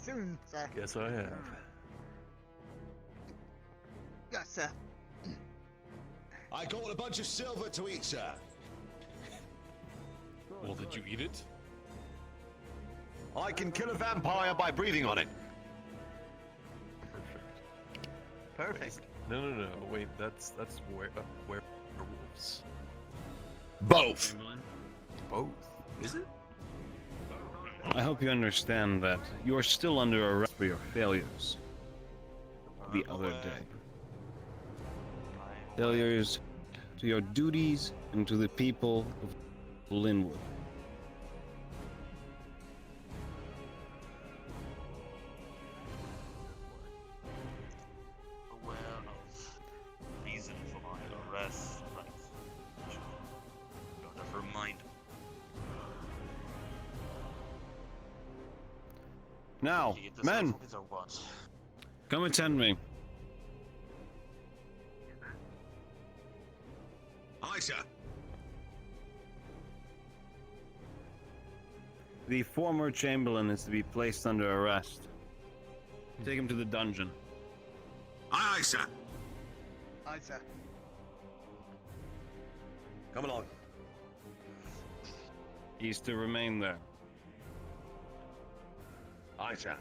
soon, sir. Yes, I have. Yes, sir. I got a bunch of silver to eat, sir. Well, did you eat it? I can kill a vampire by breathing on it. Perfect. No. Wait, that's werewolves. Both. Both. Is it? I hope you understand that you are still under arrest for your failures the other day. Failures to your duties and to the people of Linwood. Aware of reason for my arrest, but never mind. Now, men, Or what? come attend me. Aye, sir. The former Chamberlain is to be placed under arrest. Take him to the dungeon. Aye, sir. Aye, sir. Come along. He's to remain there. Aye, sir.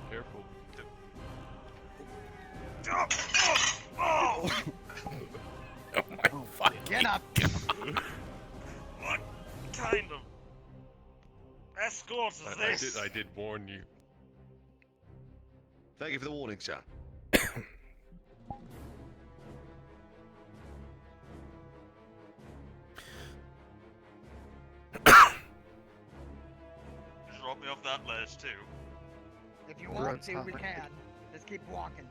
Careful. Oh! Oh my fucking Get up! What kind of escort is this? I did warn you. Thank you for the warning, sir. Drop me off that ledge too. If you want to, we can. Just keep walking.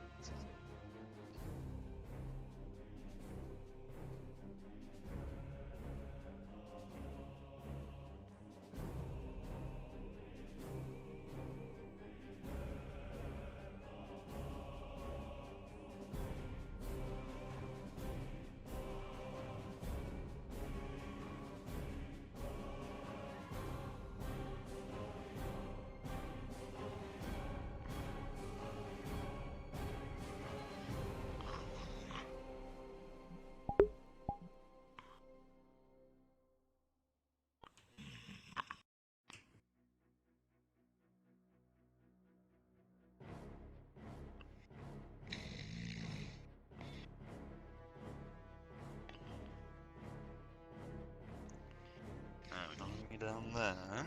Down there, huh?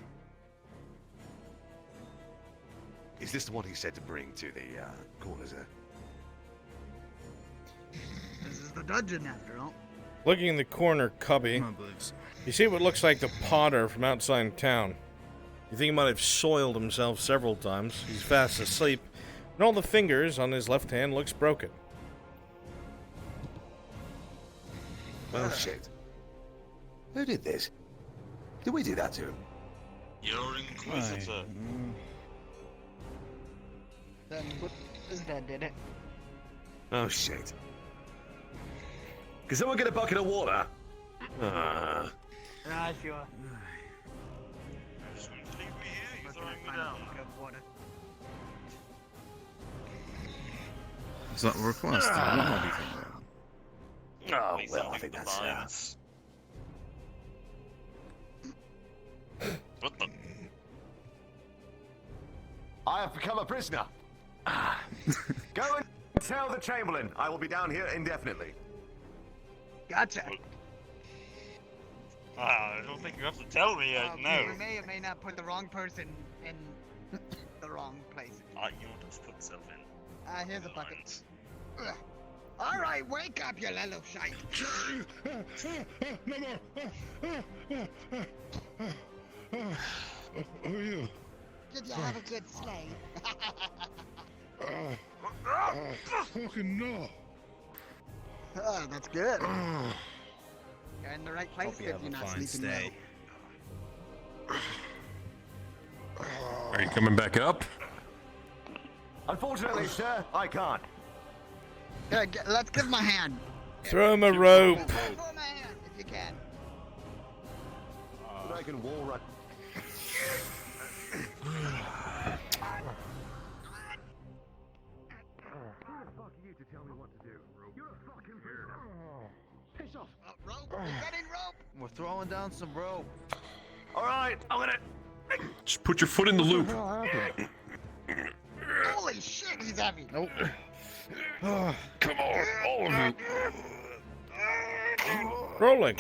Is this the one he said to bring to the corner, sir? This is the dungeon, after all. Looking in the corner cubby, you see what looks like the potter from outside town. You think he might have soiled himself several times. He's fast asleep, and all the fingers on his left hand looks broken. Well, shit. Who did this? Did we do that to him? Your Inquisitor. Then his dad did it. Oh, shit. Can someone get a bucket of water? Ah, sure. Just going to leave me here? You're throwing me down. Water. Is that a request? Oh, Please well, don't I leave think the that's... vines. What the? I have become a prisoner. Go and tell the Chamberlain I will be down here indefinitely. Gotcha. I don't think you have to tell me, no. We may or may not put the wrong person in the wrong place. You want to put yourself in. Here's a bucket. Ugh. All right, wake up, you little shite. No more. Who are you? Did you have a good sleigh? Fucking no. Oh, that's good. You're in the right place Hope you if have you're a not fine sleeping stay. Are you coming back up? Unfortunately, sir, I can't. well. Let's give him a hand. Throw him a rope. Throw him a hand if you can. But I can wall run. Piss off. Rope. We're getting rope. We're throwing down some rope. All right, I'm gonna. Just put your foot in the loop. Holy shit, he's heavy. Nope. Come on, all of you. Rolling.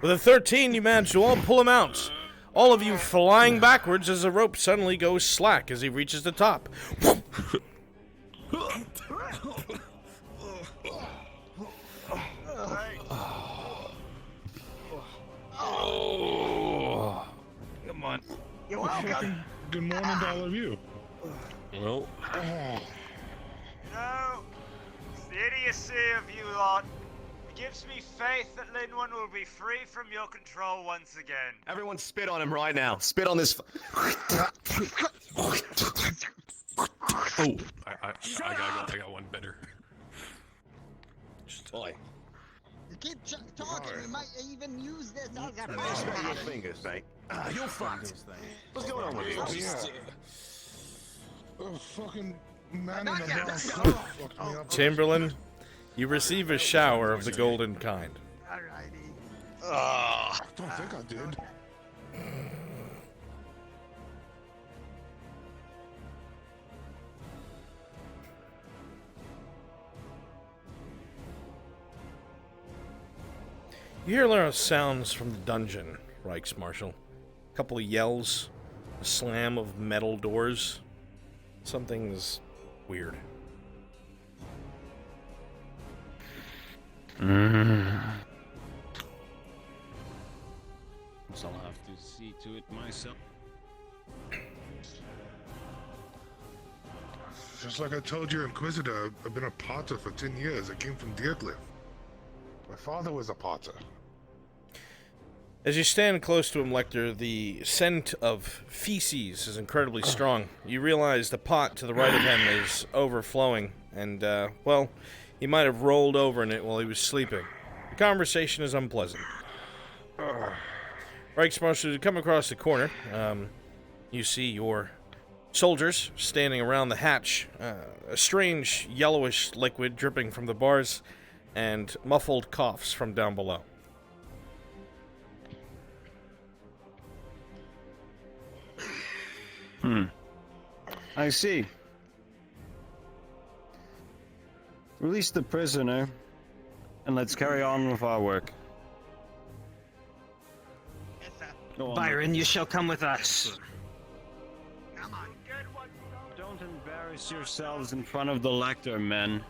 With a 13, you manage to all pull him out. All of you flying backwards as the rope suddenly goes slack as he reaches the top. Come on. You're welcome. Good morning to all of you. Well, No, it's the idiocy of you lot. It gives me faith that Linwood will be free from your control once again. Everyone spit on him right now. Spit on this. oh, I got one better. Boy, You keep talking. We might even use this as a spit your flashback. fingers, mate. You're fucked. What's going on with you? Fucking man in Not the yet. brown coat fucked me up. Chamberlain, you receive a shower of the golden kind. Alrighty. I don't think I did. You hear a lot of sounds from the dungeon, Reichsmarshal. A couple of yells, a slam of metal doors. Something's weird. So I'll have to see to it myself. Just like I told your Inquisitor, I've been a potter for 10 years. I came from Deercliff. My father was a potter. As you stand close to him, Lecter, the scent of feces is incredibly strong. You realize the pot to the right of him is overflowing, and, well, he might have rolled over in it while he was sleeping. The conversation is unpleasant. Reichsmarshal, you come across the corner. You see your soldiers standing around the hatch, a strange yellowish liquid dripping from the bars, and muffled coughs from down below. I see. Release the prisoner, and let's carry on with our work. Yes, sir. Go on. Byron, you shall come with us. Come on. Good one. Don't embarrass yourselves in front of the lector, men.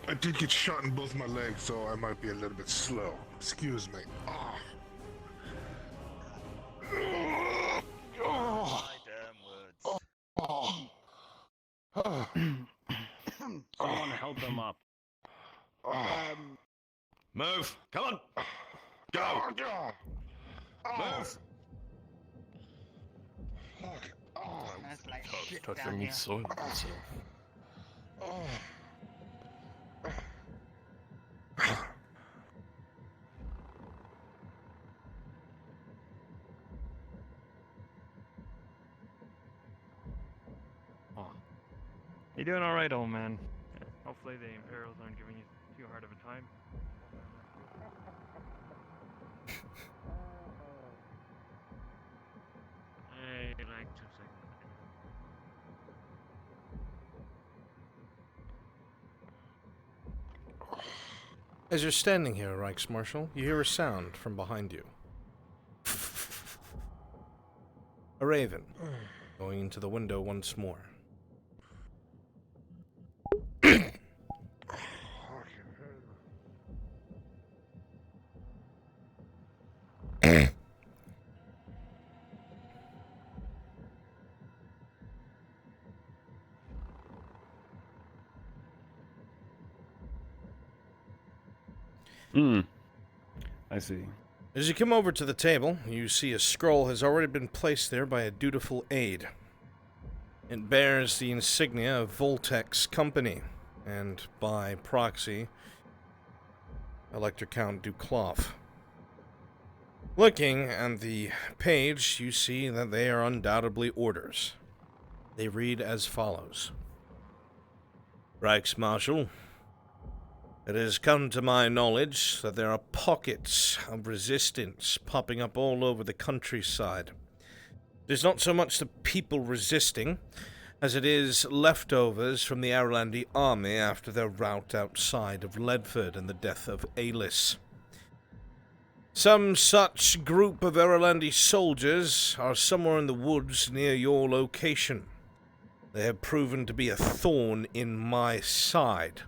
I did get shot in both my legs, so I might be a little bit slow. Excuse me. Ah. My damn words. Someone help him up. Move. Come on. Go. Move. Smells like shit Touching down me here. soil myself. You doing all right, old man? Hopefully the Imperials aren't giving you too hard of a time. Hey, like 2 seconds. As you're standing here, Reichsmarshal, you hear a sound from behind you. A raven, going into the window once more. Hmm. I see. As you come over to the table, you see a scroll has already been placed there by a dutiful aide. It bears the insignia of Voltek's company, and by proxy, Elector Count Ducloff. Looking at the page, you see that they are undoubtedly orders. They read as follows. Reichsmarshal, it has come to my knowledge that there are pockets of resistance popping up all over the countryside. It is not so much the people resisting, as it is leftovers from the Arlandi army after their rout outside of Ledford and the death of Alis. Some such group of Arlandi soldiers are somewhere in the woods near your location. They have proven to be a thorn in my side.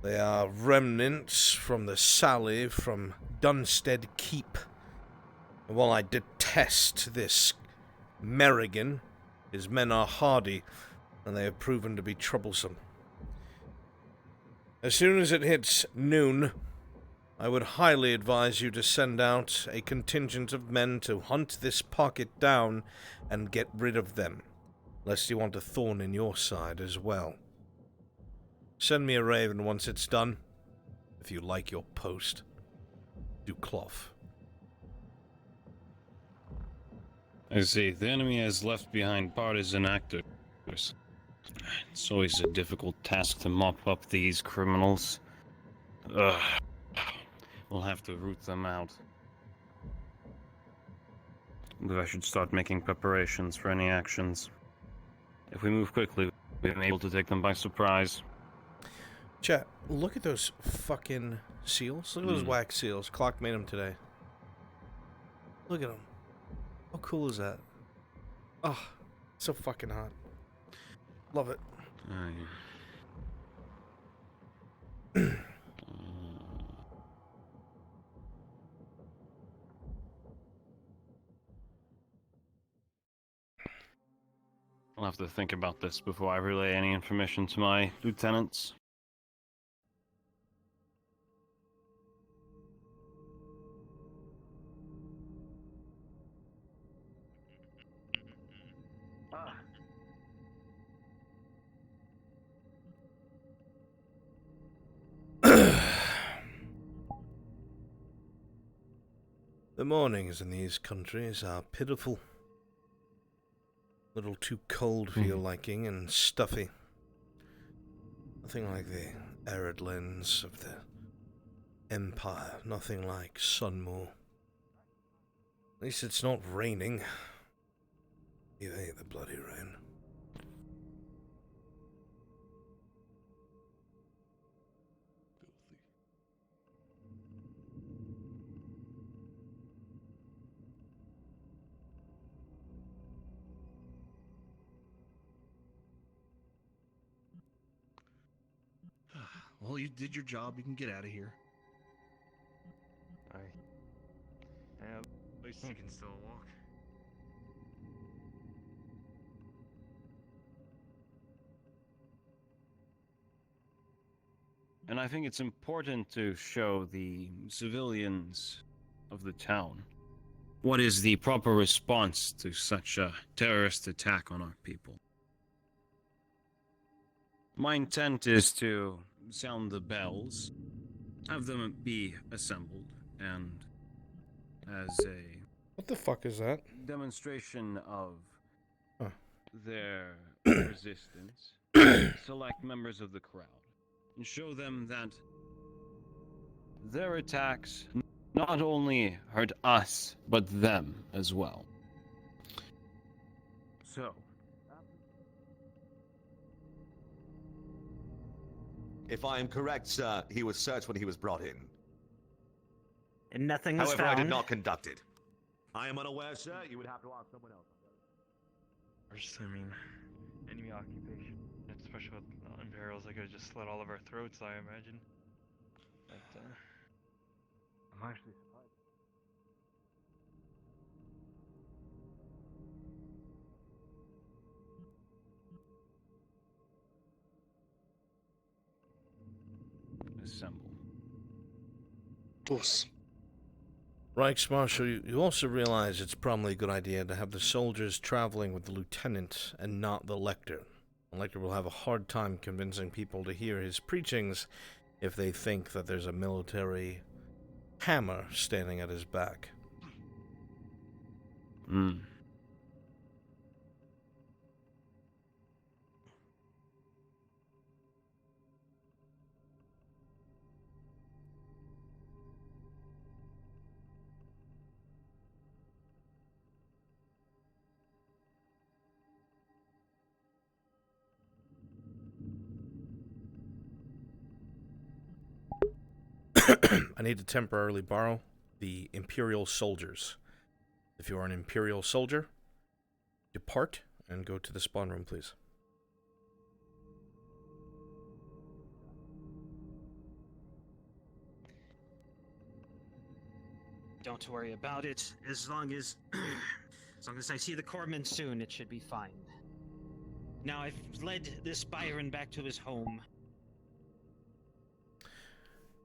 They are remnants from the sally from Dunstead Keep. And while I detest this Merrigan, his men are hardy, and they have proven to be troublesome. As soon as it hits noon, I would highly advise you to send out a contingent of men to hunt this pocket down and get rid of them, lest you want a thorn in your side as well. Send me a raven once it's done, if you like your post. Ducloff. I see. The enemy has left behind partisan actors. It's always a difficult task to mop up these criminals. Ugh. We'll have to root them out. But I should start making preparations for any actions. If we move quickly, we'll be able to take them by surprise. Chat, look at those fucking seals. Look at those wax seals. Clock made them today. Look at them. How cool is that? Oh, so fucking hot. Love it. I'll have to think about this before I relay any information to my lieutenants. The mornings in these countries are pitiful. A little too cold for your liking and stuffy. Nothing like the arid lands of the Empire. Nothing like Sunmoor. At least it's not raining. You hate the bloody rain. Well, you did your job. You can get out of here. At least you can still walk. And I think it's important to show the civilians of the town what is the proper response to such a terrorist attack on our people. My intent is to sound the bells, have them be assembled, and as a What the fuck is that? demonstration of Huh. their resistance, select members of the crowd and show them that their attacks not only hurt us, but them as well. So, If I am correct, sir, he was searched when he was brought in. And nothing was However, found. I did not conduct it. I am unaware, sir. You would have to ask someone else. I mean, enemy occupation, especially with Imperials, they could have just slit all of our throats, I imagine. But, I'm actually surprised. assemble. Boss. Reichsmarshal, you also realize it's probably a good idea to have the soldiers traveling with the lieutenant and not the lector. The lector will have a hard time convincing people to hear his preachings if they think that there's a military hammer standing at his back. Hmm. I need to temporarily borrow the Imperial soldiers. If you are an Imperial soldier, depart and go to the spawn room, please. Don't worry about it. As long as I see the corpsman soon, it should be fine. Now I've led this Byron back to his home.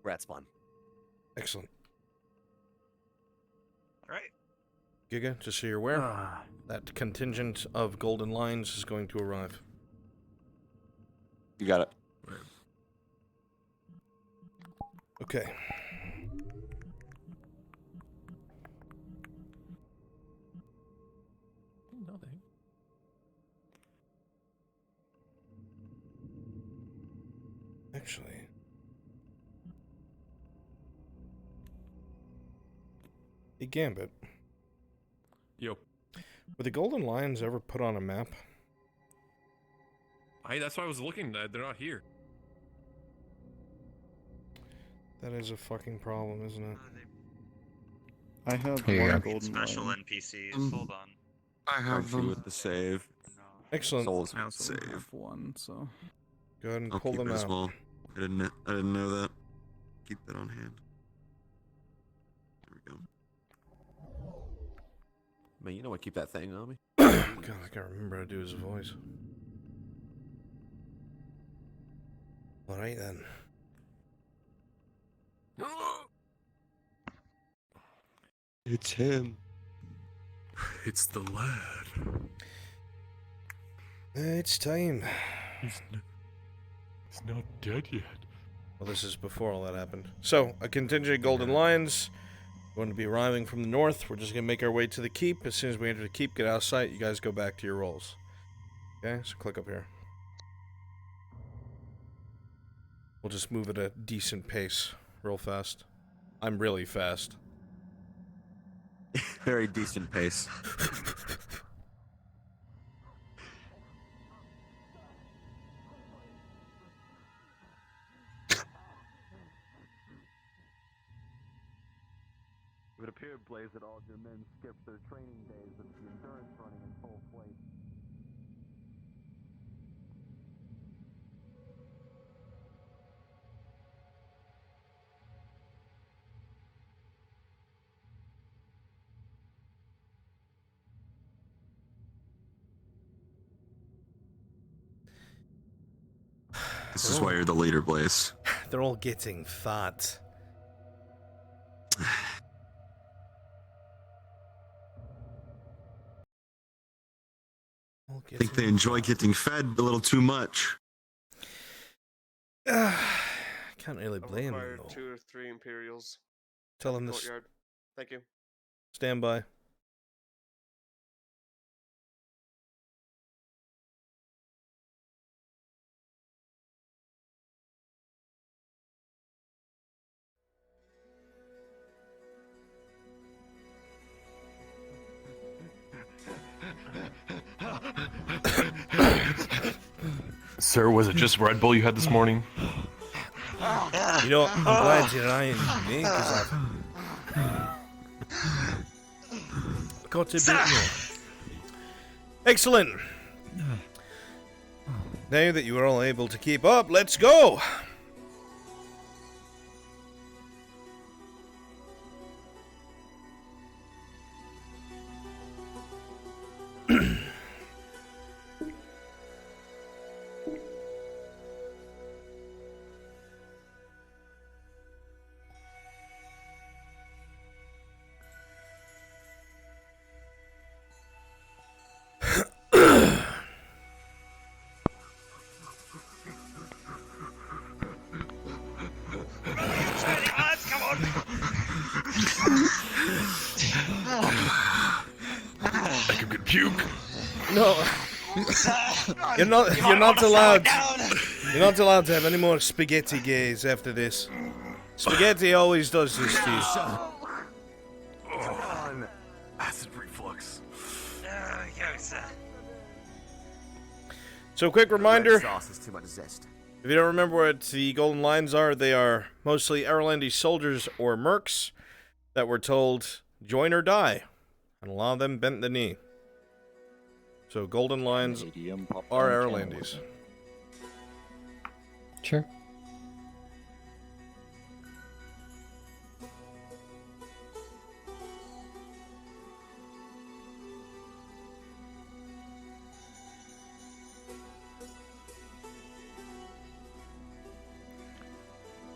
Rat spawn. Excellent. All right. Giga, just so you're aware, that contingent of golden lions is going to arrive. You got it. Okay. Nothing. Actually... Hey, Gambit. Yo. Were the golden lions ever put on a map? That's why I was looking. They're not here. That is a fucking problem, isn't it? I have Here you one go. golden Special lion. NPCs. Hold on. I have them. with the save. Excellent. Souls I also save. have one, so... Go ahead and I'll pull keep them it as out. well. I didn't know that. Keep that on hand. There we go. Man, you know what? Keep that thing on me. God, I can't remember how to do his voice. Alright then. It's him. It's the lad. It's time. He's not dead yet. Well, this is before all that happened. So, a contingent of golden lions going to be arriving from the north. We're just going to make our way to the keep. As soon as we enter the keep, get out of sight. You guys go back to your roles. Okay, so click up here. We'll just move at a decent pace, real fast. I'm really fast. Very decent pace. It would appear, Blaze, that all of your men skipped their training days with the endurance running in full flight. This is why you're the leader, Blaze. They're all getting fat. I think they enjoy getting fed a little too much. Can't really blame them, Required though. 2 or 3 Imperials. Tell them this. Courtyard. Thank you. Stand by. Sir, was it just Red Bull you had this morning? You know, I'm glad you're eyeing me, because I've got a bit more. Excellent. Now that you are all able to keep up, let's go! puke? No. You're not allowed. You're not allowed to have any more spaghetti gaze after this. Spaghetti always does this to you. Come on. Acid reflux. So, quick reminder. Sauce is too much zest. If you don't remember what the Golden Lions are, they are mostly Irelandish soldiers or mercs that were told, join or die. And a lot of them bent the knee. So Golden Lions are Irelandish. Sure.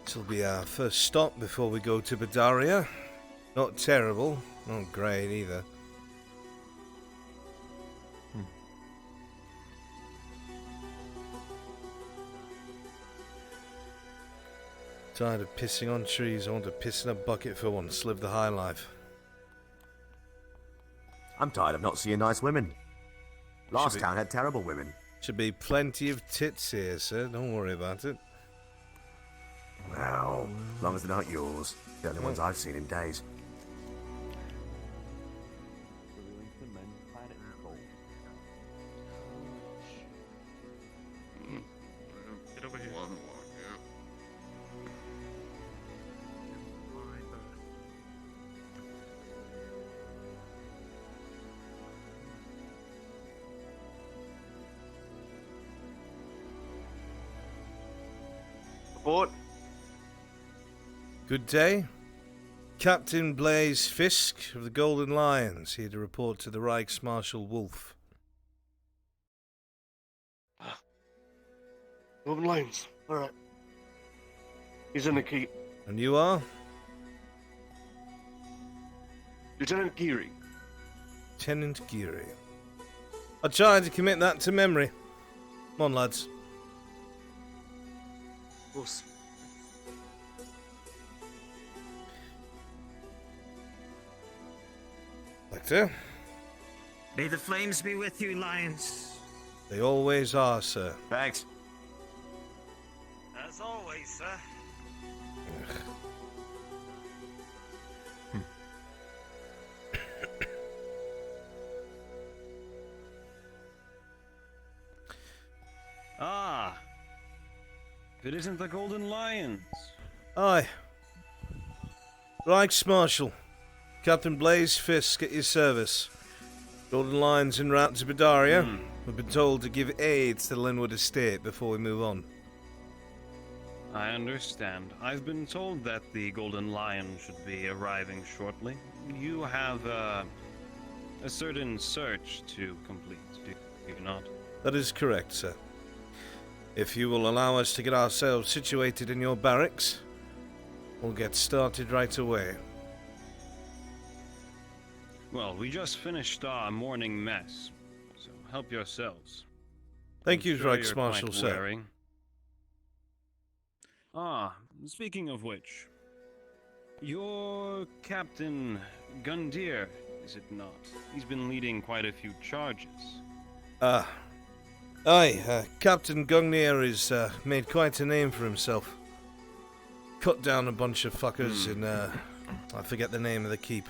This will be our first stop before we go to Badaria. Not terrible, not great either. Tired of pissing on trees. I want to piss in a bucket for once. Live the high life. I'm tired of not seeing nice women. Last town had terrible women. Should be plenty of tits here, sir. Don't worry about it. Well, as long as they're not yours. The only ones I've seen in days. Get over here. Report. Good day. Captain Blaise Fisk of the Golden Lions, here to report to the Reichsmarshal Wolf. Golden Lions. Alright. He's in the keep. And you are? Lieutenant Geary. Lieutenant Geary. I'll try to commit that to memory. Come on, lads. Of course. Lecter? May the flames be with you, Lions. They always are, sir. Thanks. As always, sir. Ah, if it isn't the Golden Lions. Aye. Reichsmarshal. Captain Blaise Fisk at your service. Golden Lions en route to Badaria. We've been told to give aid to the Linwood estate before we move on. I understand. I've been told that the Golden Lion should be arriving shortly. You have a certain search to complete, do you not? That is correct, sir. If you will allow us to get ourselves situated in your barracks, we'll get started right away. Well, we just finished our morning mess, so help yourselves. Thank you, I'm sure you're Reichsmarshal, quite sir. weary. Ah, speaking of which, your Captain Gundir, is it not? He's been leading quite a few charges. Aye, Captain Gungnir has made quite a name for himself. Cut down a bunch of fuckers in, I forget the name of the keep.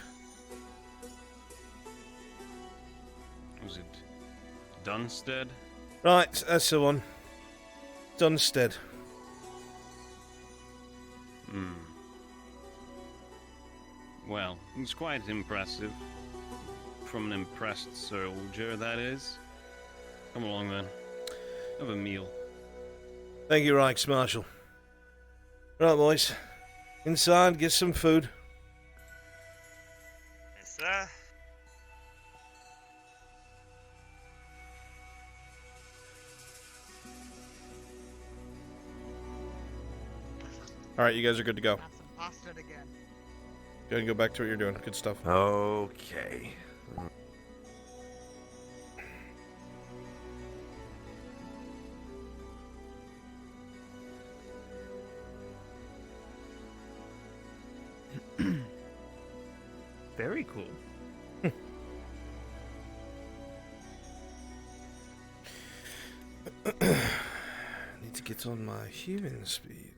Was it Dunstead? Right, that's the one. Dunstead. Well, it's quite impressive. From an impressed soldier, that is. Come along, then. Have a meal. Thank you, Reichsmarshal. Right, boys. Inside, get some food. Yes, sir. Alright, you guys are good to go. Have some pasta again. Go ahead and go back to what you're doing. Good stuff. Okay. Very cool. get on my human speed.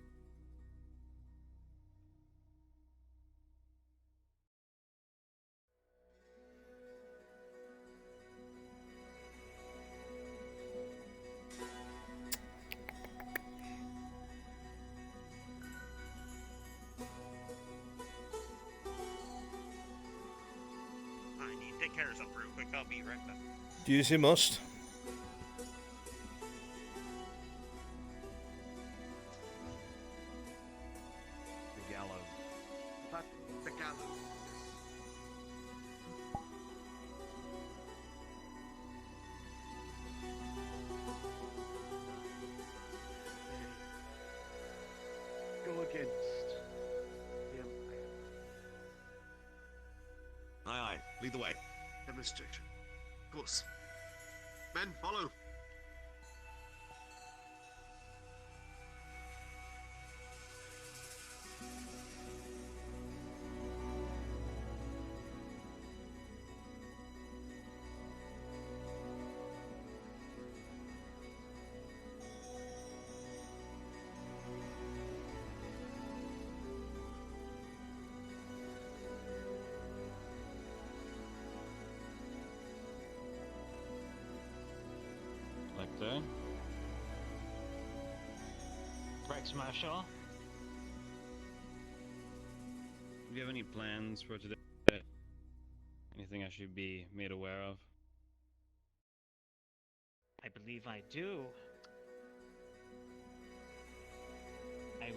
I need to take care of something real quick. I'll be right back. Do you see must? The gallows. But the gallows. Go against him. Aye, aye. Lead the way. Demonstration. Of course. Men, follow. Like that. Rex Marshal. Do you have any plans for today? Anything I should be made aware of? I believe I do. I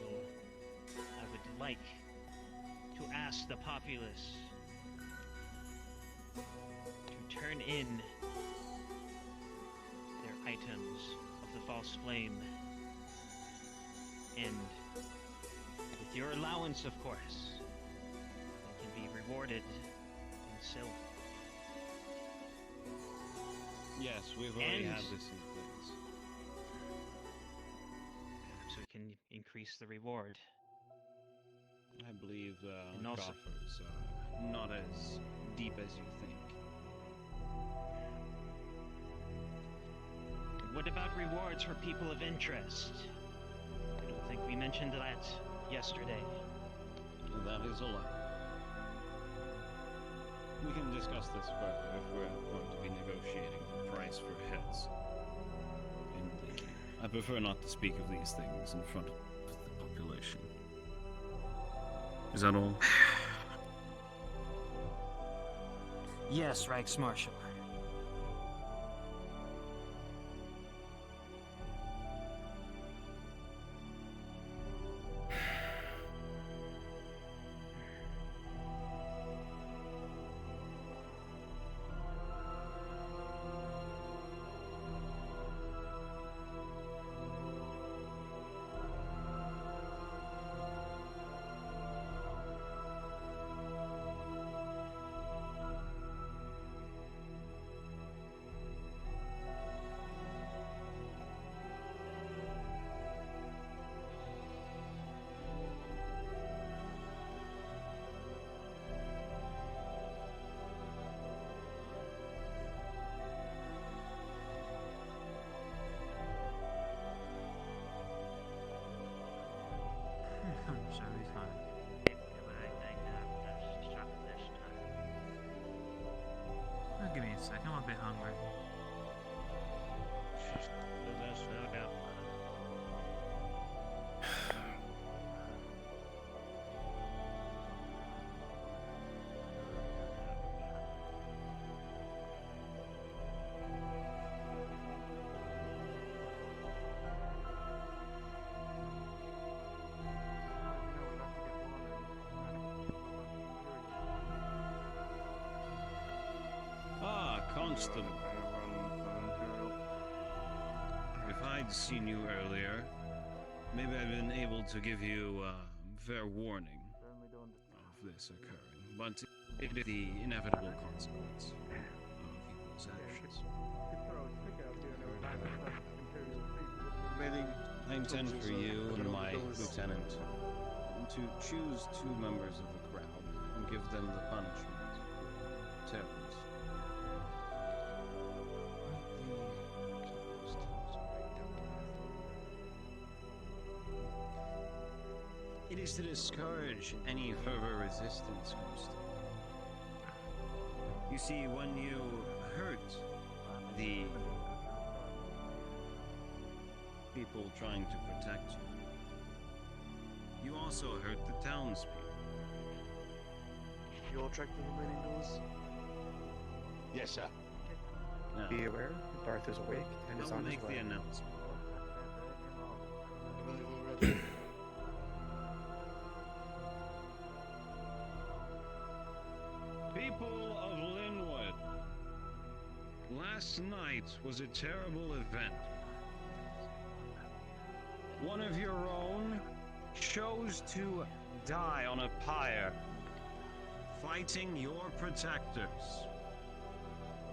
would like to ask the populace to turn in their items of the false flame. And with your allowance, of course, they can be rewarded in silver. Yes, we've already And- had this in place. So we can increase the reward. I believe And also- coffers are not as deep as you think. What about rewards for people of interest? I don't think we mentioned that yesterday. That is allowed. We can discuss this further if we're going to be negotiating the price for heads. Indeed. I prefer not to speak of these things in front of the population. Is that all? Yes, Reichsmarschall. So he's fine. Oh, give me a second, I'm a bit hungry. That's no doubt. Ah, Constable. If I'd seen you earlier, maybe I'd been able to give you fair warning of this occurring, but it is the inevitable consequence of people's actions. I intend for you and my lieutenant to choose 2 members of the crowd and give them the punishment for terrorists. ways to discourage any further resistance, Constable. You see, when you hurt the people trying to protect you, you also hurt the townspeople. You all check the remaining doors? Yes, sir. Now, Be aware, Darth is awake and is I'll on his make way. the announcement. People of Linwood, last night was a terrible event. One of your own chose to die on a pyre, fighting your protectors.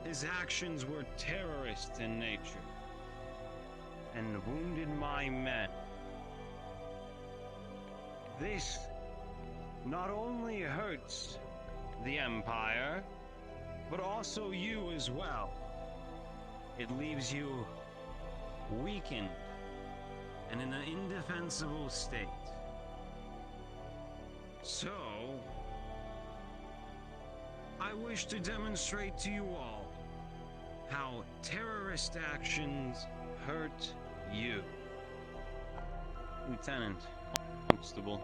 His actions were terrorist in nature, and wounded my men. This not only hurts the Empire, but also you as well. It leaves you weakened and in an indefensible state. So, I wish to demonstrate to you all how terrorist actions hurt you. Lieutenant, Constable,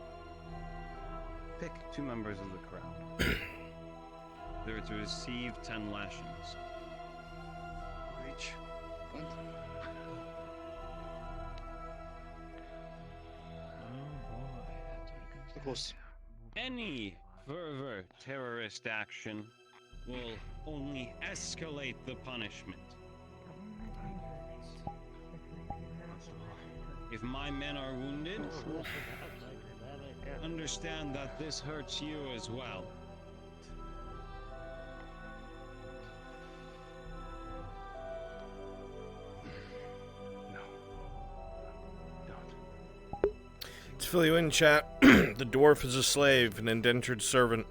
pick 2 members of the crowd. They're to receive 10 lashings. Reach. What? Of course. Any further terrorist action will only escalate the punishment. If my men are wounded, understand that this hurts you as well. To fill you in, chat, the dwarf is a slave, an indentured servant,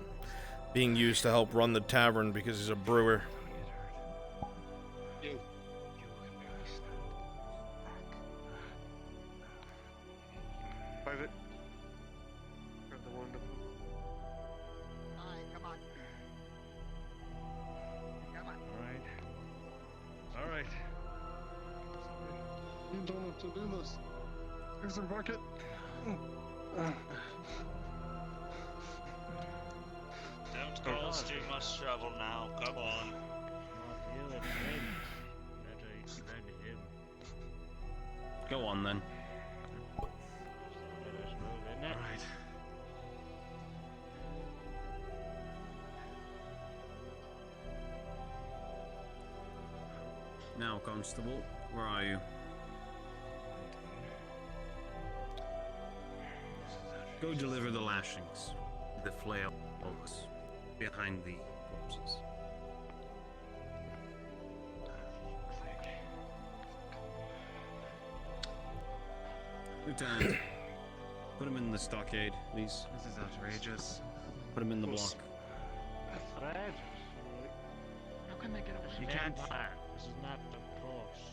being used to help run the tavern because he's a brewer. You. Private. Grab the wand up. Alright, come on. Come on. Alright. You don't have to do this. Here's a bucket. Don't cause too much trouble now. Come on. Go on then. Alright. Now, Constable, where are you? Go deliver the lashings. The flails behind the corpses. Lieutenant, put him in the stockade, please. This is outrageous. Put him in the block. How can they get away? You can't. This is not the course.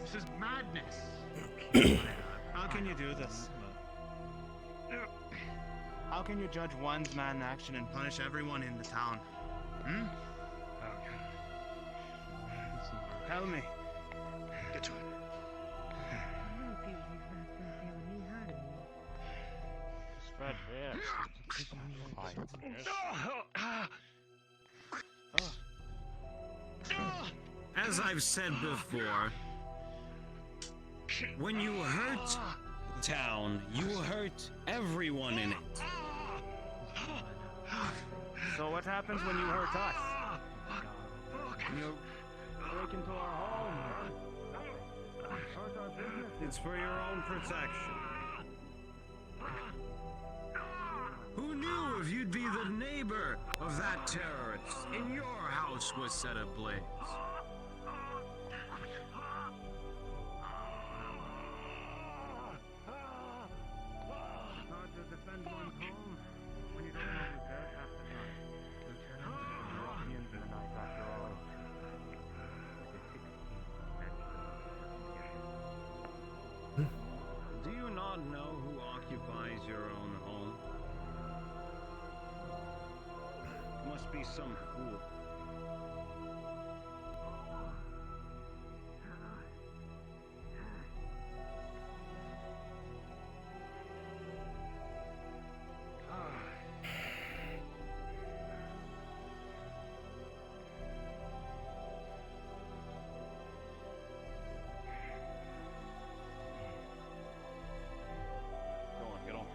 This is madness. How can you do this? How can you judge one's man action and punish everyone in the town? Hmm? Tell me. Get to it. Spread As I've said before, when you hurt town, you hurt everyone in it. So what happens when you hurt us? You break into our home. Hurt our business. It's for your own protection. Who knew if you'd be the neighbor of that terrorist and your house was set ablaze? Hard to defend one's home when you don't know who's there half the time. Lieutenant, Europeans in the night after all. Do you not know who occupied is your own home. Must be some fool. Go on, get on.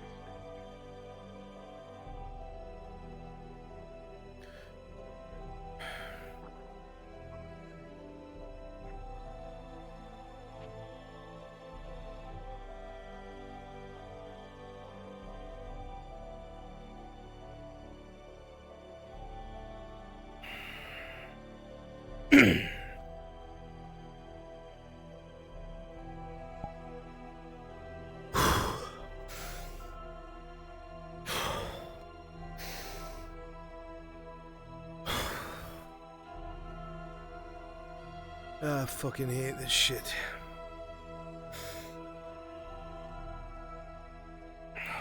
I fucking hate this shit.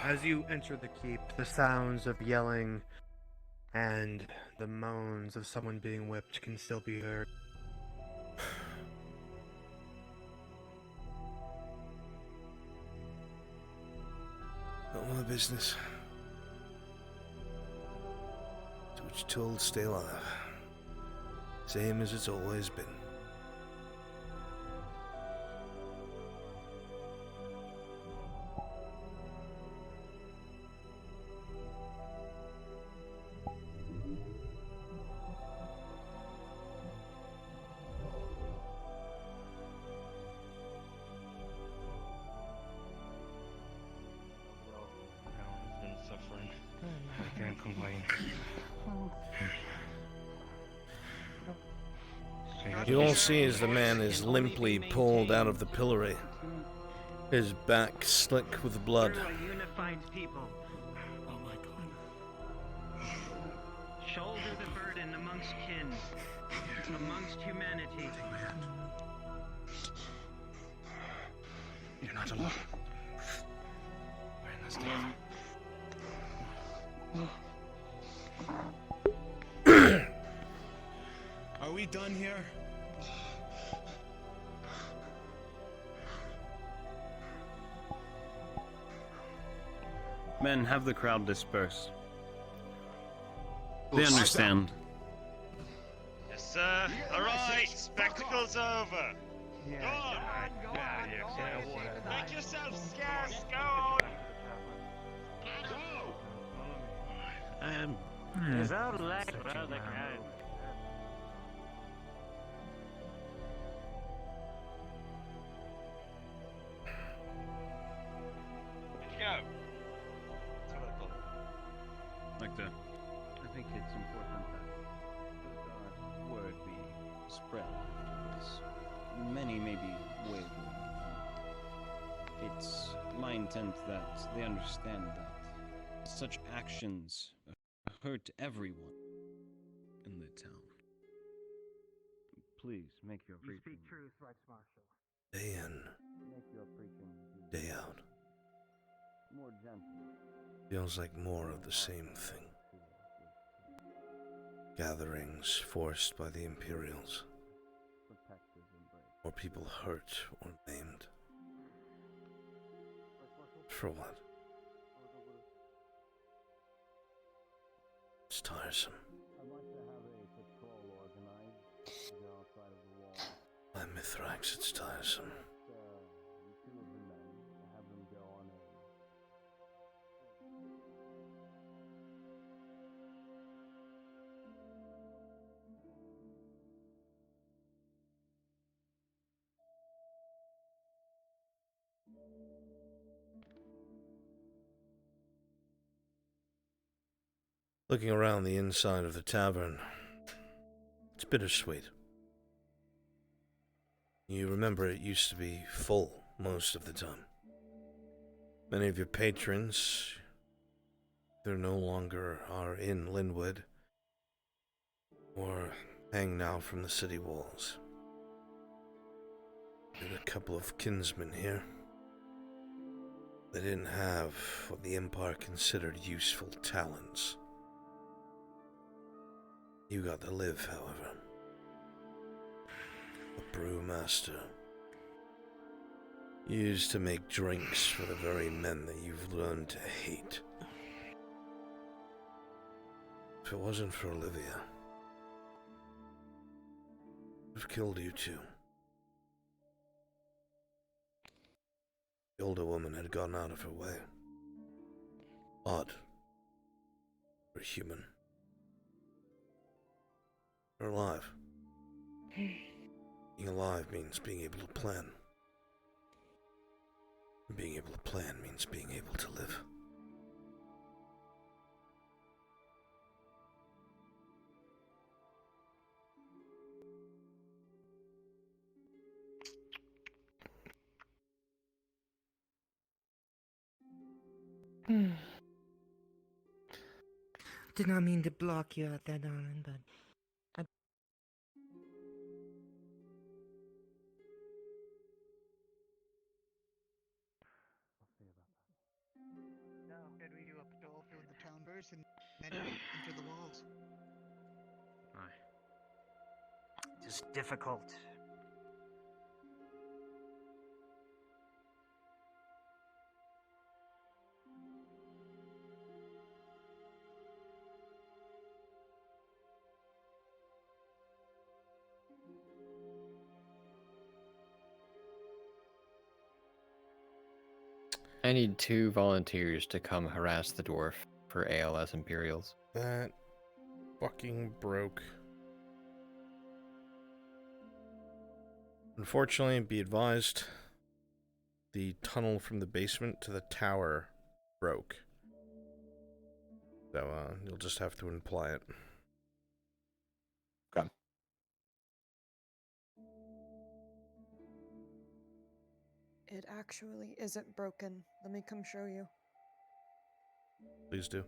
As you enter the keep, the sounds of yelling and the moans of someone being whipped can still be heard. Not my business. So what you're told, stay alive. Same as it's always been. Suffering. I can't complain. You all see as the man is limply pulled out of the pillory, his back slick with blood. We're a unified people. Oh my god. Shoulder the burden amongst kin, amongst humanity. You're not alone. We're in this town. Are we done here? Men, have the crowd disperse. They understand. Yes, sir. Alright, spectacle's over. Go on. Make yourself scarce. Go on. Is that like rather crowd? Go. Like that. I think it's important that the word be spread. Because many may be wavering. It's my intent that they understand that such actions hurt everyone in the town. Please make your You preaching. speak truth, Rex Marshal. Day in, Make your preaching day out. more gentle. Feels like more of the same thing. Gatherings forced by the Imperials. Or people hurt or maimed. For what? It's tiresome. I'd like to have a patrol organized to go outside of the wall. By Mithrax, it's tiresome. The two of the men, have them go on a... Looking around the inside of the tavern, it's bittersweet. You remember it used to be full most of the time. Many of your patrons, they no longer are in Linwood or hang now from the city walls. There's a couple of kinsmen here. They didn't have what the Empire considered useful talents. You got to live, however. A brewmaster. Used to make drinks for the very men that you've learned to hate. If it wasn't for Olivia, I'd have killed you too. The older woman had gone out of her way. Odd. For a human. You're alive. Being alive means being able to plan. And being able to plan means being able to live. Did not mean to block you out there, darling, but Now, can we do a door through the town first and then into the walls? It is difficult. I need 2 volunteers to come harass the dwarf for ALS Imperials. That fucking broke. Unfortunately, be advised, the tunnel from the basement to the tower broke. So, you'll just have to imply it. Okay. It actually isn't broken. Let me come show you. Please do.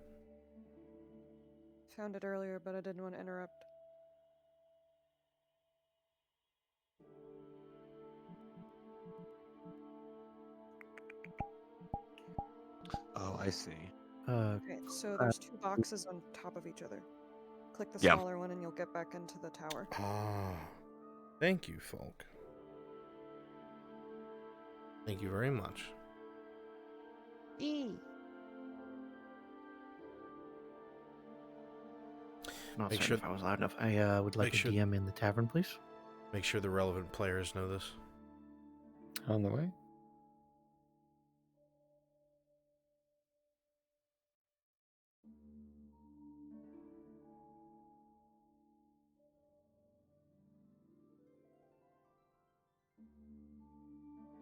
Found it earlier, but I didn't want to interrupt. Oh, I see. Okay, so there's 2 boxes on top of each other. Click the Yeah. smaller one and you'll get back into the tower. Ah, thank you, Folk. Thank you very much. Not Make certain sure- if I was loud enough. I would like make a sure- DM in the tavern, please. Make sure the relevant players know this. On the way?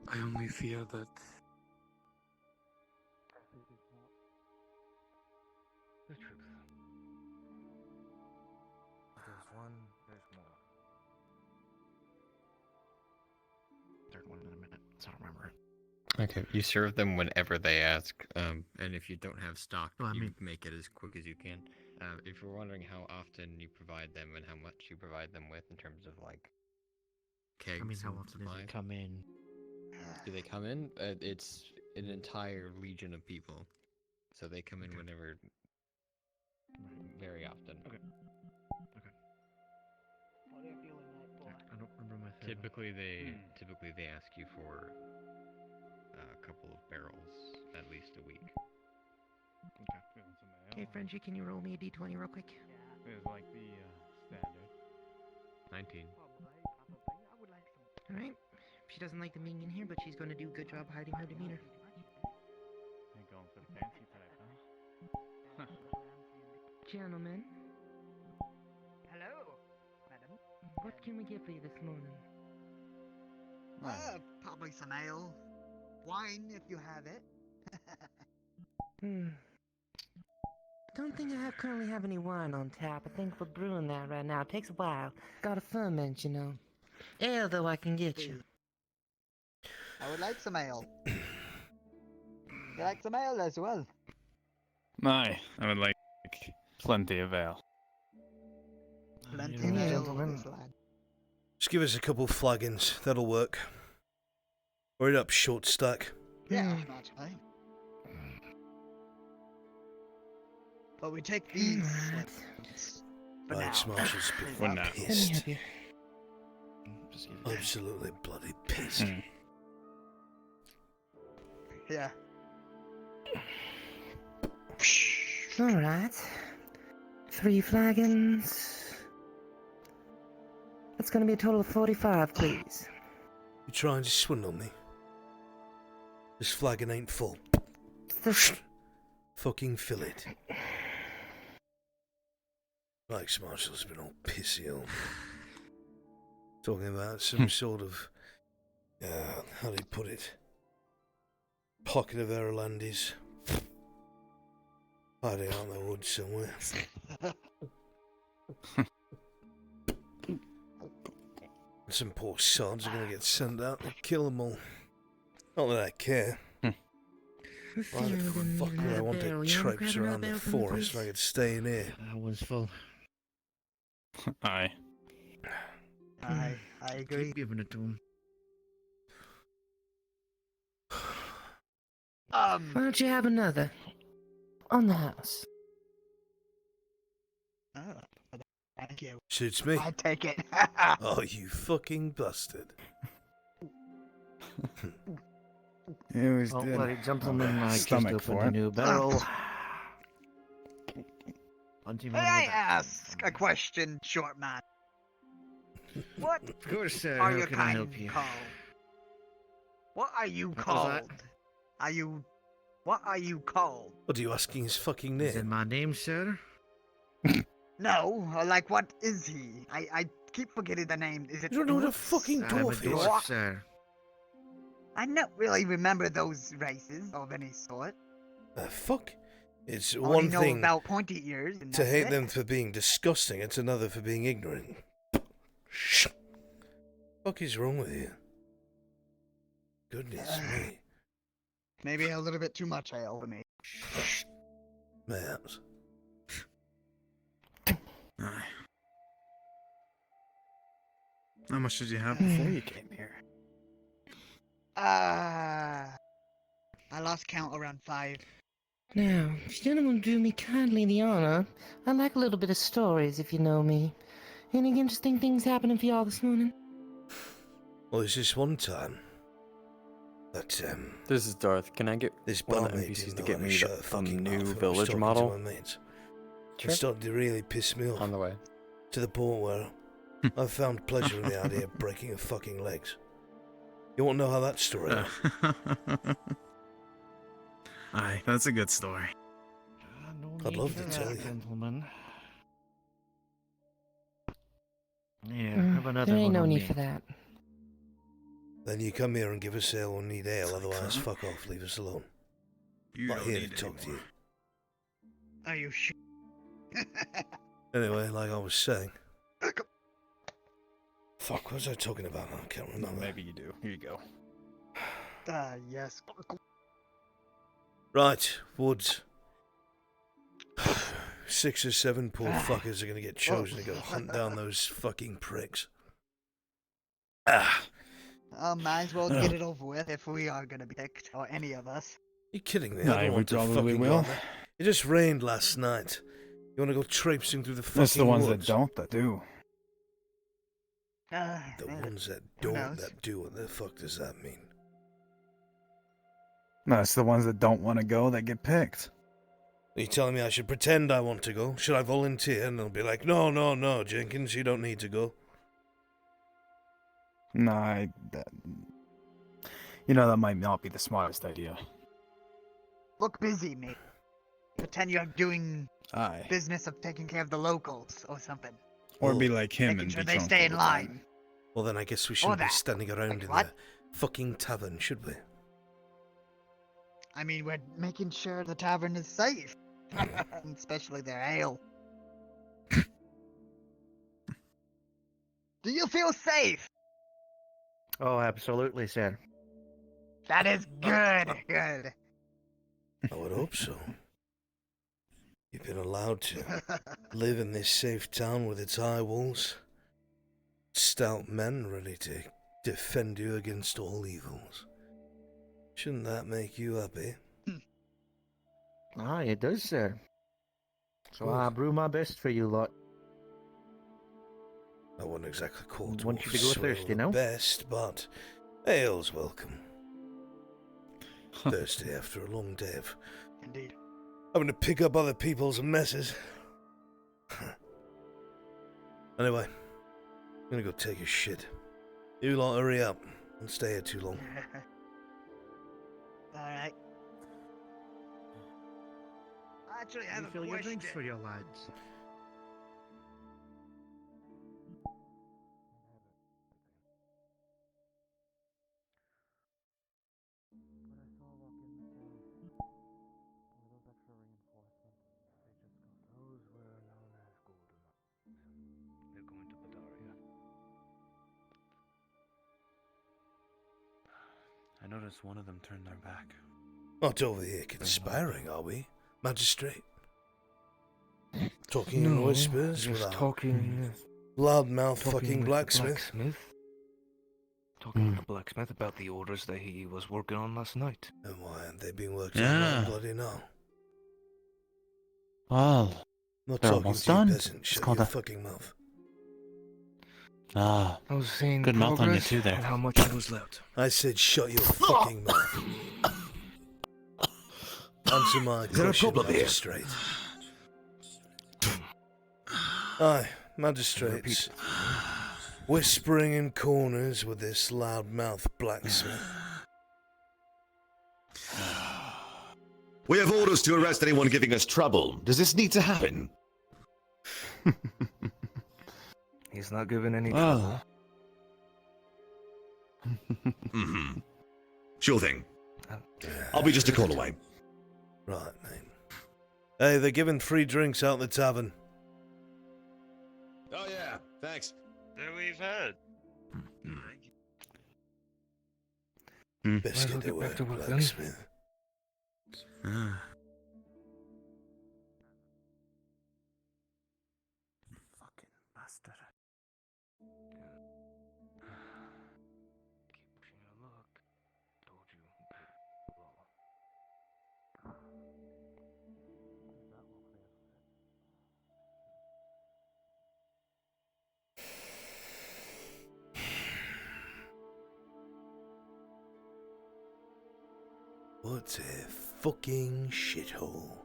I only fear that The truth. There's one, there's more. Third one in a minute, so I don't remember it. Okay, you serve them whenever they ask, and if you don't have stock, Well, I you mean- make it as quick as you can. If you're wondering how often you provide them and how much you provide them with in terms of, like, kegs I mean, how and often does supplies. it come in? Do they come in? It's an entire legion of people. So they come in whenever... Very often. Okay. Okay. I don't remember my third Typically they ask you for a couple of barrels at least a week. Okay. We want some ale. Okay, Frenchie, can you roll me a d20 real quick? It's like the standard. 19. Alright. She doesn't like the being in here, but she's going to do a good job hiding her demeanor. Ain't going for the fancy type, huh? Gentlemen, Hello, madam. what can we get for you this morning? Probably some ale. Wine, if you have it. Don't think I currently have any wine on tap. I think we're brewing that right now. It takes a while. Gotta ferment, you know. Ale, though, I can get you. I would like some ale. You like some ale as well? I would like plenty of ale. Plenty Yeah, of ale, gentlemen. this lad. Just give us a couple flagons. That'll work. Hurry up, short stack. Yeah, that's fine. But we take these for now. Marshall's For now. pissed. Absolutely bloody pissed. Yeah. Alright. 3 flagons. That's gonna be a total of 45, please. You trying to swindle me? This flagon ain't full. Fucking fill it. Mike's Marshall's been all pissy on. Talking about some sort of, how do you put it? Pocket of Erlandes. Hiding out in the woods somewhere. Some poor sods are gonna get sent out to kill them all. Not that I care. Why the fuck would I want to traipse around the forest if I could stay in here? That one's full. Aye. I agree. Keep giving it to him. Why don't you have another? On the house. Oh, thank you. Suits me. I take it. Oh, you fucking bastard. It was Alrighty, gentlemen, I just stomach opened for a it. new barrel. May I ask a question, short man? What Of course, sir. are How you can I kind help you? called? What are you What was called? that? Are you... What are you called? What are you asking his fucking name? Is it my name, sir? No, like what is he? I keep forgetting the name. Is it You don't know what a dwarf? fucking I'm a dwarf is? dwarf, sir. I don't really remember those races of any sort. Fuck. It's Only one know thing about pointy ears. And to that's hate it. them for being disgusting, it's another for being ignorant. Fuck is wrong with you? Goodness me. Maybe a little bit too much ale for me. Perhaps. How much did you have before you came here? I lost count around 5. Now, if you gentlemen do me kindly the honor, I like a little bit of stories, if you know me. Any interesting things happening for y'all this morning? Well, there's this one time that, This is Darth. Can I get this one of the barmaid NPCs didn't to know get how to me shut her a fucking new mouth when I was village talking model? to my mates. Sure. It started to really piss me off. On the way. To the point where I found pleasure in the idea of breaking her fucking legs. You want to know how that story went? Aye, that's a good story. I'd love to tell you. Gentlemen. Yeah, have another there ain't one no on need me. for that. Then you come here and give us ale when we need ale, otherwise fuck off, leave us alone. You Not don't here to need talk to you. Are you sure? Anyway, like I was saying. Fuck, what was I talking about? I can't remember. Maybe you do. Here you go. Yes. Right, Woods. 6 or 7 poor fuckers are gonna get chosen to go hunt down those fucking pricks. Might as well get it over with if we are gonna be picked, or any of us. You kidding me? I Aye, don't we want to probably fucking go will. on there. It just rained last night. You want to go traipsing through the fucking That's the ones woods? that don't, that do. The ones that who don't, knows? that do. What the fuck does that mean? No, it's the ones that don't want to go that get picked. Are you telling me I should pretend I want to go? Should I volunteer? And they'll be like, no, no, no, Jenkins, you don't need to go. No, you know, that might not be the smartest idea. Look busy, mate. Pretend you're doing Aye. business of taking care of the locals or something. Or be like him Making and sure be they drunk stay all in the time. line. Well, then I guess we shouldn't be that. standing around in what? the fucking tavern, should we? I mean, we're making sure the tavern is safe. Especially their ale. Do you feel safe? Oh, absolutely, sir. That is good. Good. I would hope so. You've been allowed to live in this safe town with its high walls. Stout men ready to defend you against all evils. Shouldn't that make you happy? Ah, it does, sir. So I brew my best for you lot. I wouldn't exactly call Want you to go dwarf thirsty, the no? best, but ale's welcome. Thirsty after a long day of Indeed. having to pick up other people's messes. Anyway, I'm gonna go take a shit. You lot hurry up. Don't stay here too long. Alright. I actually have a Refill your drinks for question. your lads. They're going to Badaria. I noticed one of them turned their back. Not over here conspiring, are we, Magistrate? Talking in No, whispers with just our talking loudmouth talking fucking with the blacksmith? Talking with the blacksmith about the orders that he was working on last night. And why aren't they being worked on Yeah. right bloody now? Well, Not they're talking almost to you, done. peasant. It's Shut called your a- fucking mouth. Ah, I was saying good mouth on you progress too there. and how much it was left. I said shut your fucking mouth. Answer my Is there a question, problem here? magistrate. Aye, magistrates. Whispering in corners with this loudmouth blacksmith. We have orders to arrest anyone giving us trouble. Does this need to happen? He's not giving any Well. trouble. Mm-hmm. Sure thing. I'll be just a call away. Right, mate. Hey, they're giving free drinks out the tavern. Oh yeah, thanks. So we've heard. Biscuit Might as well get away, back to work then. blacksmith. Ah. Fucking bastard. Keep pushing your luck. Told you. What a fucking shithole.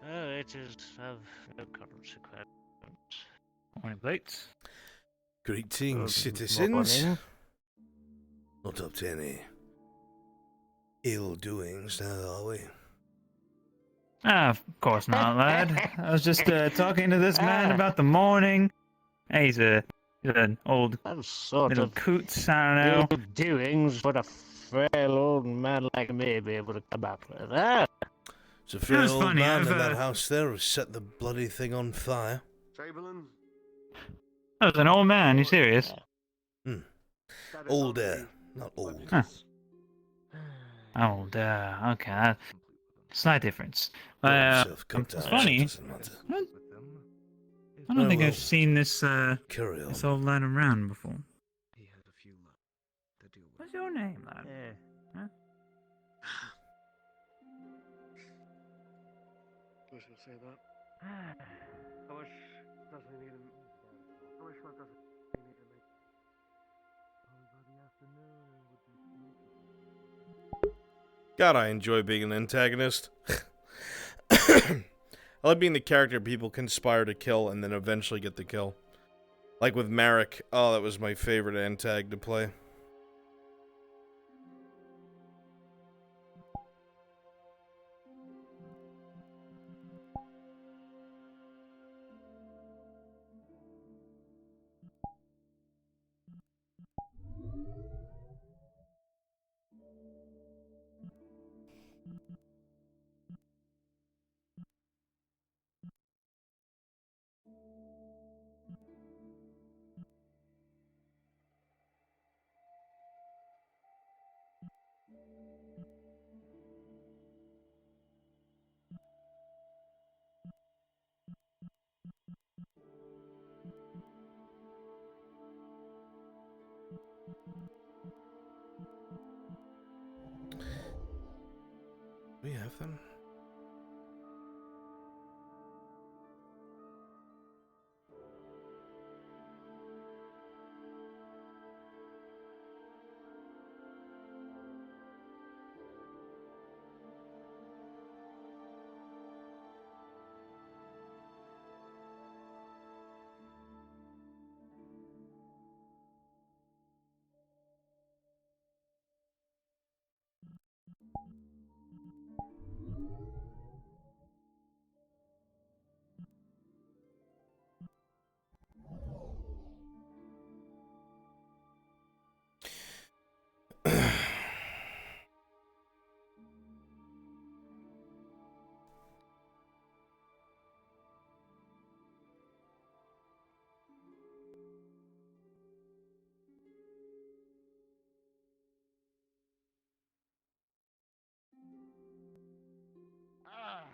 It is of no consequence. Morning, plates. Greetings, Good citizens. morning. Not up to any ill doings now, are we? Ah, of course not, lad. I was just talking to this man about the morning. Hey, he's an old sort little of coots, I don't know. Good doings would a frail old man like me be able to come up with, huh? It's a frail was old funny, man I've, in that house there who set the bloody thing on fire. Chamberlain? That was an old man, you serious? Older, not old. Huh. Old, okay. Slight difference. It's funny. I don't think I've seen this, this old lad around before. What's your name, lad? Huh? I should say that. How much does he need him? How much work does he need to make? God, I enjoy being an antagonist. I like being the character people conspire to kill and then eventually get the kill. Like with Marek. Oh, that was my favorite antag to play. Nothing.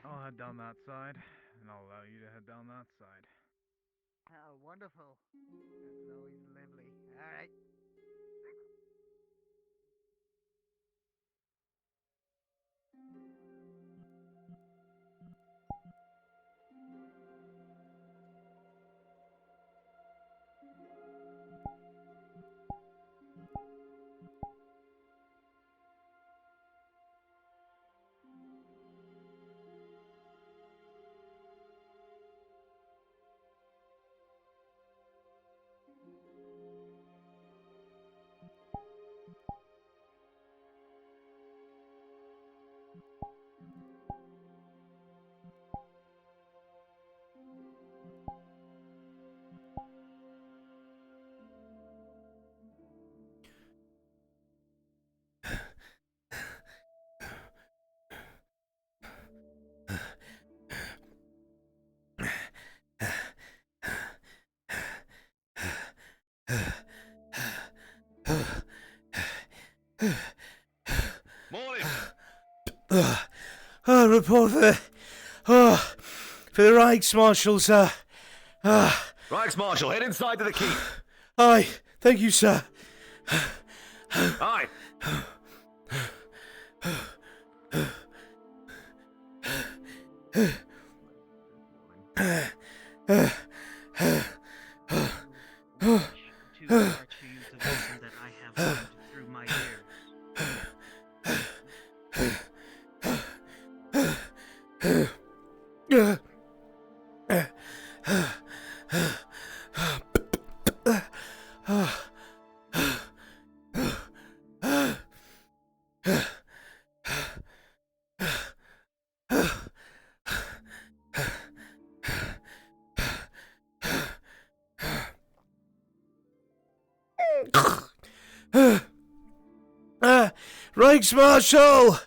I'll head down that side, and I'll allow you to head down that side. Oh, wonderful. That's always lovely. All right. Morning! Report for the Reichsmarshal, sir. Reichsmarshal, head inside to the keep. Aye, thank you, sir. Aye. To are to use the wisdom that I have learned through my Reichsmarshal!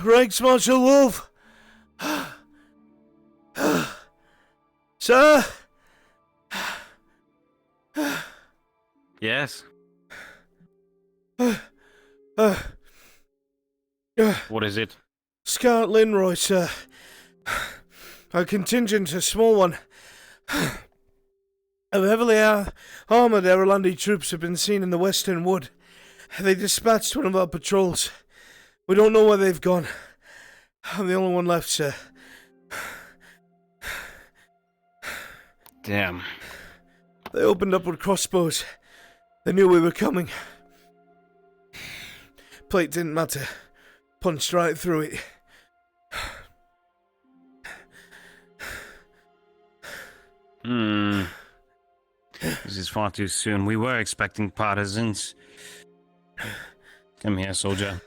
Reichsmarshal Wolf! Sir? Yes? What is it? Scout Linroy, sir. A contingent, a small one, of heavily armoured Erlandi troops have been seen in the Western Wood. They dispatched one of our patrols. We don't know where they've gone. I'm the only one left, sir. Damn. They opened up with crossbows. They knew we were coming. Plate didn't matter. Punched right through it. This is far too soon. We were expecting partisans. Come here, soldier.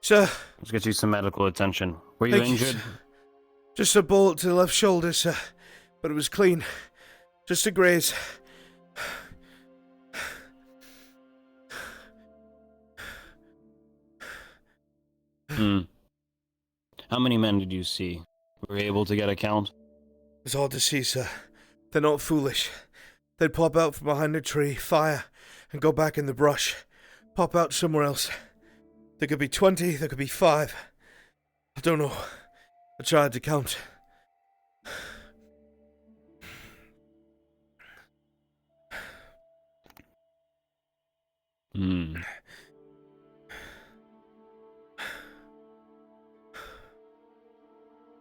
Sir. Let's get you some medical attention. Were you injured? Just a bullet to the left shoulder, sir. But it was clean. Just a graze. How many men did you see? Were you able to get a count? It's hard to see, sir. They're not foolish. They'd pop out from behind a tree, fire, and go back in the brush. Pop out somewhere else. There could be 20, there could be 5. I don't know. I tried to count.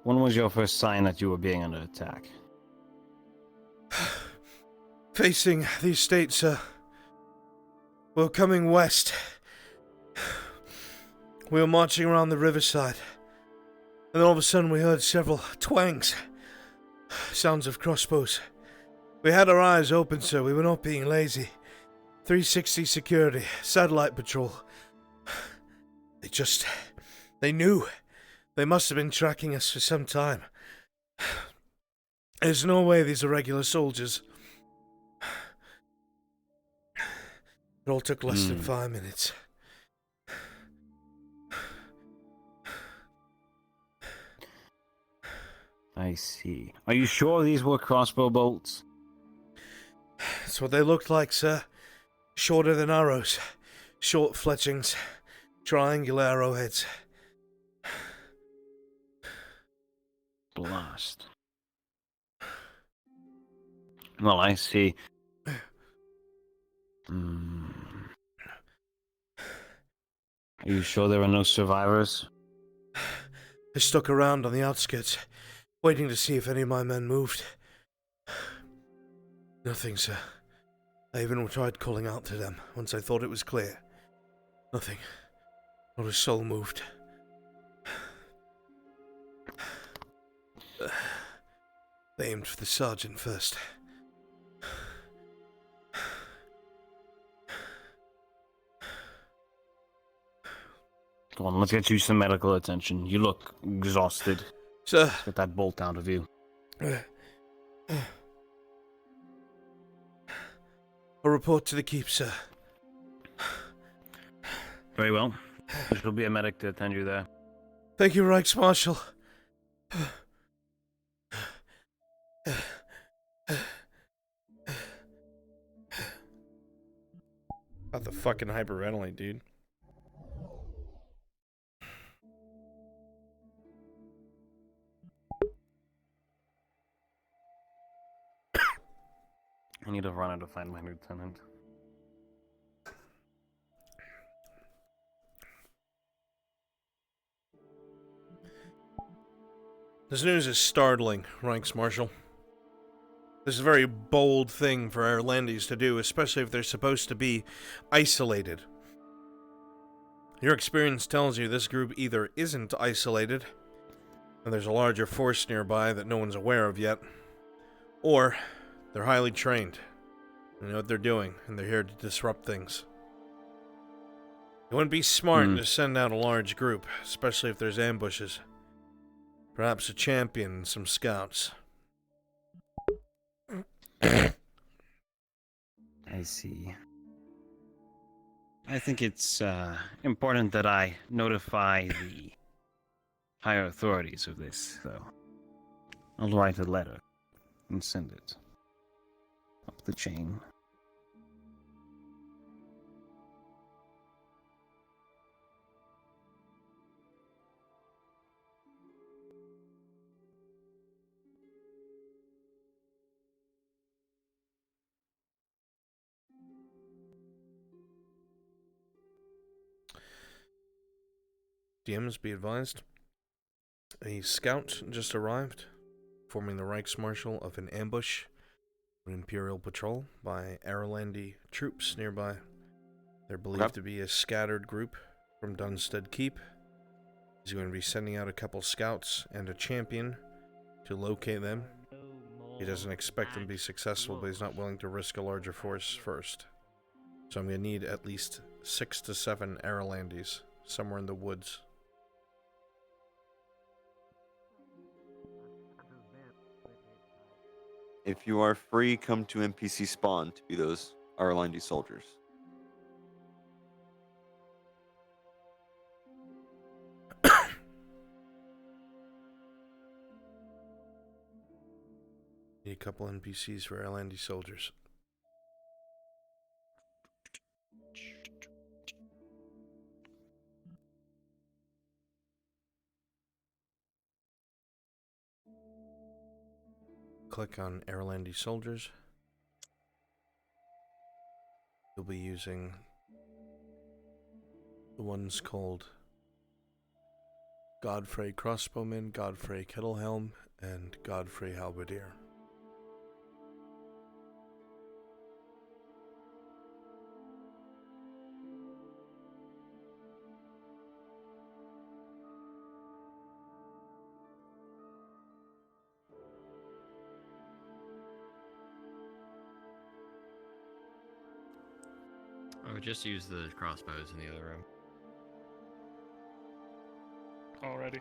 When was your first sign that you were being under attack? Facing the estates, sir. We were coming west. We were marching around the riverside. And then all of a sudden we heard several twangs. Sounds of crossbows. We had our eyes open, sir. We were not being lazy. 360 security, satellite patrol. They knew. They must have been tracking us for some time. There's no way these are regular soldiers. It all took less than 5 minutes. I see. Are you sure these were crossbow bolts? That's what they looked like, sir. Shorter than arrows. Short fletchings. Triangular arrowheads. Blast. Well, I see. Are you sure there are no survivors? I stuck around on the outskirts, waiting to see if any of my men moved. Nothing, sir. I even tried calling out to them once I thought it was clear. Nothing. Not a soul moved. They aimed for the sergeant first. Come on, let's get you some medical attention. You look exhausted. Sir. Let's get that bolt out of you. A report to the keep, sir. Very well. There shall be a medic to attend you there. Thank you, Reichsmarshal. Got the fucking hyperventilate, dude. I need to run out to find my lieutenant. This news is startling, Reichsmarshal. This is a very bold thing for Irelandese to do, especially if they're supposed to be isolated. Your experience tells you this group either isn't isolated, and there's a larger force nearby that no one's aware of yet, or they're highly trained. They know what they're doing, and they're here to disrupt things. It wouldn't be smart to send out a large group, especially if there's ambushes. Perhaps a champion and some scouts. I see. I think it's important that I notify the higher authorities of this, though. I'll write a letter and send it up the chain. DMs, be advised. A scout just arrived, forming the Reichsmarshal of an ambush, an Imperial patrol by Irilandi troops nearby. They're believed to be a scattered group from Dunstead Keep. He's going to be sending out a couple scouts and a champion to locate them. He doesn't expect them to be successful, but he's not willing to risk a larger force first. So I'm going to need at least 6 to 7 Irelandis somewhere in the woods. If you are free, come to NPC spawn to be those Arlandi soldiers. Need a couple NPCs for Irilandi soldiers. Click on Irilandi soldiers. You'll be using the ones called Godfrey Crossbowman, Godfrey Kettlehelm, and Godfrey Halberdier. I would just use the crossbows in the other room. Already.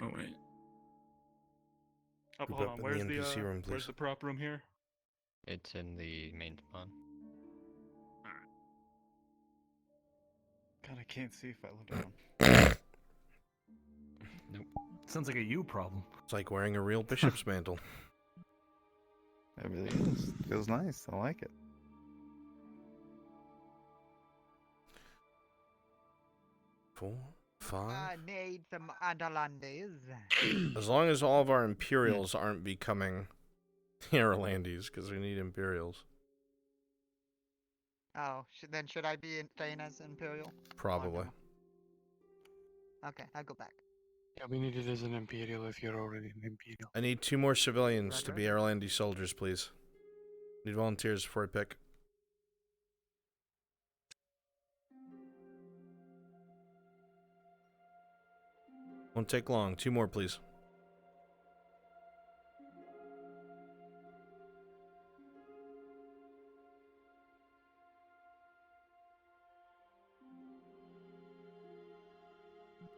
Oh wait. Oh, Group hold up on. in Where's the the NPC room, where's please. the prop room here? It's in the main spawn. God, I can't see if I look down. Nope. Sounds like a you problem. It's like wearing a real bishop's mantle. It really is. Feels nice. I like it. Four, five. I need some Underlanders. As long as all of our Imperials aren't becoming Irelandese, because we need Imperials. Oh, then should I be staying as Imperial? Probably. Okay, I'll go back. Yeah, we need it as an Imperial if you're already an Imperial. I need 2 more civilians to be Irelandese soldiers, please. Need volunteers before I pick. Won't take long. 2 more, please.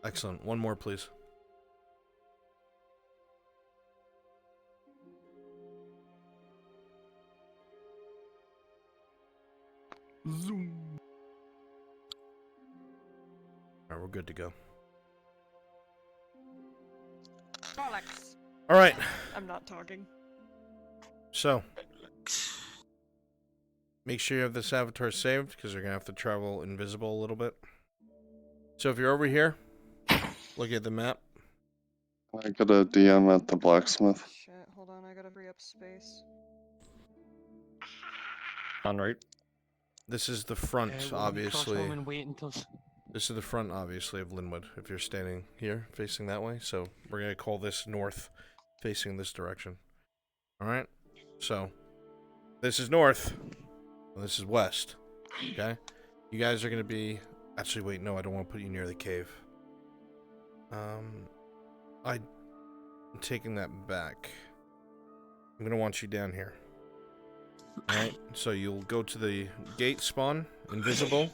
Excellent. 1 more, please. Zoom. Alright, we're good to go. Bollocks. Alright. I'm not talking. So, make sure you have this avatar saved, because you're going to have to travel invisible a little bit. So if you're over here, look at the map. I got a DM at the blacksmith. Shit, hold on, I gotta free up space. On right. This is the front, obviously. And wait until... This is the front, obviously, of Linwood, if you're standing here, facing that way. So we're going to call this north, facing this direction. Alright? So, this is north, and this is west. Okay? You guys are going to be... Actually, wait, no, I don't want to put you near the cave. I'm taking that back. I'm going to want you down here. Alright, so you'll go to the gate spawn, invisible.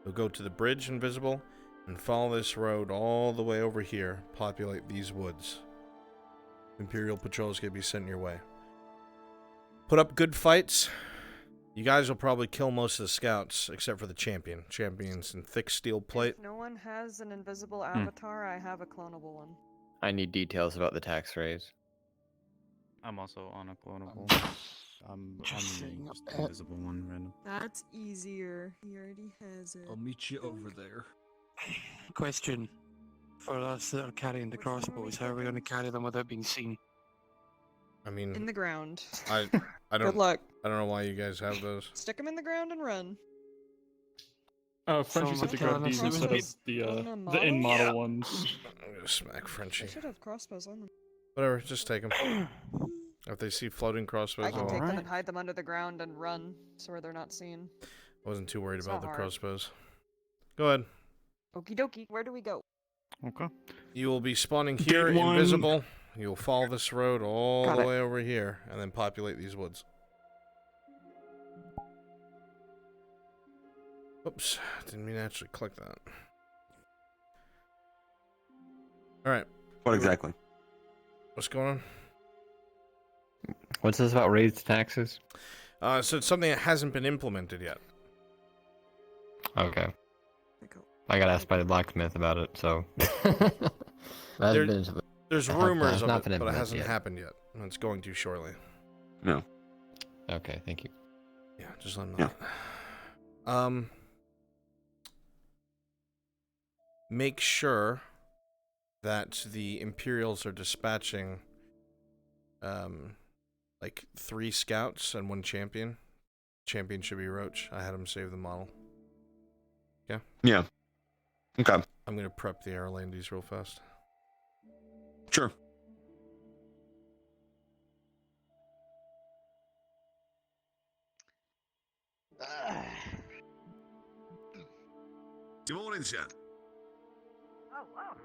You'll go to the bridge, invisible. And follow this road all the way over here. Populate these woods. Imperial patrol is going to be sent your way. Put up good fights. You guys will probably kill most of the scouts, except for the champion. Champion's in thick steel plate. If no one has an invisible avatar, I have a clonable one. I need details about the tax raise. I'm also on a clonable. I'm Just the invisible one, random. That's easier. He already has it. I'll meet you over there. Question. For us that are carrying the crossbows, how are we going to carry them without being seen? I mean... In the ground. I don't... Good luck. I don't know why you guys have those. Stick them in the ground and run. Frenchie said to grab these instead of the in model ones. I'm gonna smack Frenchie. They should have crossbows on them. Whatever, just take them. If they see floating crossbows, I can take them right. and hide them under the ground and run, so where they're not seen. I wasn't too worried It's about not the hard. crossbows. Go ahead. Okie dokie, where do we go? Okay. You will be spawning here, Gate one. invisible. You'll follow this road all Got the it. way over here, and then populate these woods. Oops, didn't mean to actually click that. Alright. What exactly? What's going on? What's this about raised taxes? So it's something that hasn't been implemented yet. Okay. I got asked by the blacksmith about it, so. There's rumors not of been it, but it implemented hasn't yet. happened yet. And it's going to shortly. No. Okay, thank you. Yeah, just let me know. Make sure that the Imperials are dispatching like 3 scouts and 1 champion. Champion should be Roach. I had him save the model. Yeah. Yeah. Okay. I'm gonna prep the Airlandies real fast. Sure. Good morning, sir. Oh, wow.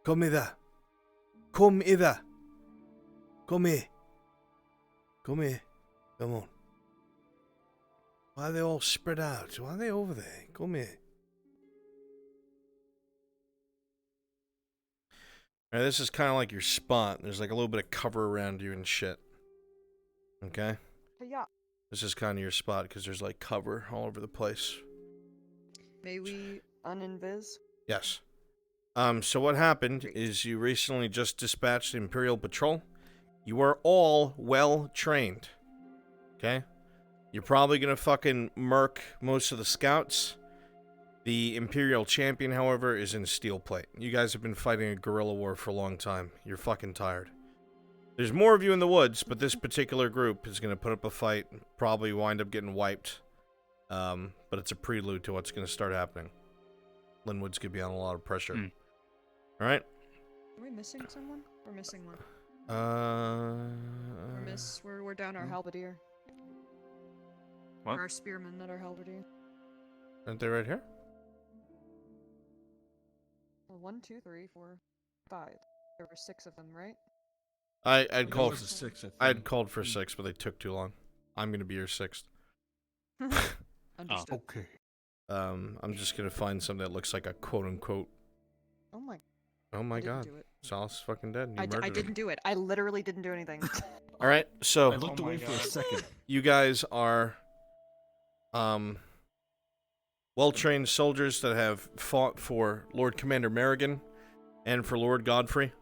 Come hither. Come hither. Come here. Come here. Come on. Why are they all spread out? Why are they over there? Come here. Alright, this is kind of like your spot. There's like a little bit of cover around you and shit. Okay? Yeah. This is kind of your spot because there's like cover all over the place. May we uninvis? Yes. So what happened is you recently just dispatched the Imperial Patrol. You are all well trained. Okay? You're probably gonna fucking murk most of the scouts. The Imperial Champion, however, is in steel plate. You guys have been fighting a guerrilla war for a long time. You're fucking tired. There's more of you in the woods, but this particular group is gonna put up a fight, probably wind up getting wiped. But it's a prelude to what's gonna start happening. Linwood's gonna be on a lot of pressure. Alright? Are we missing someone? We're missing one. We're down our halberdier. What? Or our spearmen, not our halberdier. Aren't they right here? Well, 1, 2, 3, 4, 5. There were 6 of them, right? I'd called was a 6, I think. I'd called for 6, but they took too long. I'm gonna be your 6th. Understood. Okay. I'm just gonna find something that looks like a quote unquote. Oh my. Oh my I didn't god. do it. Saul's fucking dead. You I murdered him. didn't do it. I literally didn't do anything. Alright, so I looked away for a second. you guys are well-trained soldiers that have fought for Lord Commander Merrigan and for Lord Godfrey.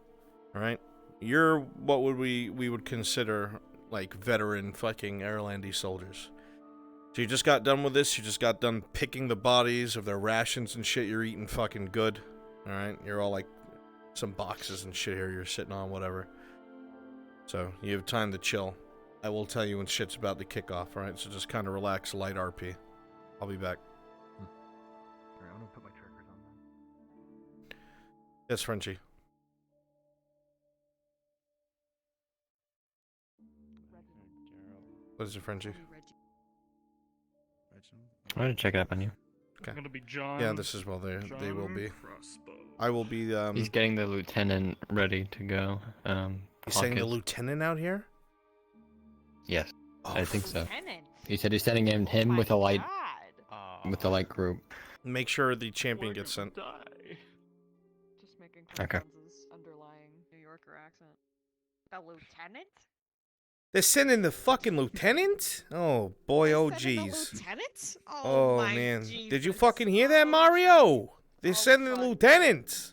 Alright? You're what we would consider like veteran fucking Airlandi soldiers. So you just got done with this, you just got done picking the bodies of their rations and shit, you're eating fucking good. Alright? You're all like some boxes and shit here you're sitting on, whatever. So, you have time to chill. I will tell you when shit's about to kick off, alright? So just kind of relax, light RP. I'll be back. Alright, I'm gonna put my triggers on then. Yes, Frenchie. What is it, Frenchie? I'm gonna check up on you. Okay. I'm gonna be John. Yeah, this is well they will be. Crossbow. I will be He's getting the lieutenant ready to go. You saying the Pocket. lieutenant out here? Yes, Oh, I think so. Lieutenant? He said he's sending him with a light, with a light group. Make sure the champion gets sent. Just making Okay. Constance's underlying New Yorker accent. The lieutenant? They're sending the fucking lieutenant? Oh boy, oh Sending the jeez. lieutenant? Oh my man. Jesus. Did you fucking hear that, Mario? They're sending the lieutenant.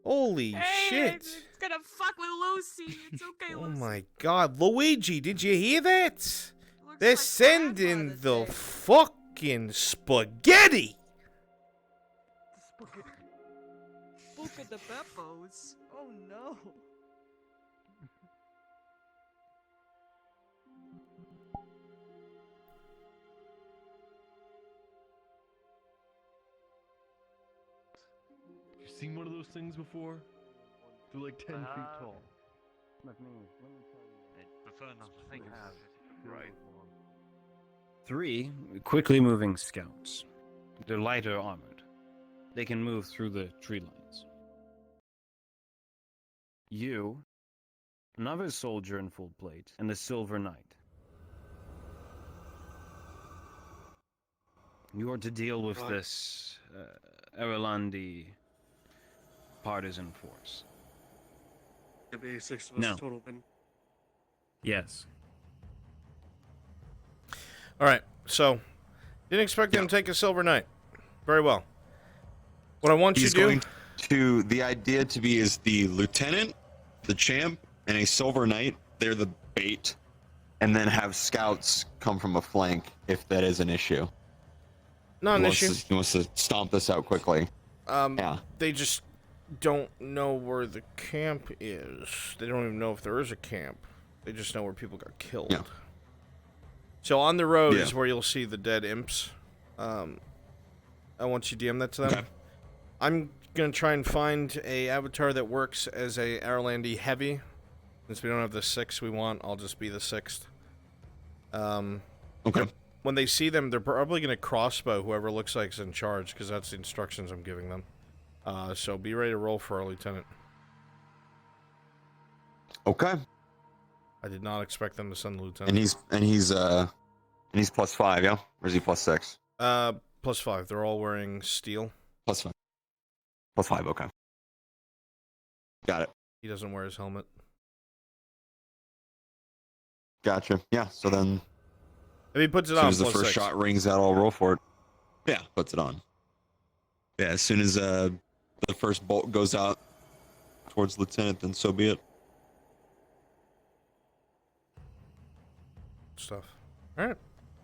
Holy shit. It's gonna fuck with Lucy. It's okay, Oh Lucy. my god. Luigi, did you hear that? They're sending the fucking spaghetti. Spook of the Beppos. Oh no. You seen one of those things before? They're like 10 feet tall. Let me tell you. I prefer not to think of it. Right. 3 quickly moving scouts. They're lighter armored. They can move through the tree lines. You, another soldier in full plate, and a silver knight. You are to deal with Right. this Erlandi partisan force. It'd be 6 of us No. total then. Yes. All right, so didn't expect them to take a silver knight. Very well. What I want you He's to do. going to, the idea to be is the lieutenant, the champ, and a silver knight. They're the bait, and then have scouts come from a flank if that is an issue. Not an issue. He wants to stomp this out quickly. Yeah. They just don't know where the camp is. They don't even know if there is a camp. They just know where people got killed. Yeah. So on the road Yeah. is where you'll see the dead imps. I want you to DM that to them. Okay. I'm gonna try and find a avatar that works as a Arlandi heavy. Since we don't have the 6 we want, I'll just be the 6th. Okay. When they see them, they're probably gonna crossbow whoever looks like is in charge, because that's the instructions I'm giving them. So be ready to roll for our lieutenant. Okay. I did not expect them to send the lieutenant. And he's +5, yeah? Or is he +6? +5. They're all wearing steel. +5. +5, okay. Got it. He doesn't wear his helmet. Gotcha. Yeah, so then If he puts it as soon on, as the +6. first shot rings out, I'll roll for it. Yeah, puts it on. Yeah, as soon as the first bolt goes out towards lieutenant, then so be it. Stuff. All right,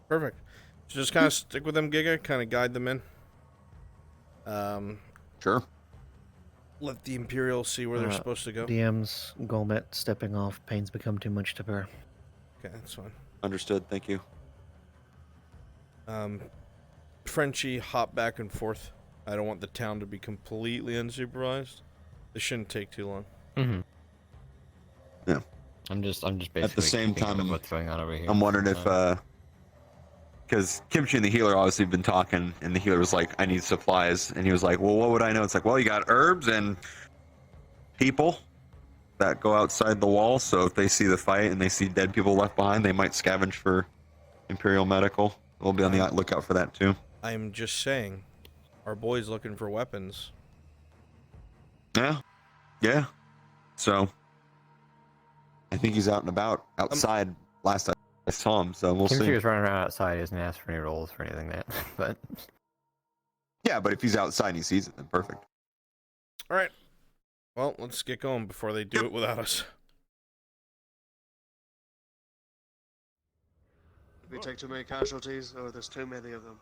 perfect. So just kind of stick with them, Giga. Kind of guide them in. Sure. Let the Imperials see where they're supposed to go. DM's Golmet stepping off. Pain's become too much to bear. Okay, that's fine. Understood. Thank you. Frenchie, hop back and forth. I don't want the town to be completely unsupervised. This shouldn't take too long. Mm-hmm. Yeah. I'm just basically At the same keeping up time, with what's going on over here. I'm wondering if because Kimchi and the healer obviously have been talking, and the healer was like, "I need supplies," and he was like, "Well, what would I know?" It's like, "Well, you got herbs and people that go outside the wall. So if they see the fight and they see dead people left behind, they might scavenge for Imperial medical. We'll be on the lookout for that too." I'm just saying, our boy's looking for weapons. Yeah, yeah. So I think he's out and about outside. Last I saw him, so we'll Kimchi see. was running around outside. He hasn't asked for any rolls for anything yet, but Yeah, but if he's outside and he sees it, then perfect. All right. Well, let's get going before they do it without us. If we take too many casualties, or there's too many of them.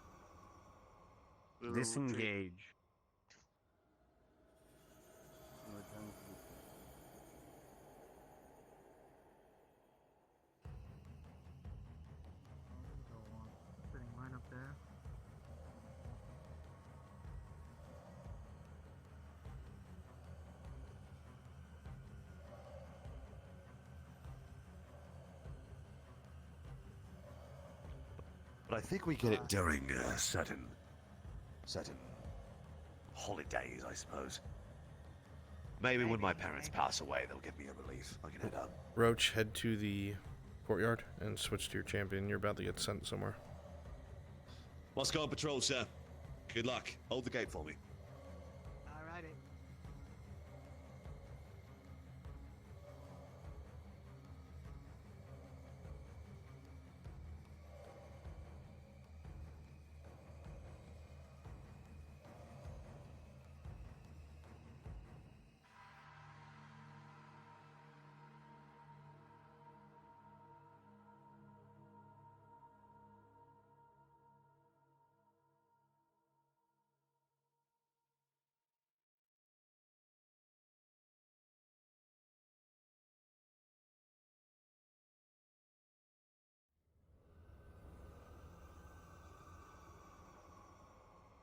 we will retreat. Disengage. Putting mine up there. But I think we get it during certain holidays, I suppose. Maybe when my parents pass away, they'll give me a relief. I can head out. Roach, head to the courtyard and switch to your champion. You're about to get sent somewhere. Must go on patrol, sir. Good luck. Hold the gate for me. Alrighty.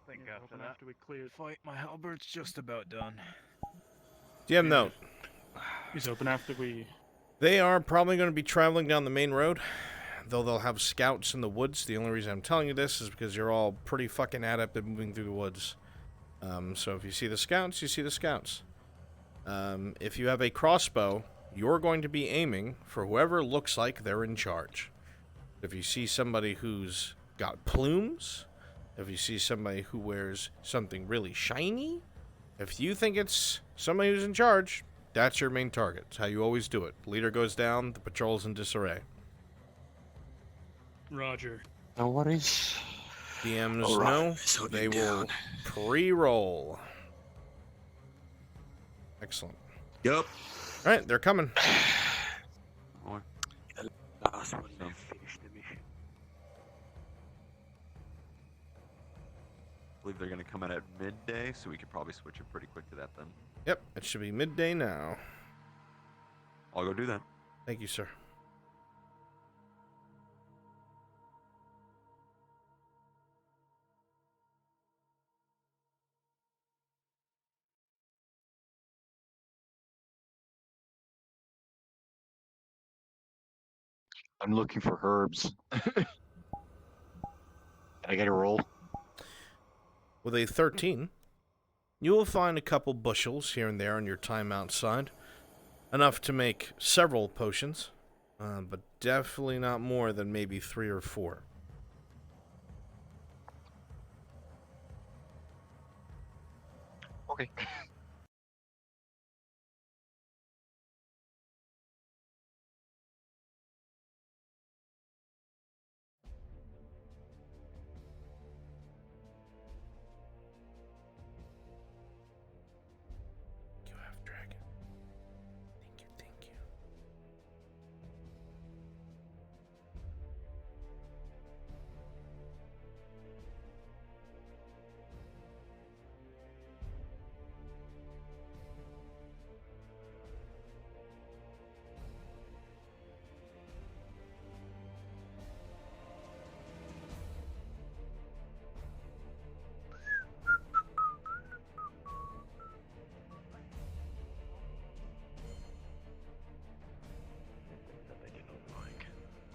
I think after we clear the fight, my halbert's just about done. DM note. He's open after we... They are probably going to be traveling down the main road, though they'll have scouts in the woods. The only reason I'm telling you this is because you're all pretty fucking adept at moving through the woods. So if you see the scouts, you see the scouts. If you have a crossbow, you're going to be aiming for whoever looks like they're in charge. If you see somebody who's got plumes, If you see somebody who wears something really shiny, if you think it's somebody who's in charge, that's your main target. It's how you always do it. Leader goes down, the patrol's in disarray. Roger. No worries. DMs All right, know so they get will down. pre-roll. Excellent. Yep. All right, they're coming. Last one to finish the mission. I believe they're going to come in at midday, so we could probably switch it pretty quick to that then. Yep, it should be midday now. I'll go do that. Thank you, sir. I'm looking for herbs. Can I get a roll? With a 13, you will find a couple bushels here and there on your time outside. Enough to make several potions, but definitely not more than maybe 3 or 4. Okay. You have dragon. Thank you.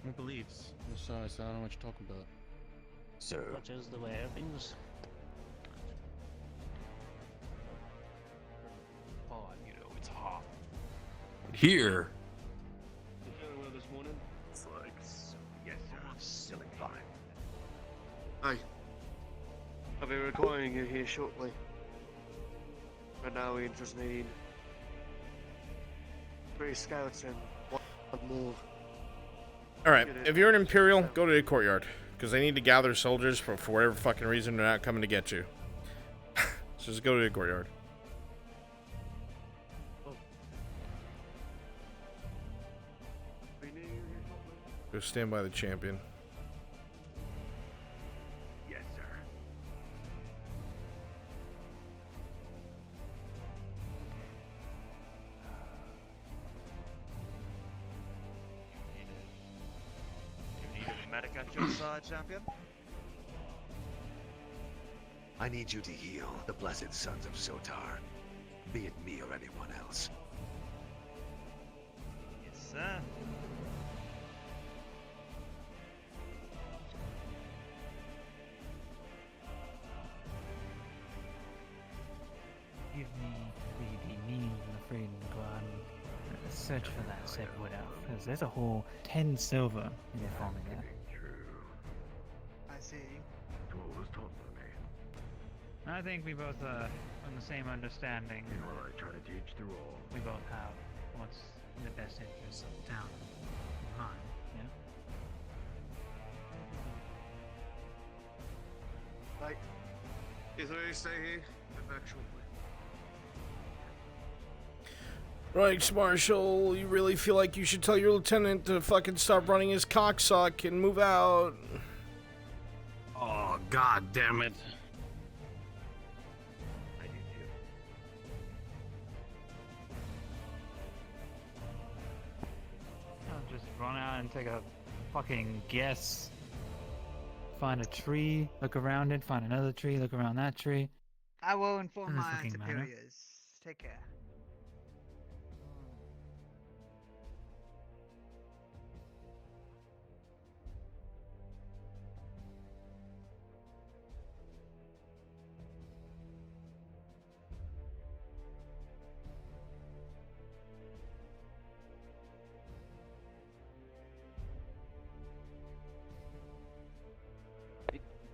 No beliefs. So I don't know what you're talking about. Sir. Such is the way of things. Oh, you know, it's hot. Here. You feeling well this morning? It's like, yes, sir. Feeling fine. Hi. I'll be requiring you here shortly. Right now we just need 3 scouts and 1 more. Alright, if you're an Imperial, go to the courtyard. Because they need to gather soldiers for whatever fucking reason they're not coming to get you. So just go to the courtyard. Go stand by the champion. Yes, sir. You need a medic at your side, champion? I need you to heal the blessed sons of Sotar. Be it me or anyone else. Yes, sir. Give me the means and the freedom to go out and search for that said wood elf, because there's a whole 10 silver in the farming there. I see. I think we both are on the same understanding. You know, I try to teach through all. We both have what's in the best interest of the town in mind, yeah? Right. Is there any stay here? Get back shortly. Right, Marshal, you really feel like you should tell your lieutenant to fucking stop running his cocksuck and move out? Oh, god damn it. I do too. I'll just run out and take a fucking guess. Find a tree, look around it, find another tree, look around that tree. I will inform Doesn't my fucking matter. superiors. Take care.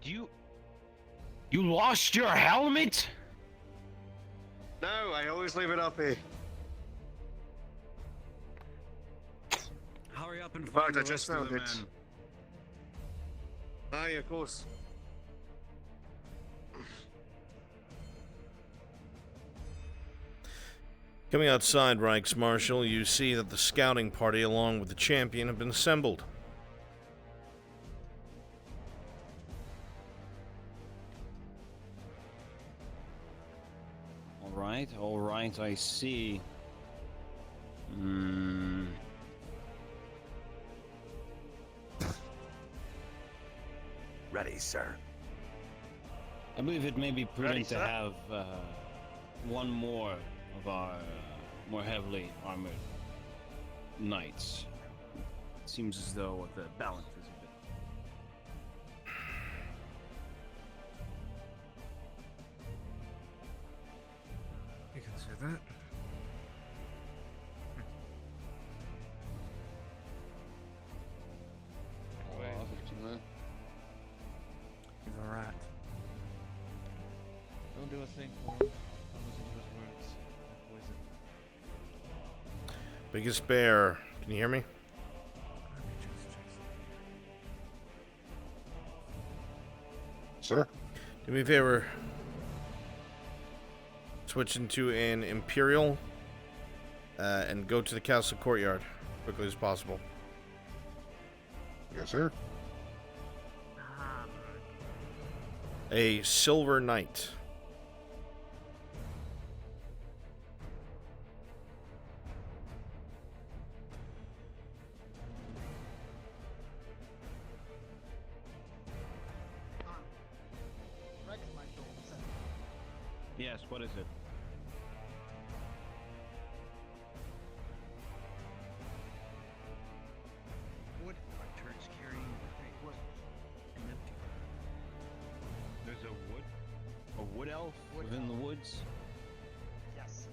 Do you You lost your helmet? No, I always leave it up here. Hurry up and In find fact, the I just rest of found the it. men. Aye, of course. Coming outside, Reichsmarshal, you see that the scouting party, along with the champion, have been assembled. All right, I see. Ready, sir. I believe it may be prudent Ready, to sir? have one more of our more heavily armored knights. It seems as though the balance is a bit. You can say that. He's a rat. Don't do a thing for him. Don't listen to his words. They're poison. Biggest bear, can you hear me? Sir? Do me a favor. Switch into an Imperial and go to the castle courtyard quickly as possible. Yes, sir. A Silver Knight. Yes, what is it? What are turns carrying what? An empty. There's a wood elf within the woods? Yes.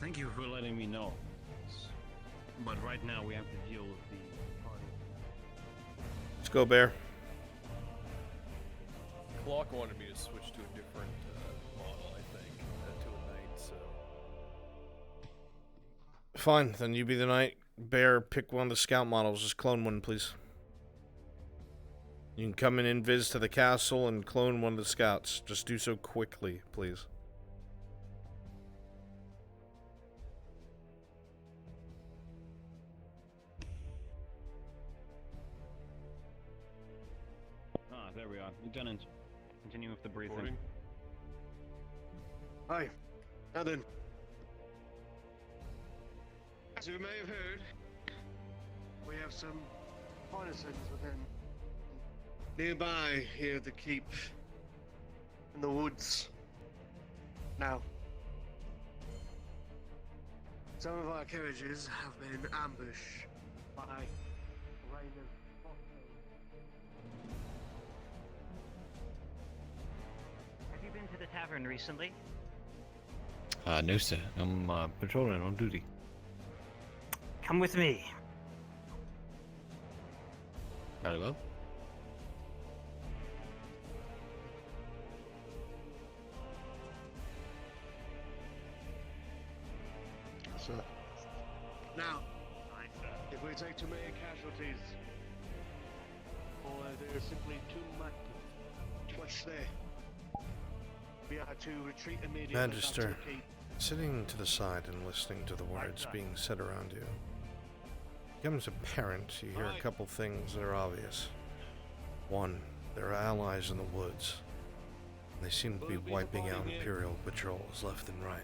Thank you for letting me know. But right now we have to deal with the party. Let's go, bear. Clock wanted me to switch to a different model, I think, to a knight, so... Fine, then you be the knight. Bear, pick one of the scout models. Just clone one, please. You can come in invis to the castle and clone one of the scouts. Just do so quickly, please. Ah, there we are. Lieutenant, continue with the briefing. Reporting. Hi. Now then. As you may have heard, we have some partisans within nearby here at the keep in the woods. Now, some of our carriages have been ambushed by a rain of Have you been to the tavern recently? No, sir. I'm patrolling on duty. Come with me. Very well. Sir. Now, if we take too many casualties, or there's simply too much there, we are to retreat immediately. Magister, back to the keep. sitting to the side and listening to the words being said around you, it becomes apparent you hear a couple things that are obvious. One, there are allies in the woods. They seem to be wiping out Imperial patrols left and right.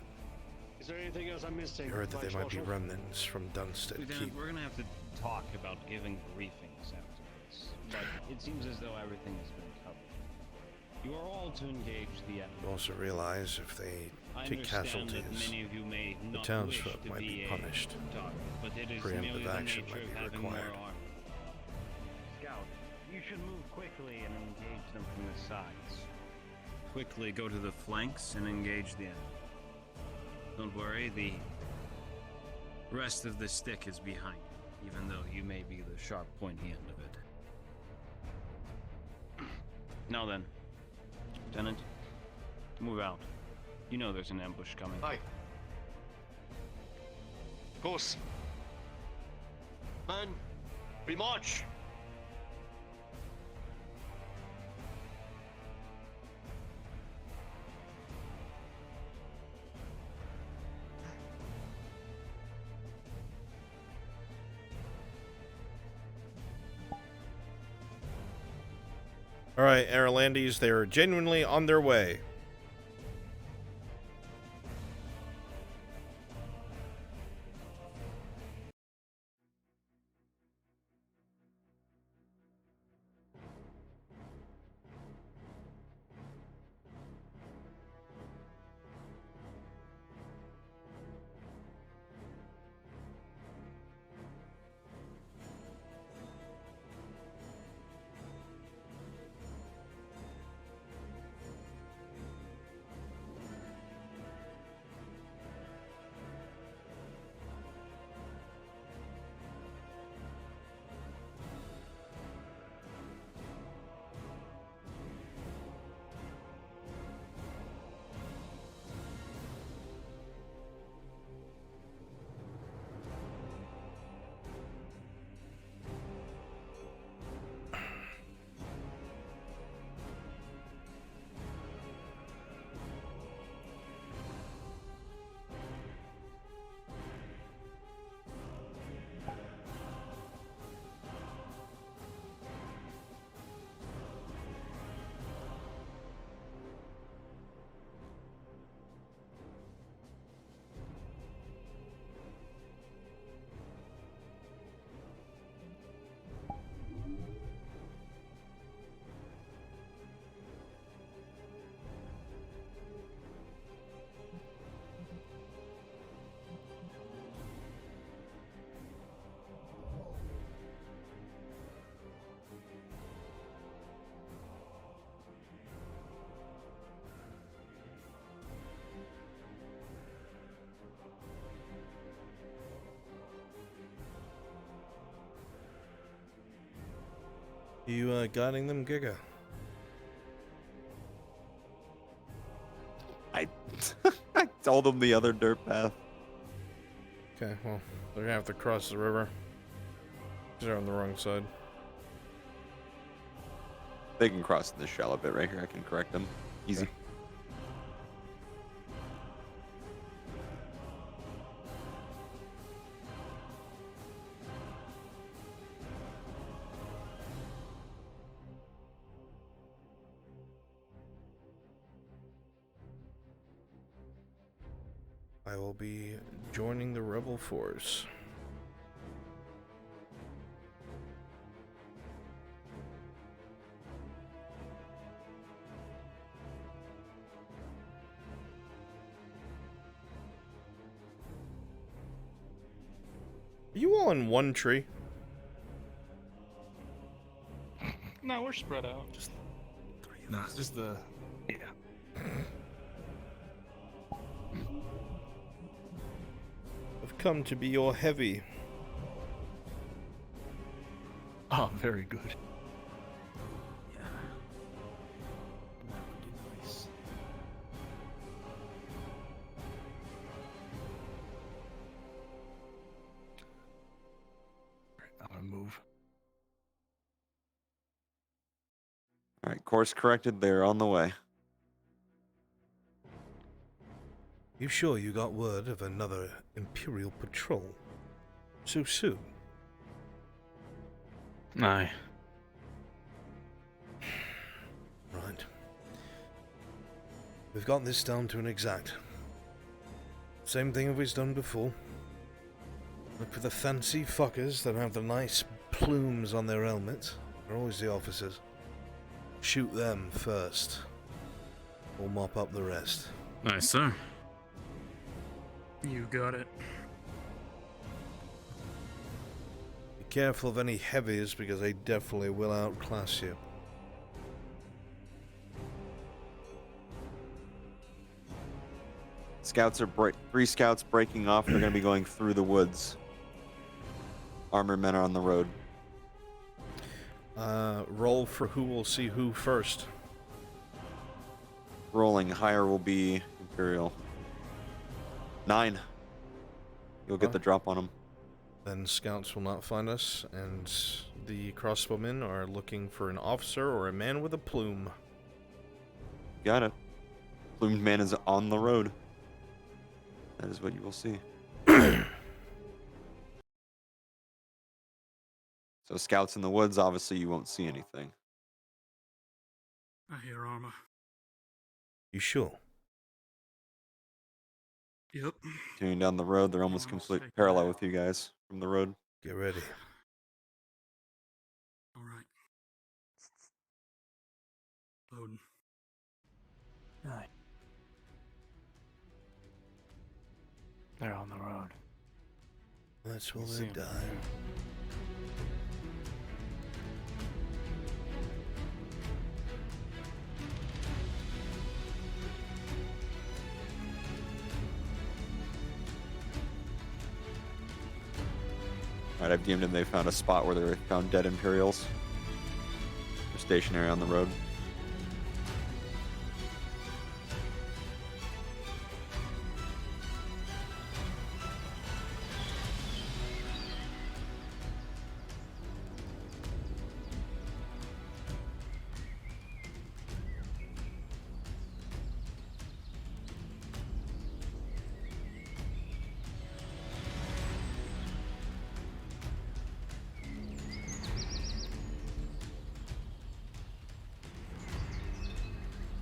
Is there anything else I'm missing? You heard that they might be Vice-Marshal? remnants from Dunstead Lieutenant, Keep. we're gonna have to talk about giving briefings after this, but it seems as though everything has been covered. You are all to engage the enemy. You also realize if they I take understand casualties, that many of you may the not townsfolk wish to might be a punished. target, but it is merely Preemptive the action nature might of be having required. more armor. Scout, you should move quickly and engage them from the sides. Quickly go to the flanks and engage the enemy. Don't worry, the rest of the stick is behind you, even though you may be the sharp, pointy end of it. Now then, Lieutenant, move out. You know there's an ambush coming. Aye. Of course. Man, we march. All right, Airlandese, they are genuinely on their way. You guiding them, Giga? I told them the other dirt path. Okay, well, they're gonna have to cross the river. They're on the wrong side. They can cross in this shallow bit right here. I can correct them. Easy. Okay. I will be joining the rebel force. Are you all in one tree? No, we're spread out. Just Nah, just the. Yeah. I've come to be your heavy. Oh, very good. Yeah. That would be nice. I'm gonna move. All right, course corrected. They're on the way. You sure you got word of another Imperial patrol? So soon? Aye. Right. We've got this down to an exact. Same thing we've done before. Look for the fancy fuckers that have the nice plumes on their helmets. They're always the officers. Shoot them first. We'll mop up the rest. Nice, sir. You got it. Be careful of any heavies because they definitely will outclass you. Scouts are 3 scouts breaking off. They're going to be going through the woods. Armored men are on the road. Roll for who will see who first. Rolling higher will be Imperial. 9. You'll get the drop on them. Then scouts will not find us, and the crossbowmen are looking for an officer or a man with a plume. Got it. Plumed man is on the road. That is what you will see. So scouts in the woods, obviously you won't see anything. I hear armor. You sure? Yep. Continuing down the road, they're almost completely parallel with you guys from the road. Get ready. Alright. Loading. Right. They're on the road. That's where See they 'em. die. Alright, I've deemed them. They found a spot where they found dead Imperials. They're stationary on the road.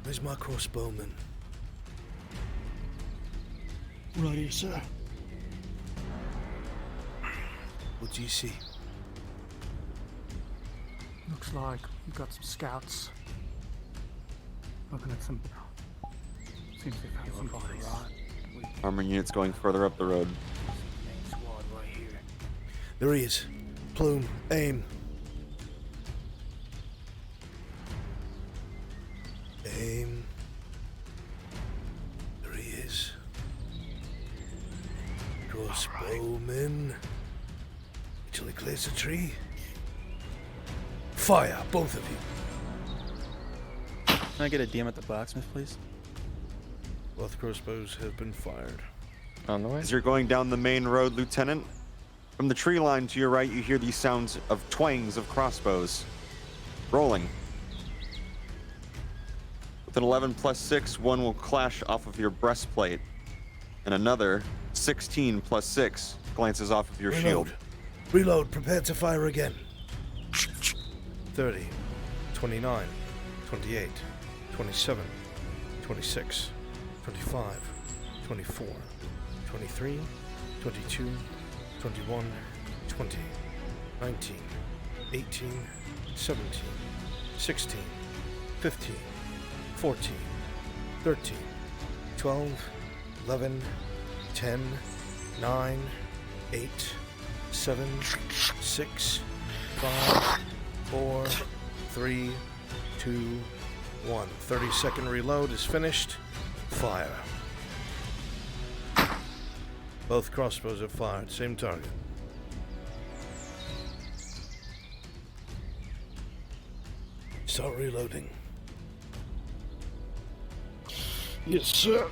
Where's my crossbowman? Right here, sir. What do you see? Looks like we've got some scouts. Looking at some... Seems they found some bodies. Armor units going further up the road. There he is. Plume, aim. Aim. There he is. Crossbowman. Till he clears the tree. Fire, both of you. Can I get a DM at the blacksmith, please? Both crossbows have been fired. On the way. As you're going down the main road, Lieutenant, from the tree line to your right, you hear these sounds of twangs of crossbows. Rolling. With an 11 plus 6, one will clash off of your breastplate, and another 16 plus 6 glances off of your shield. Reload, prepare to fire again. 30, 29, 28, 27, 26, 25, 24, 23, 22, 21, 20, 19, 18, 17, 16, 15, 14, 13, 12, 11, 10, 9, 8, 7, 6, 5, 4, 3, 2, 1. 30-second reload is finished. Fire. Both crossbows have fired. Same target. Start reloading. Yes, sir.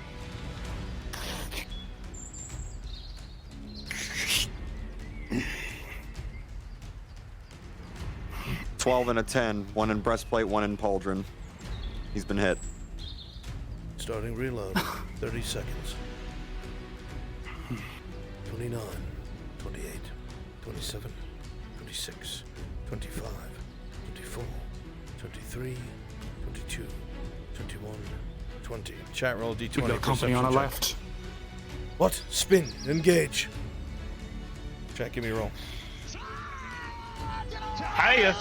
$12 and a 10. One in breastplate, one in pauldron. He's been hit. Starting reload. 30 seconds. 29, 28, 27, 26, 25, 24, 23, 22, 21, 20. Chat roll D20. We got company on our check. left. What? Spin. Engage. Chat, give me a roll. Hiya!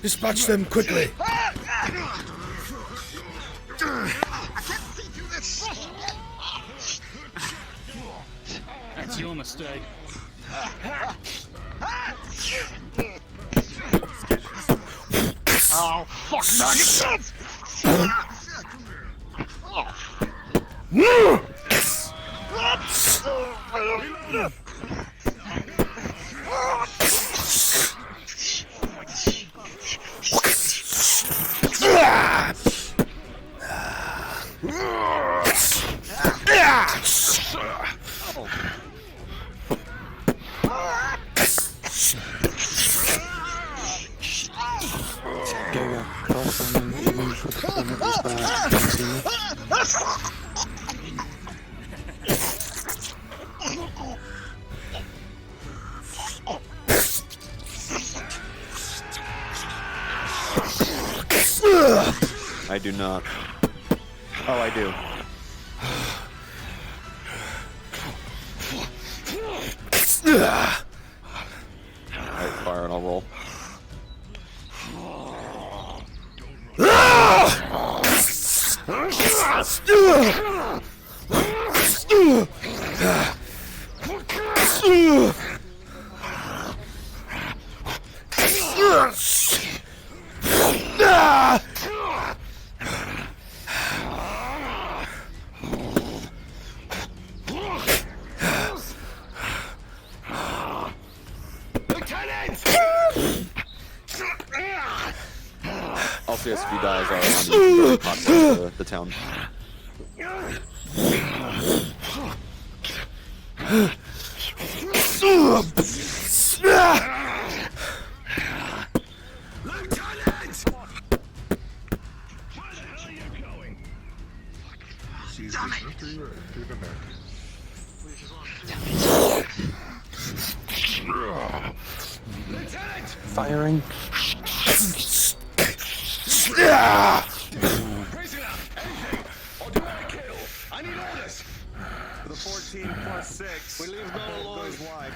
Dispatch them quickly. That's your mistake. Oh, fuck nuggets! I do not. Oh, I do. Alright, fire and I'll roll. I'll see us if he dies around the town. Firing. I need orders. For the 14 plus 6. We leave no laws wide.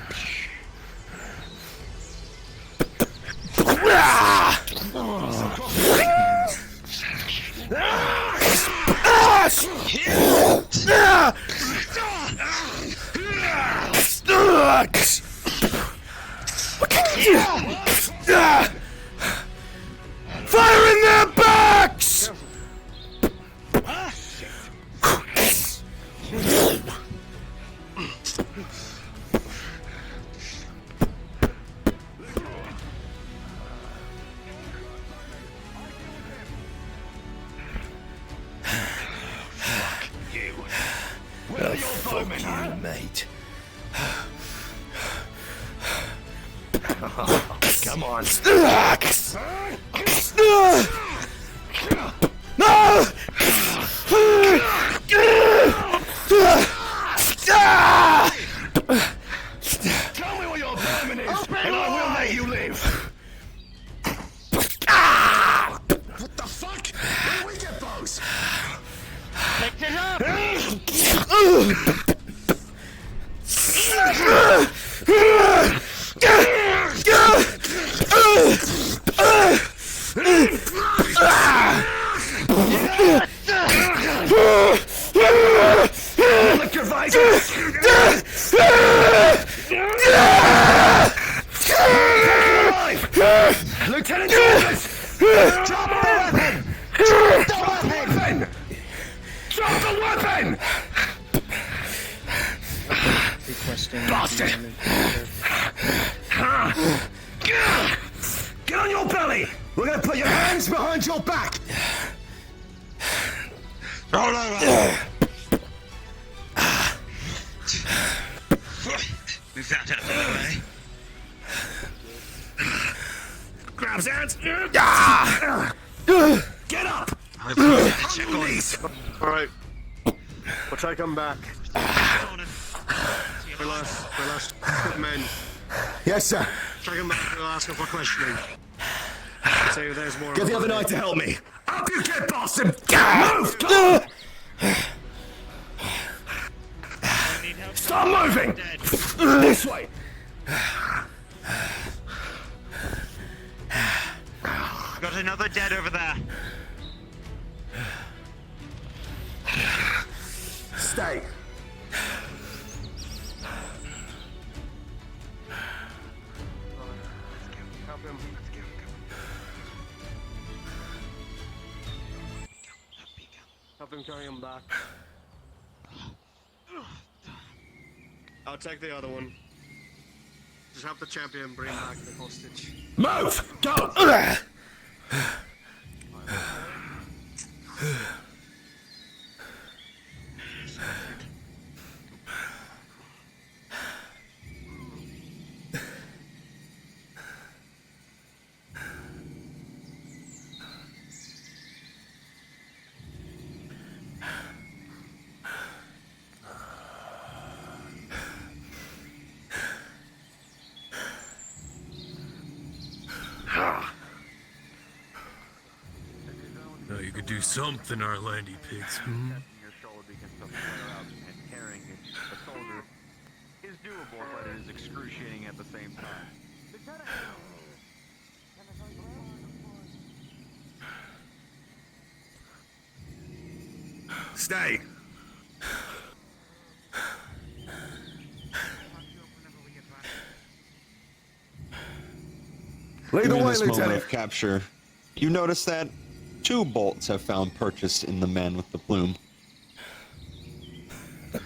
Fire in their backs! Where fuck you, mate. Come on. No! Tell me what your vermin is, and I will let you live. What the fuck? Where do we get those? Picked it up! Lift your visors! Lieutenant Davis! Drop the weapon! Drop the weapon! Drop the weapon! Requesting. Bastard! Get on your belly! We're gonna put your hands behind your back! Roll over! Move that out of the way. Grab his hands! Get up! Check on these. Alright. We'll take them back. Relax. Good men. Yes, sir. Take them back. We'll ask them for questioning. See if there's more. Get the other knight to help me. Up you get, Boston! Move! Go! Stop moving! This way! Got another dead over there. Stay. Help him. Help him carry him back. I'll take the other one. Just help the champion bring back the hostage. Move! Go! you could do something, our landy pigs. Your shoulder begins to flare up, and carrying a soldier is doable, but it is excruciating at the same time. Stay! Lead the During way, this moment Lieutenant. of capture, you notice that 2 bolts have found purchase in the man with the plume. It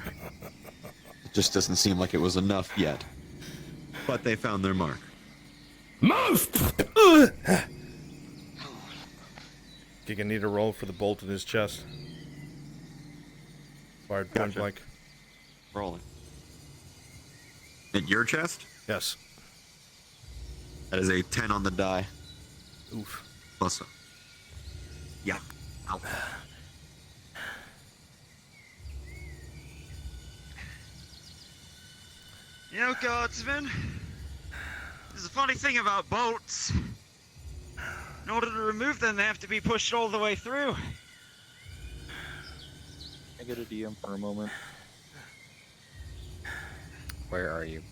just doesn't seem like it was enough yet. But they found their mark. Move! You can need a roll for the bolt in his chest. Fired point Gotcha. blank. Rolling. In your chest? Yes. That is a 10 on the die. Oof. Plus. Yeah. Ow. You know, guardsmen, there's a funny thing about bolts. In order to remove them, they have to be pushed all the way through. I get a DM for a moment. Where are you?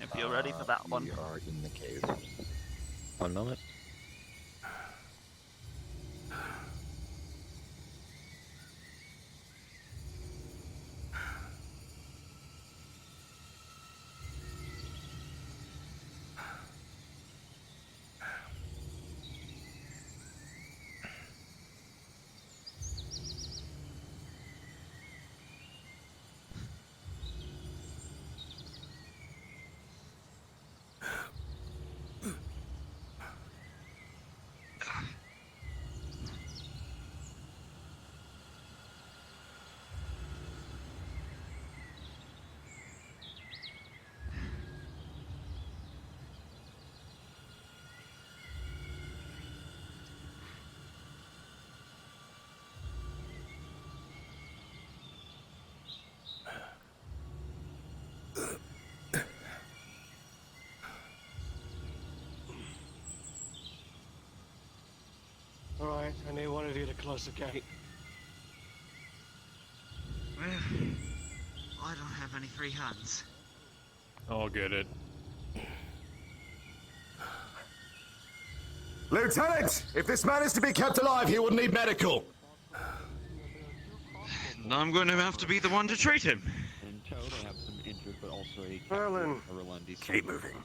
If you're ready for that one. We are in the cave. 1 moment. Alright, I need one of you to close the gate. Well, I don't have any free hands. I'll get it. Lieutenant! If this man is to be kept alive, he will need medical. I'm going to have to be the one to treat him. In tow, they have some injured, but also a Merlin. Keep moving.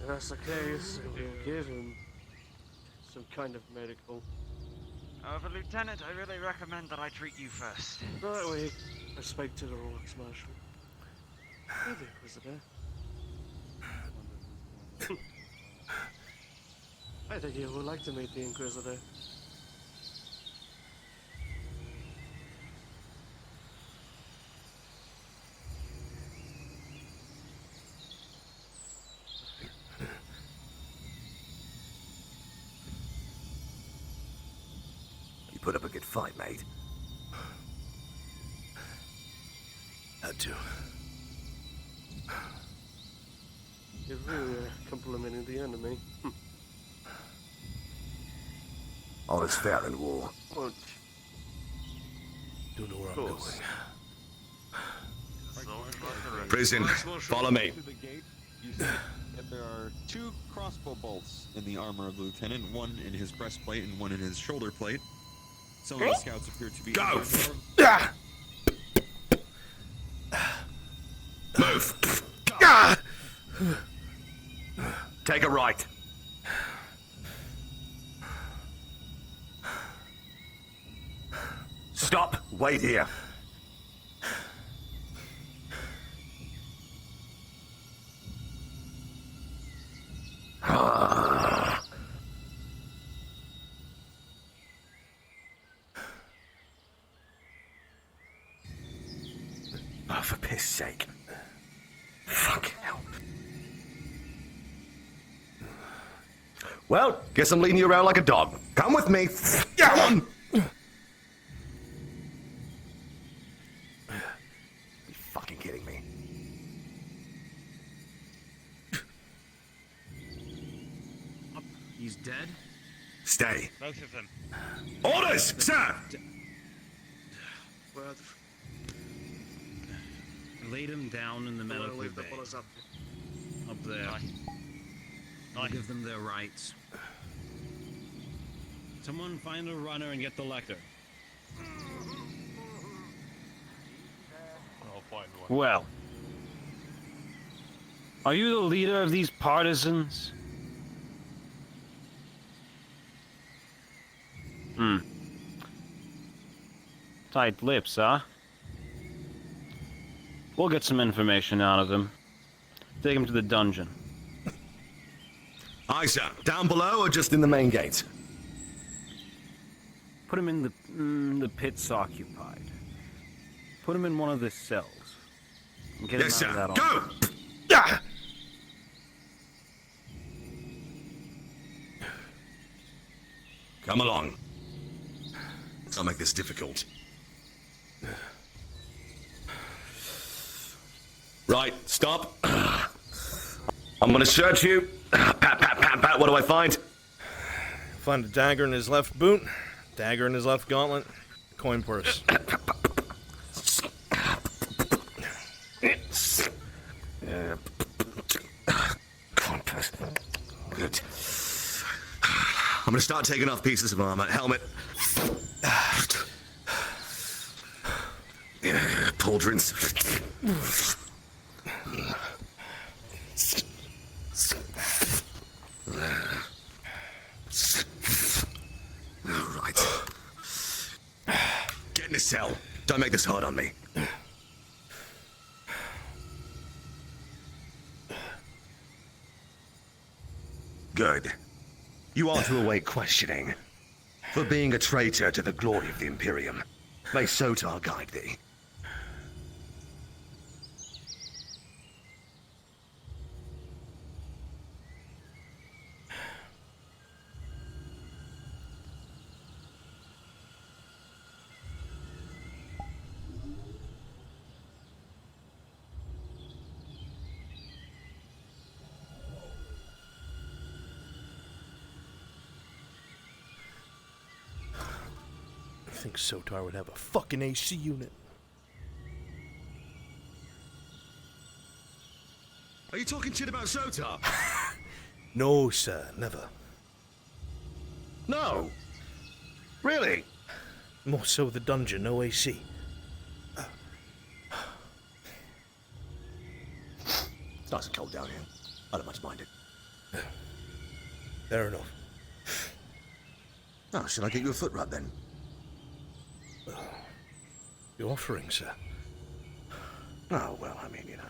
If that's the case, we'll give him some kind of medical. However, Lieutenant, I really recommend that I treat you first. Right, we speak to the Rolex Marshal. Hey there, Inquisitor. I think you would like to meet the Inquisitor. You put up a good fight, mate. Had to. You're really complimenting the enemy. All is fair in war. Well, Don't know where I'm going. Prison, follow me. To the gate, you see that there are 2 crossbow bolts in the armor of the lieutenant, one in his breastplate and one in his shoulder plate. Some of the scouts appear to be... Go! Move! Take a right. Stop. Wait here. Oh, for piss sake. Fucking hell. Well, guess I'm leading you around like a dog. Come with me. Come on. You fucking kidding me? He's dead? Stay. Both of them. Orders, sir! Where are the... Laid him down in the medical leave the bay. fellas up. Up there. I'll give them their rights. Someone find a runner and get the lector. I'll find one. Well. Are you the leader of these partisans? Tight lips, huh? We'll get some information out of him. Take him to the dungeon. Aye, sir. Down below or just in the main gate? Put him in the pits occupied. Put him in one of the cells. And get Yes, him out sir. of that Go! office. Yeah! Come along. I'll make this difficult. Right, stop. I'm gonna search you. Pat, pat, pat, pat. What do I find? Find a dagger in his left boot, dagger in his left gauntlet, coin purse. Good. I'm gonna start taking off pieces of armor. Helmet. Pauldrons. Right. Get in the cell. Don't make this hard on me. Good. You are to await questioning for being a traitor to the glory of the Imperium. May Sotar guide thee. I think Sotar would have a fucking AC unit. Are you talking shit about Sotar? No, sir, never. No. Really? More so the dungeon, no AC. It's nice and cold down here. I don't much mind it. Fair enough. Oh, should I get you a foot rub then? You're offering, sir. Oh, well, I mean, you know.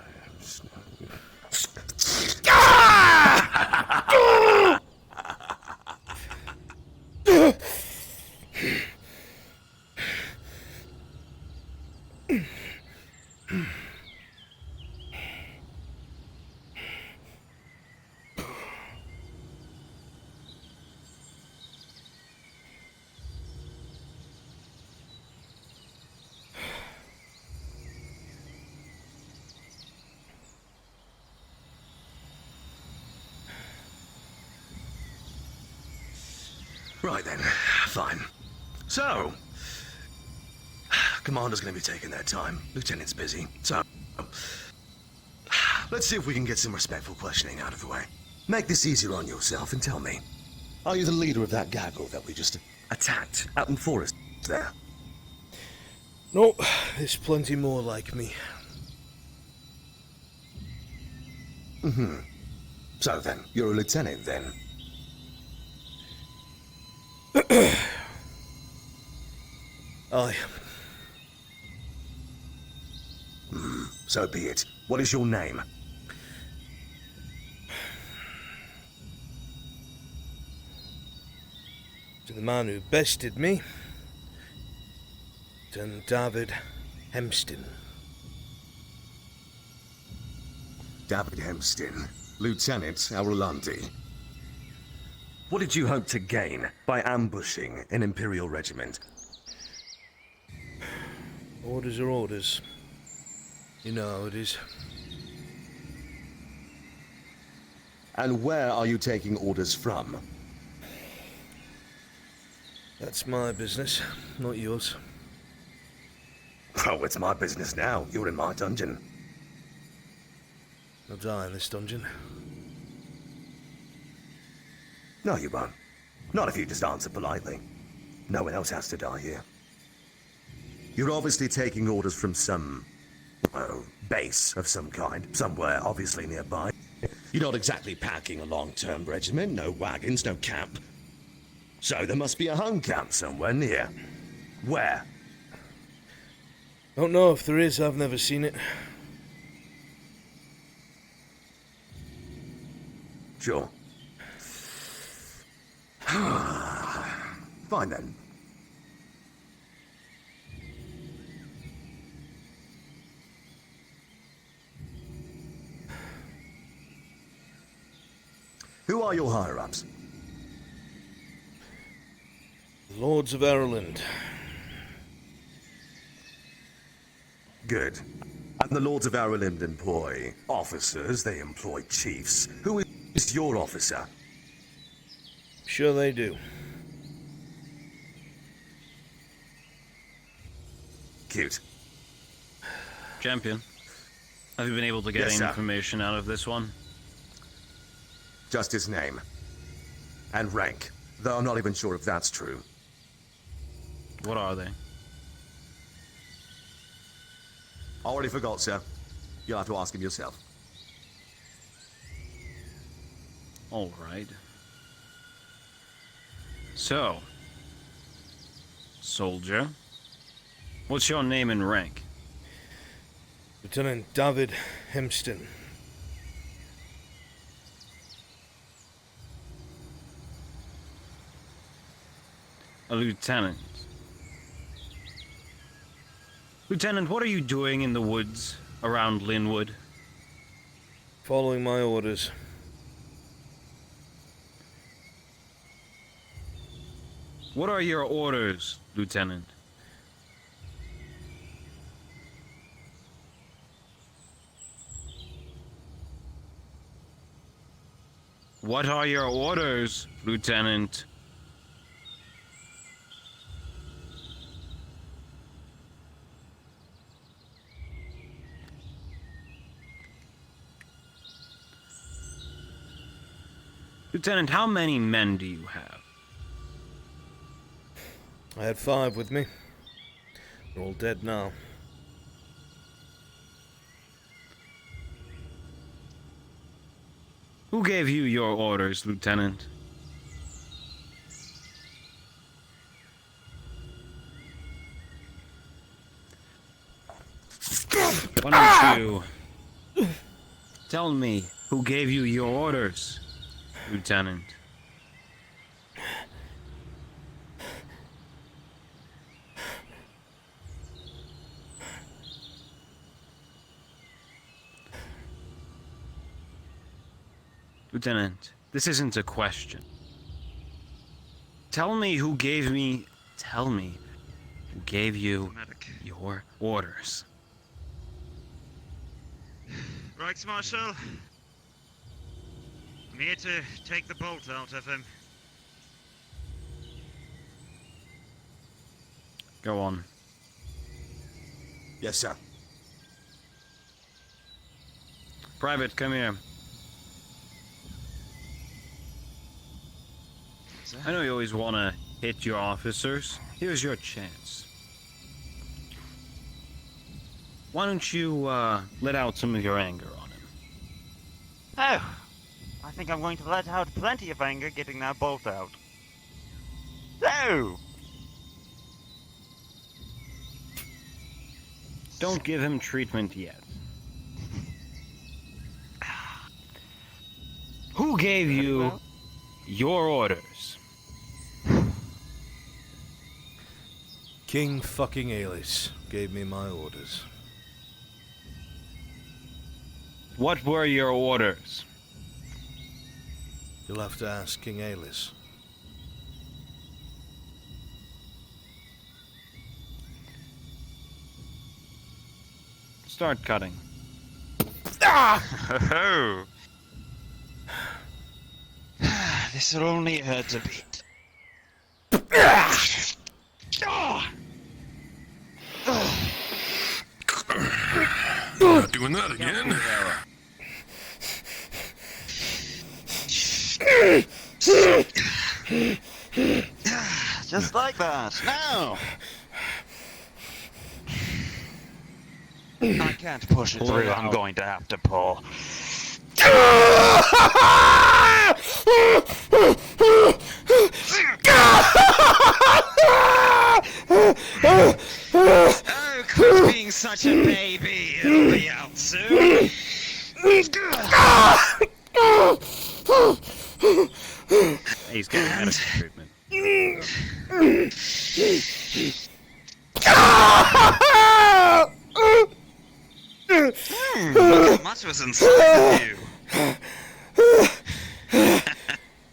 Right then, fine. So, Commander's gonna be taking their time. Lieutenant's busy. So, let's see if we can get some respectful questioning out of the way. Make this easier on yourself and tell me, are you the leader of that gaggle that we just attacked out in the forest there? No, there's plenty more like me. Mm-hmm. So then, you're a lieutenant then? Aye. So be it. What is your name? To the man who bested me, to David Hemston. David Hemston, Lieutenant Aurelandi. What did you hope to gain by ambushing an Imperial regiment? Orders are orders. You know how it is. And where are you taking orders from? That's my business, not yours. Oh, it's my business now. You're in my dungeon. I'll die in this dungeon. No, you won't. Not if you just answer politely. No one else has to die here. You're obviously taking orders from some, base of some kind, somewhere obviously nearby. You're not exactly packing a long-term regiment, no wagons, no camp. So there must be a home camp somewhere near. Where? Don't know if there is, I've never seen it. Sure. Fine then. Who are your higher-ups? Lords of Ireland. Good. And the Lords of Ireland employ officers, they employ chiefs. Who is your officer? Sure they do. Cute. Champion, have you been able to get Yes, any sir. information out of this one? Just his name. And rank. Though I'm not even sure if that's true. What are they? Already forgot, sir. You'll have to ask him yourself. All right. So, soldier, what's your name and rank? Lieutenant David Hemston. A lieutenant. Lieutenant, what are you doing in the woods around Linwood? Following my orders. What are your orders, Lieutenant? What are your orders, Lieutenant? Lieutenant, how many men do you have? I had 5 with me. They're all dead now. Who gave you your orders, Lieutenant? Why don't you tell me who gave you your orders, Lieutenant? Lieutenant, this isn't a question. Tell me who gave you your orders. Reichsmarschall, I'm here to take the bolt out of him. Go on. Yes, sir. Private, come here. I know you always want to hit your officers. Here's your chance. Why don't you let out some of your anger on him? Oh, I think I'm going to let out plenty of anger getting that bolt out. So, Don't give him treatment yet. Who gave you your orders? King fucking Alis gave me my orders. What were your orders? You'll have to ask King Alis. Start cutting. oh. This will only hurt a bit. doing that again? Just like that. Now! I can't push it through. I'm going to have to pull. Oh, quit being such a baby. It'll be out soon. He's getting medical treatment. Look how much was inside of you.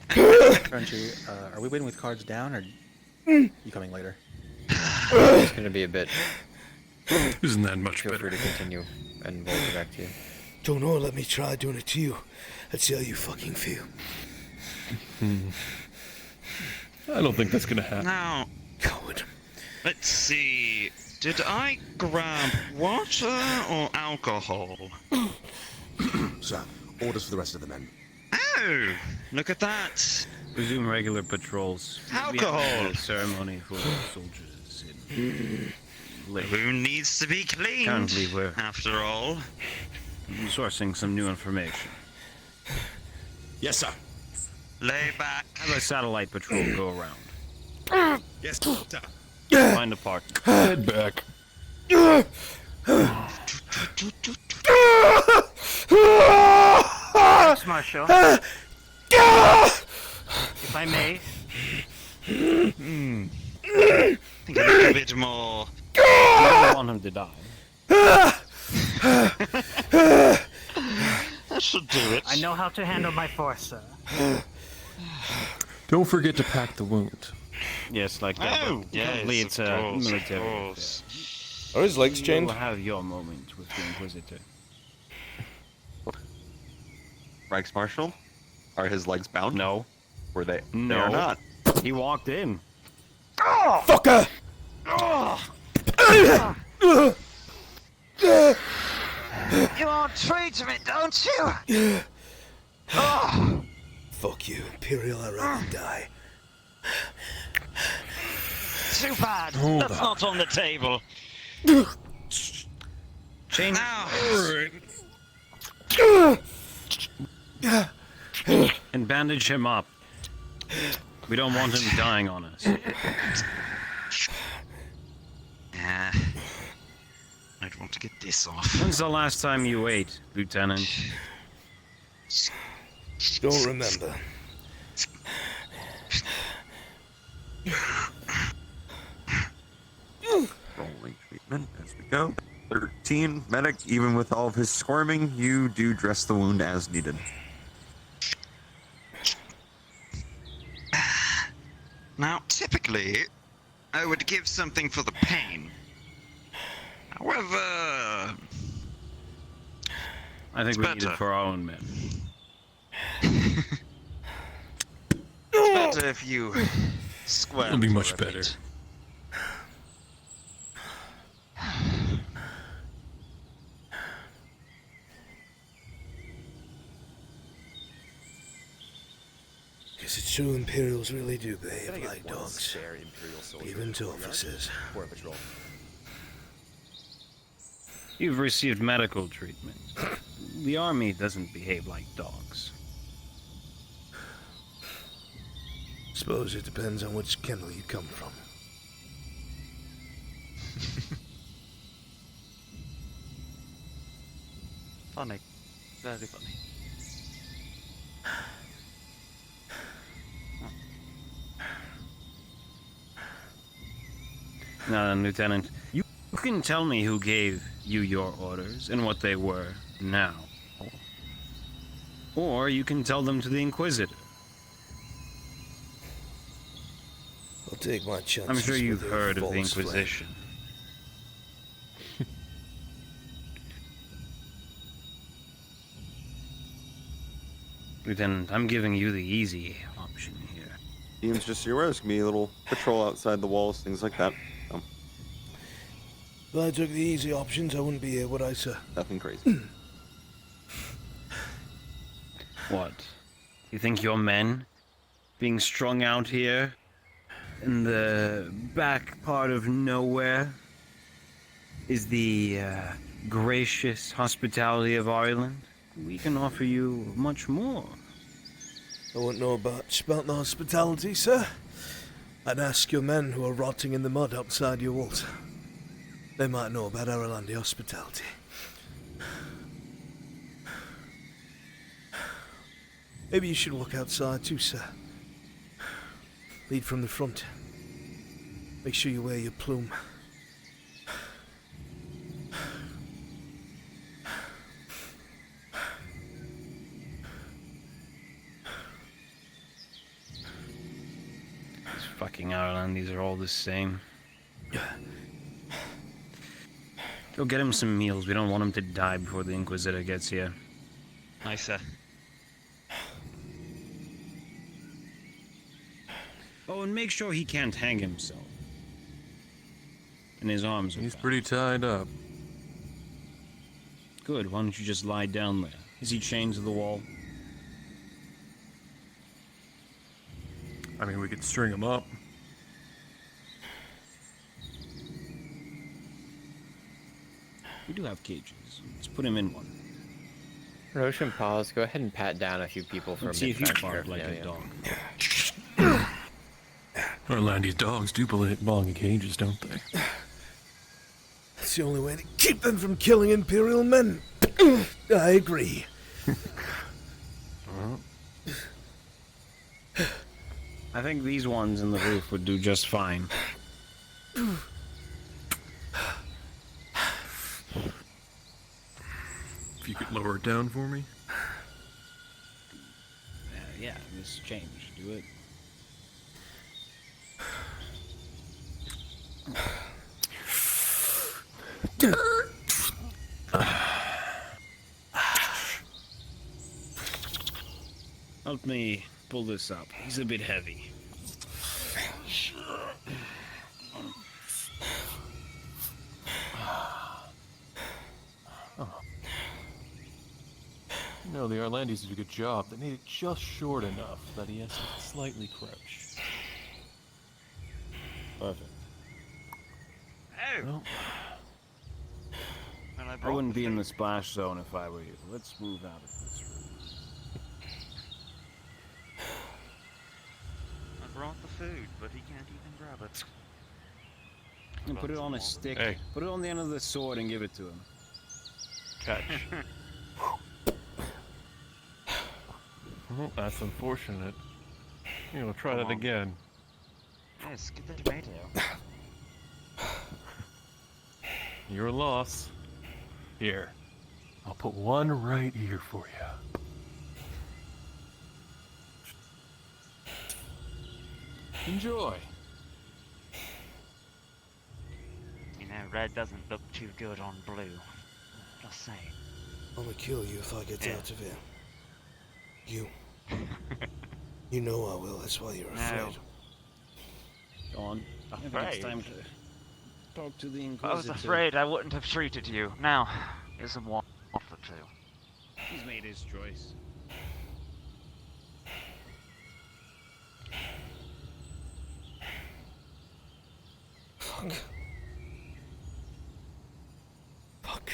Crunchy, are we waiting with cards down, or you coming later? It's gonna be a bit. Isn't that much Feel better? free to continue, and we'll get back to you. Don't know, let me try doing it to you. Let's see how you fucking feel. I don't think that's gonna happen. Now, let's see. Did I grab water or alcohol? Sir, orders for the rest of the men. Oh, look at that. Resume regular patrols. Alcohol. We have a ceremony for the soldiers in Who needs to be cleaned? Currently, we're after all sourcing some new information. Yes, sir. Lay back. Have a satellite patrol go around. Yes, sir. Find a partner. Head back. Thanks, Marshal. If I may. Think a little bit more. I don't want him to die. That should do it. I know how to handle my force, sir. Don't forget to pack the wound. Yes, like that. Oh, Currently, yes, it's of a course, military. of course. Are his legs chained? You'll have your moment with the Inquisitor. Reichsmarshal? Are his legs bound? No. Were they? No. They are not. He walked in. Oh! Fucker! You want treatment, don't you? Oh. Fuck you, Imperial, I'd rather die. Too bad. Hold That's on. not on the table. Change. Now. And bandage him up. We don't want him dying on us. Yeah. I'd want to get this off. When's the last time you ate, Lieutenant? Don't remember. Rolling treatment as we go. 13. Medic, even with all of his squirming, you do dress the wound as needed. Now, typically, I would give something for the pain. However, I think it's we need it better. for our own men. It's better if you squirm. It'll be for much a better. bit. Guess it's true Imperials really do behave like dogs. Even to officers. You've received medical treatment. The army doesn't behave like dogs. Suppose it depends on which kennel you come from. Funny. Very funny. Now then, Lieutenant, you can tell me who gave you your orders and what they were now. Or you can tell them to the Inquisitor. I'll take my chances. I'm sure you've with your heard of the false flag. Inquisition. Lieutenant, I'm giving you the easy option here. Seems just so you're aware, there's gonna be a little patrol outside the walls, things like that. So. If I took the easy options, I wouldn't be here, would I, sir? Nothing crazy. What? You think your men being strung out here in the back part of nowhere is the gracious hospitality of Ireland? We can offer you much more. I wouldn't know about the hospitality, sir. I'd ask your men who are rotting in the mud outside your walls. They might know about our Irlandi hospitality. Maybe you should walk outside too, sir. Lead from the front. Make sure you wear your plume. These fucking Irelanders are all the same. Go get him some meals. We don't want him to die before the Inquisitor gets here. Aye, sir. Oh, and make sure he can't hang himself. And his arms are He's bound. pretty tied up. Good, why don't you just lie down there? Is he chained to the wall? I mean, we could string him up. We do have cages. Let's put him in one. Roshan, pause. Go ahead and pat down a few people for Let's see if he mid-fracture barked like a paraphernalia. dog. Irelandi's dogs do belong in cages, don't they? That's the only way to keep them from killing Imperial men. I agree. I think these ones in the roof would do just fine. If you could lower it down for me. Yeah, this change. Do it. Help me pull this up. He's a bit heavy. No, the Irelandis did a good job. They made it just short enough that he has to slightly crouch. Perfect. Oh! Well, Well, I wouldn't be in the splash zone if I were you. Let's move out of this room. I brought the food, but he can't even grab it. And put it on a stick. Hey. Put it on the end of the sword and give it to him. catch. Well, that's unfortunate. You know, try Come that on. again. Yes, get the tomato. Your loss. Here. I'll put one right here for you. Enjoy. You know, red doesn't look too good on blue. Just saying. I'm gonna kill you if I get Yeah. out of here. You. You know I will, that's why you're No. afraid. Go on. I think it's time to talk to the If Inquisitor. I was afraid I wouldn't have treated you. Now, here's some water too. He's made his choice. Fuck. Fuck.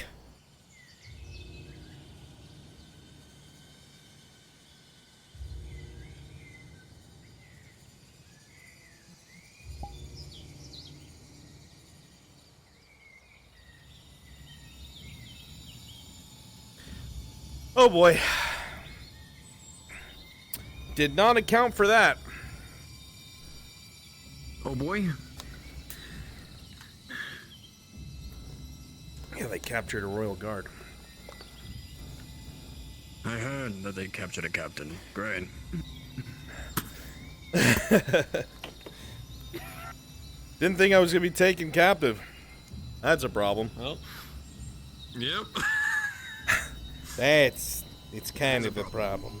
Oh boy. Did not account for that. Oh boy. Yeah, they captured a royal guard. I heard that they captured a captain. Great. Didn't think I was gonna be taken captive. That's a problem. Well. Yep. It's kind of a problem.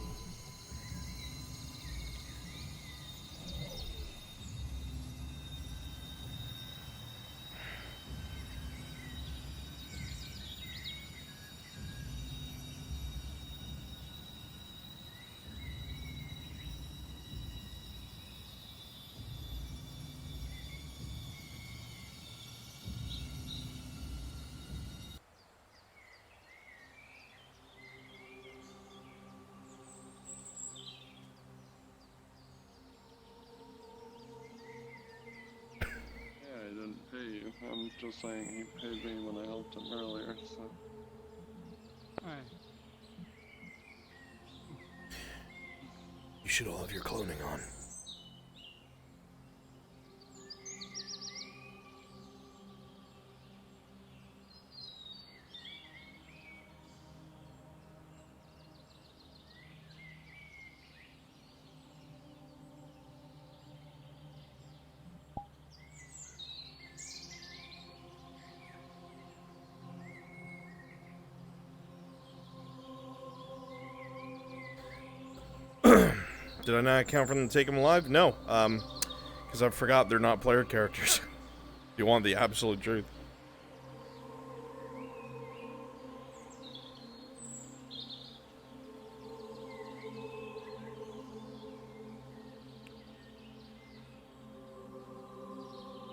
I'm just saying he paid me when I helped him earlier, so. Alright. You should all have your cloning on. Did I not account for them to take them alive? No, because I forgot they're not player characters. If you want the absolute truth.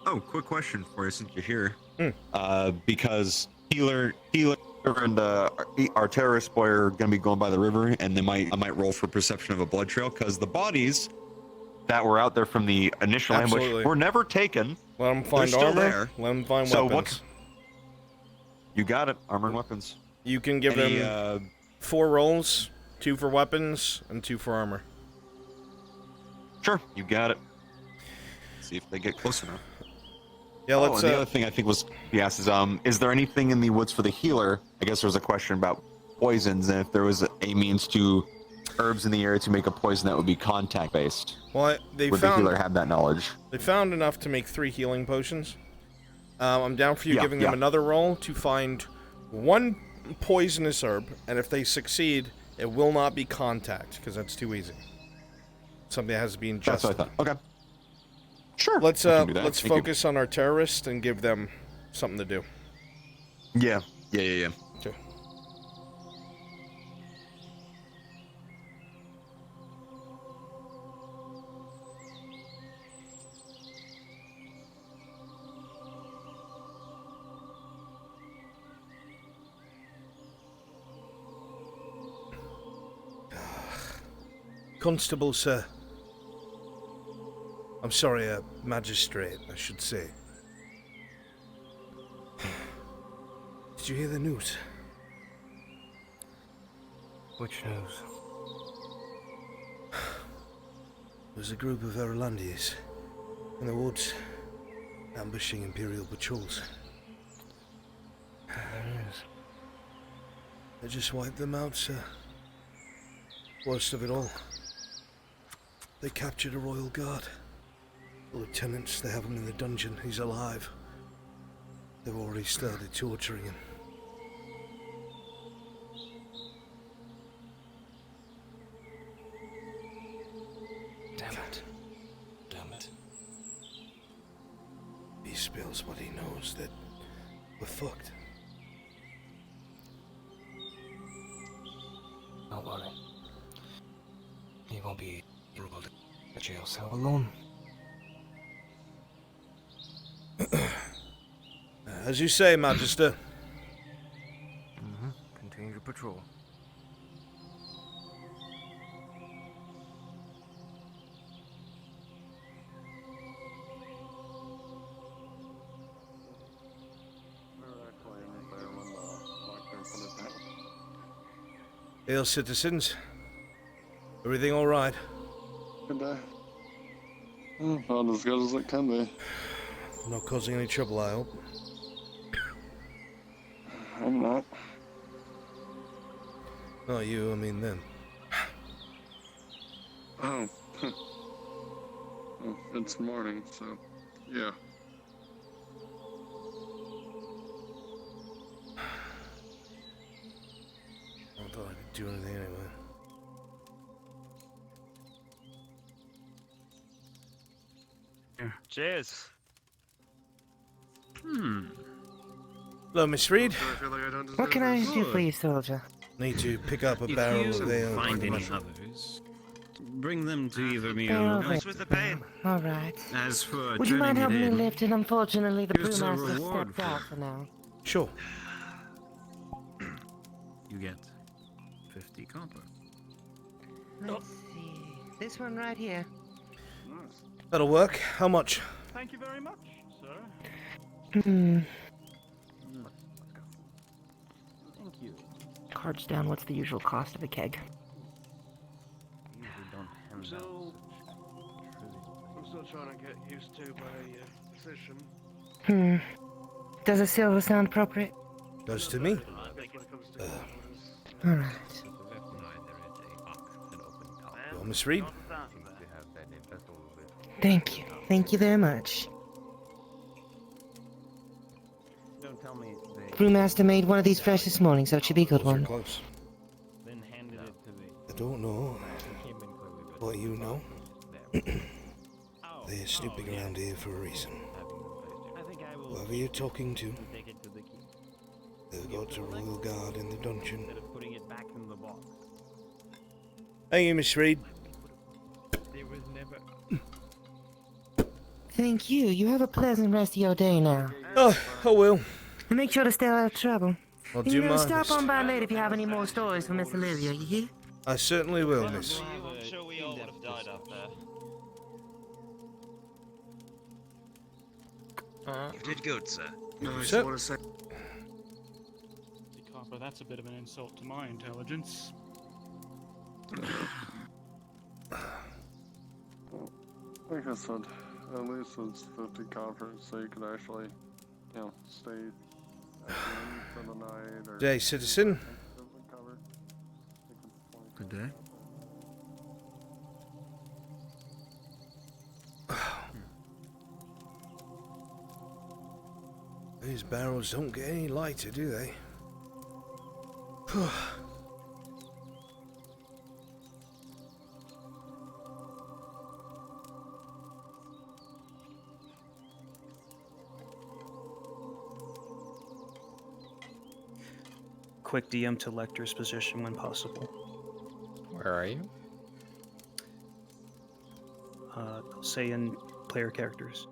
Oh, quick question for you since you're here. Because healer and our terrorist boy are gonna be going by the river, and I might roll for perception of a blood trail because the bodies that were out there from the initial ambush were never taken. Let them find They're still armor. there. Let them find So weapons. You got it. Armor and weapons. You can give them 4 rolls, 2 for weapons and 2 for armor. Sure, you got it. See if they get close enough. Yeah, let's. And the other thing I think was he asked is there anything in the woods for the healer? I guess there was a question about poisons, and if there was a means to herbs in the area to make a poison that would be contact based. Well, would the healer have that knowledge? They found enough to make 3 healing potions. I'm down for you giving them another roll to find 1 poisonous herb, and if they succeed, it will not be contact because that's too easy. Something that has to be ingested. That's what I thought. Okay. Sure. Let's can do that. let's Thank you. focus on our terrorists and give them something to do. Yeah. Okay. Constable, sir. I'm sorry, magistrate, I should say. Did you hear the news? Which news? There's a group of Irelandians in the woods, ambushing Imperial patrols. There is. They just wiped them out, sir. Worst of it all, they captured a royal guard. The lieutenants, they have him in the dungeon. He's alive. They've already started torturing him. Damn it. Damn it. He spills what he knows, that we're fucked. Don't worry. He won't be able to get jail cell alone. As you say, Magister. Continue to patrol. Hail, citizens. Everything all right? Good day. About as good as it can be. Not causing any trouble, I hope. I'm not. Not you, I mean them. Oh. Well, it's morning, so yeah. I thought I could do anything anyway. Cheers. Hello, Miss Reed. What can I do for you, soldier? Need to pick up a If barrel you of ale. find any others, bring them to either me Oh, or wait. With the pain. All right. As for Would you mind turning helping it me in, lift it? Unfortunately, the here's a brewmaster reward stepped out for now. Sure. you get 50 copper. Let's see. This one right here. That'll work. How much? Thank you very much, sir. Hmm. Thank you. Cards down, what's the usual cost of a keg? Usually don't hand So, out such trivial I'm still trying to get used to my position. Hmm. Does a silver sound appropriate? Does to me. I guess when it comes to orders. Alright. Well, Miss Reed? Thank you. Thank you very much. Don't tell me they Brewmaster made one of these fresh this morning, so it should be a good Those are one. close. then handed it to me. I don't know. What you know? They're snooping around here for a reason. Whoever you're talking to, Take it to the keep. they've got a royal guard in the dungeon. Instead of putting it back in the box. Hey, Miss Reed. There was never. Thank you. You have a pleasant rest of your day now. Oh, I will. And make sure to stay out of trouble. I'll And, do my stop best. on by later if you have any more stories for Miss Olivia, you hear? I certainly will, miss. I'm sure we all would have died out there. You did good, sir. No, I just Sir? want to say. Copper, that's a bit of an insult to my intelligence. Like I said, at least it's 50 conference, so you can actually, you know, stay at the inn for the night or... Day, citizen. Good day. These barrels don't get any lighter, do they? Quick DM to Lecter's position when possible. Where are you? I'll say in player characters.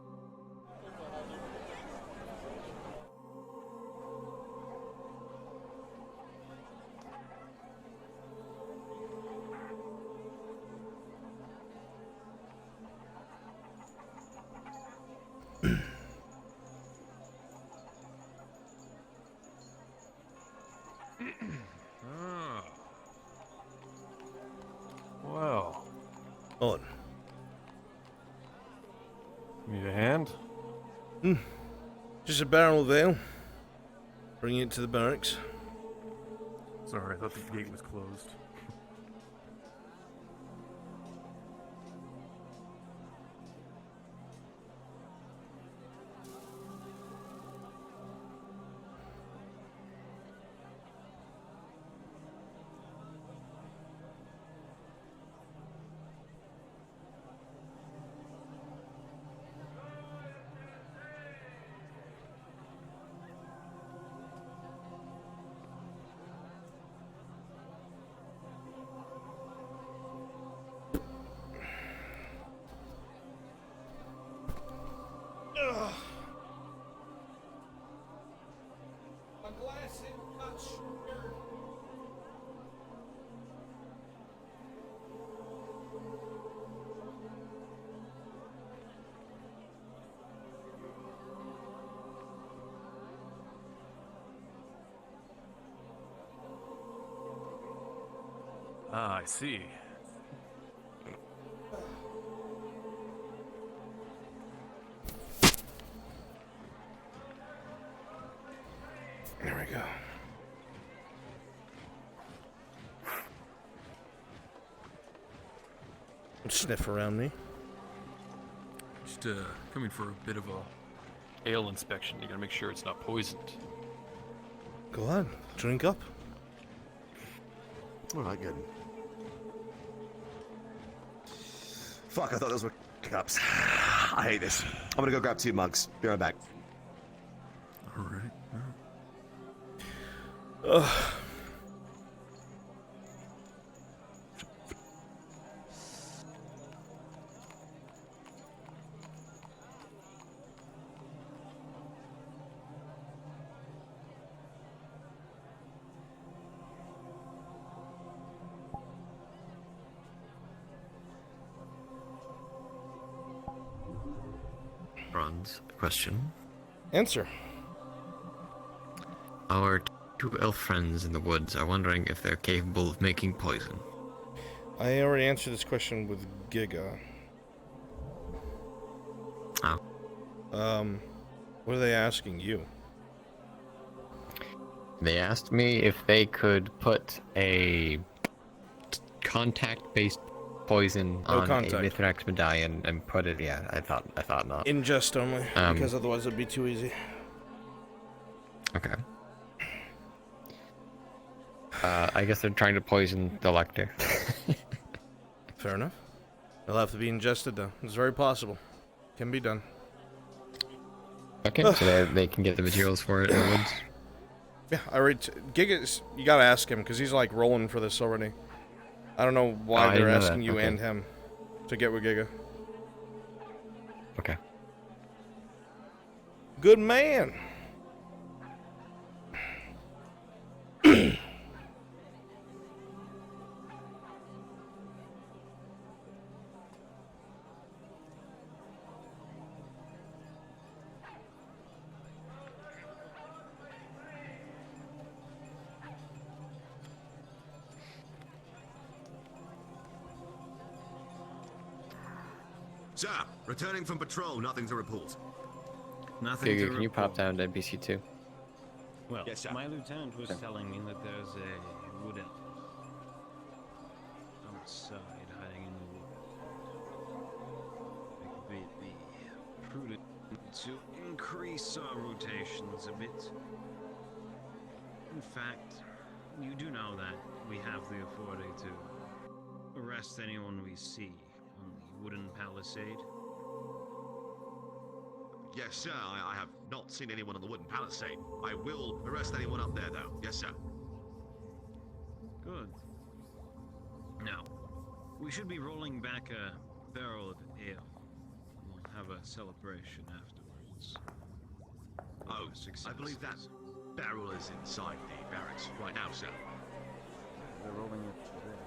Well, On. need a hand? Just a barrel of ale. Bring it to the barracks. Sorry, I thought the gate was closed. A glass in touch. Ah, I see. There we go. Sniff around me. Just coming for a bit of a ale inspection. You gotta make sure it's not poisoned. Go on, drink up. Alright, good. Fuck, I thought those were cups. I hate this. I'm gonna go grab 2 mugs. Be right back. Alright. Ugh. Bronze, question. Answer. Our two elf friends in the woods are wondering if they're capable of making poison. I already answered this question with Giga. Oh. What are they asking you? They asked me if they could put a contact-based poison No on contact. a Mithrax medallion and put it. Yeah, I thought not. Ingest only, because otherwise it'd be too easy. Okay. I guess they're trying to poison the Lector. Fair enough. They'll have to be ingested, though. It's very possible. Can be done. Okay, so they can get the materials for it in the woods. Yeah, I read. Giga, you gotta ask him because he's like rolling for this already. I don't know why they're asking you and him to get with Giga. Okay. Good man. Sir, returning from patrol, nothing to report. Giga, can you pop down to NPC 2? Well, Yes, sir. my lieutenant was telling me that there's a wood elf outside hiding in the wood. It would be prudent to increase our rotations a bit. In fact, you do know that we have the authority to arrest anyone we see on the wooden palisade. Yes, sir. I have not seen anyone on the wooden palisade. I will arrest anyone up there, though. Yes, sir. Good. Now, we should be rolling back a barrel of ale. We'll have a celebration afterwards. Oh, I believe that barrel is inside the barracks right now, sir. They're rolling it today.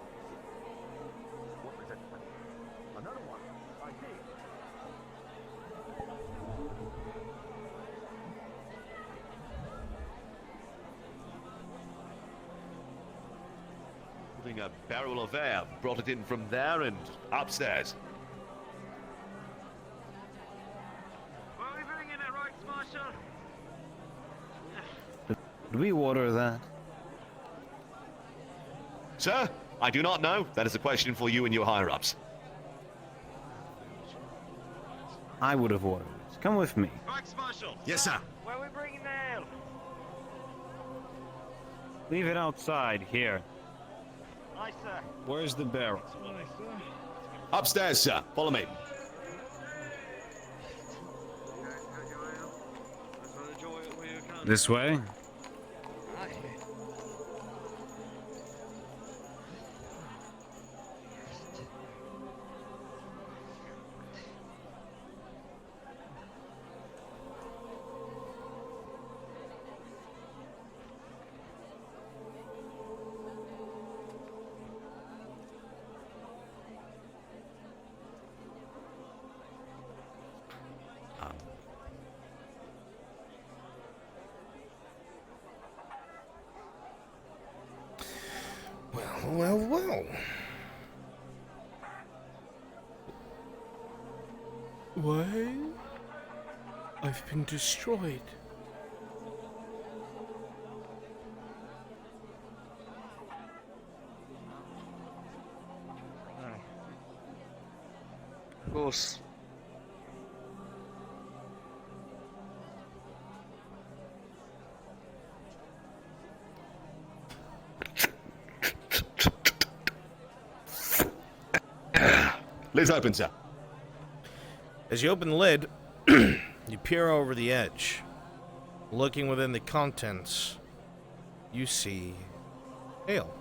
What was it? Another one. I see. Putting a barrel of air, brought it in from there and upstairs. Where are we bringing it, right, Marshal? Did we order that? Sir, I do not know. That is a question for you and your higher-ups. I would have ordered it. Come with me. Right, Marshal. Yes, sir. Where are we bringing the ale? Leave it outside, here. Aye, sir. Where's the barrel? Aye, sir. Upstairs, sir. Follow me. This way? Well. Why? I've been destroyed. Of course. Lid's open, sir. As you open the lid, you peer over the edge. Looking within the contents, you see ale.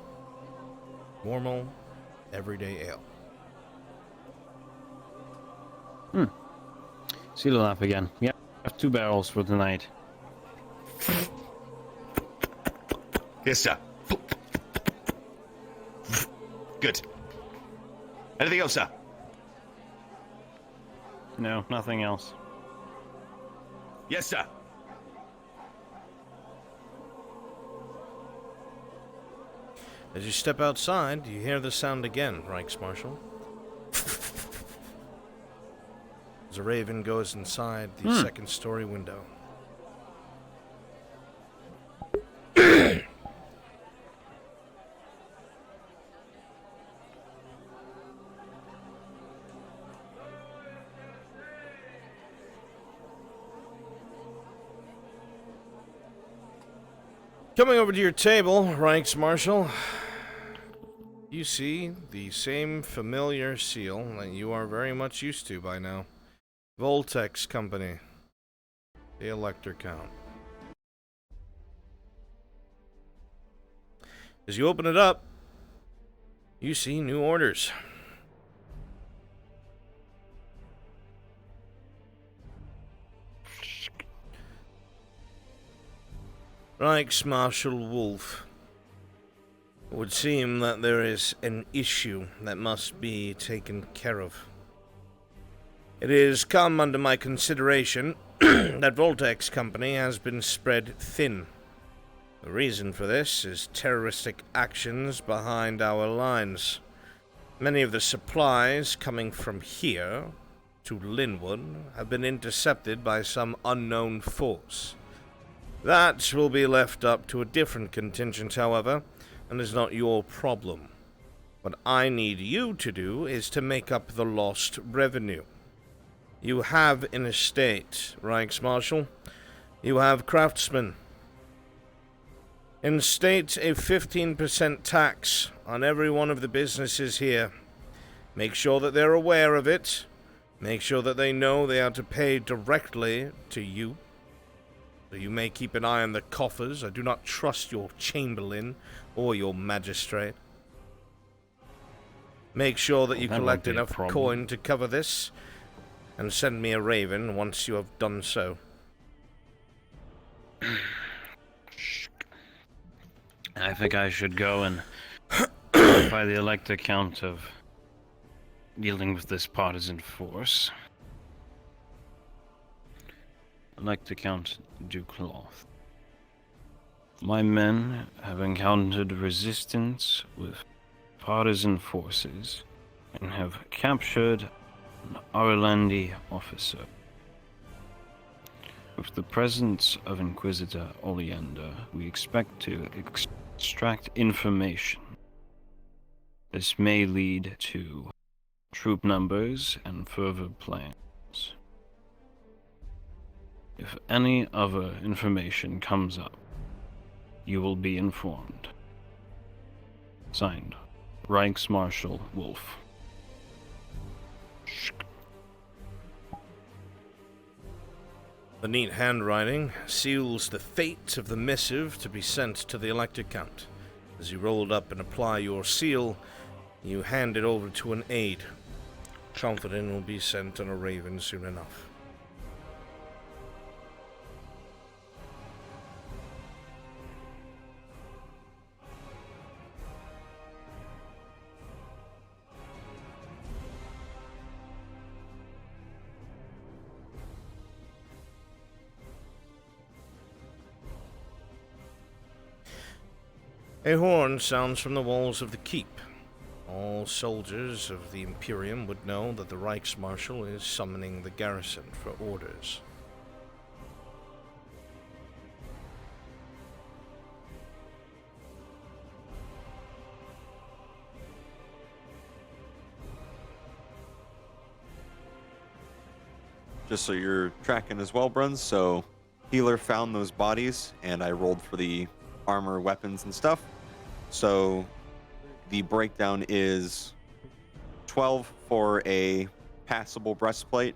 Normal, everyday ale. Seal it up again. Yep, have 2 barrels for tonight. Yes, sir. Good. Anything else, sir? No, nothing else. Yes, sir. As you step outside, you hear the sound again, Reichsmarshal. As a raven goes inside the second-story window. Coming over to your table, Reichsmarshal, you see the same familiar seal that you are very much used to by now. Voltex Company. The Elector Count. As you open it up, you see new orders. Reichsmarshal Wolf. It would seem that there is an issue that must be taken care of. It is come under my consideration that Voltex Company has been spread thin. The reason for this is terroristic actions behind our lines. Many of the supplies coming from here to Linwood have been intercepted by some unknown force. That will be left up to a different contingent, however, and is not your problem. What I need you to do is to make up the lost revenue. You have an estate, Reichsmarshal. You have craftsmen. Instate a 15% tax on every one of the businesses here. Make sure that they're aware of it. Make sure that they know they are to pay directly to you. So you may keep an eye on the coffers. I do not trust your chamberlain or your magistrate. Make sure that you collect enough coin to cover this, and send me a raven once you have done so. I think I should go and verify the Elector Count of dealing with this partisan force. Elector Count Ducloth. My men have encountered resistance with partisan forces and have captured an Arlandi officer. With the presence of Inquisitor Oleander, we expect to extract information. This may lead to troop numbers and further plans. If any other information comes up, you will be informed. Signed, Reichsmarshal Wolf. The neat handwriting seals the fate of the missive to be sent to the Elector Count. As you roll it up and apply your seal, you hand it over to an aide. Confident it will be sent on a raven soon enough. A horn sounds from the walls of the keep. All soldiers of the Imperium would know that the Reichsmarshal is summoning the garrison for orders. Just so you're tracking as well, Bruns, so healer found those bodies, and I rolled for the armor, weapons, and stuff. So the breakdown is 12 for a passable breastplate,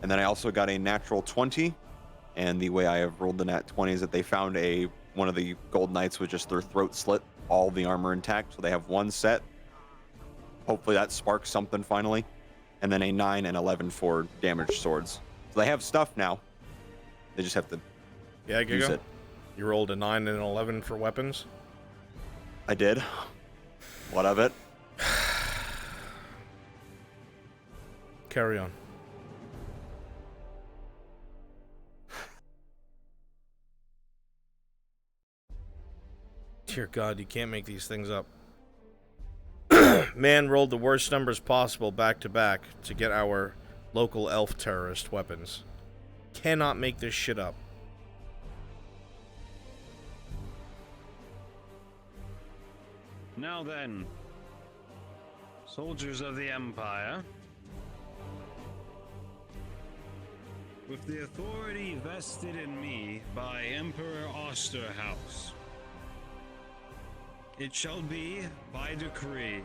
and then I also got a natural 20. And the way I have rolled the nat 20 is that they found one of the gold knights with just their throat slit, all the armor intact, so they have one set. Hopefully that sparks something finally. And then a 9 and 11 for damaged swords. So they have stuff now. They just have to use it. You rolled a 9 and an 11 for weapons? I did. What of it? Carry on. Dear God, you can't make these things up. man rolled the worst numbers possible back to back to get our local elf terrorist weapons. Cannot make this shit up. Now then, soldiers of the Empire, with the authority vested in me by Emperor Osterhaus, it shall be by decree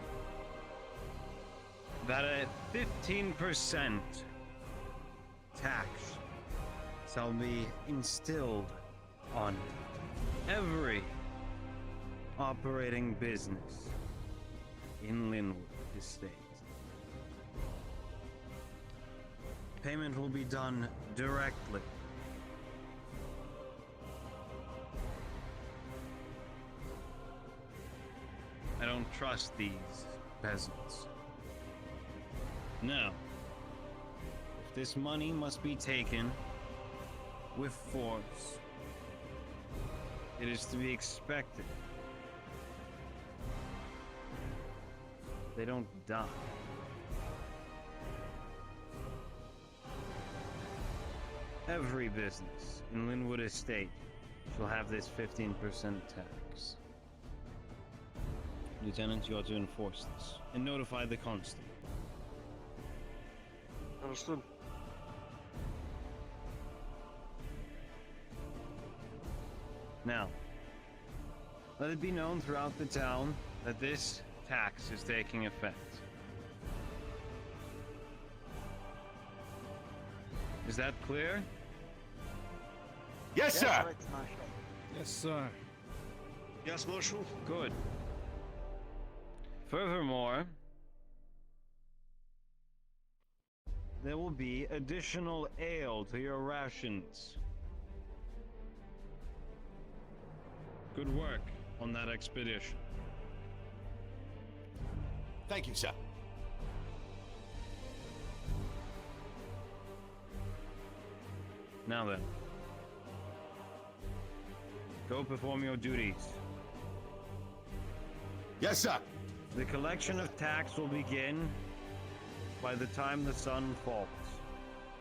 that a 15% tax shall be instilled on every operating business in Linwood Estate. Payment will be done directly. I don't trust these peasants. Now, if this money must be taken with force, it is to be expected they don't die. Every business in Linwood Estate shall have this 15% tax. Lieutenant, you are to enforce this and notify the constable. Understood. Now, let it be known throughout the town that this tax is taking effect. Is that clear? Yes, sir. Yes, sir. Yes, Marshal. Good. Furthermore, there will be additional ale to your rations. Good work on that expedition. Thank you, sir. Now then, go perform your duties. Yes, sir. The collection of tax will begin by the time the sun falls.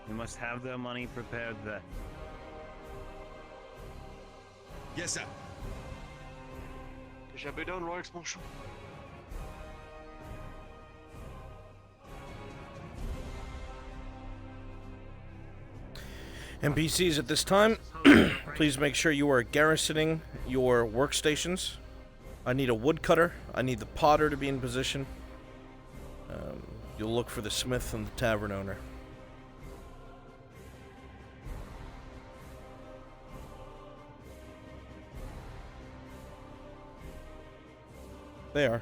You must have their money prepared then. Yes, sir. It shall be done, Royal Marshal. NPCs at this time, please make sure you are garrisoning your workstations. I need a woodcutter. I need the potter to be in position. You'll look for the smith and the tavern owner. They are.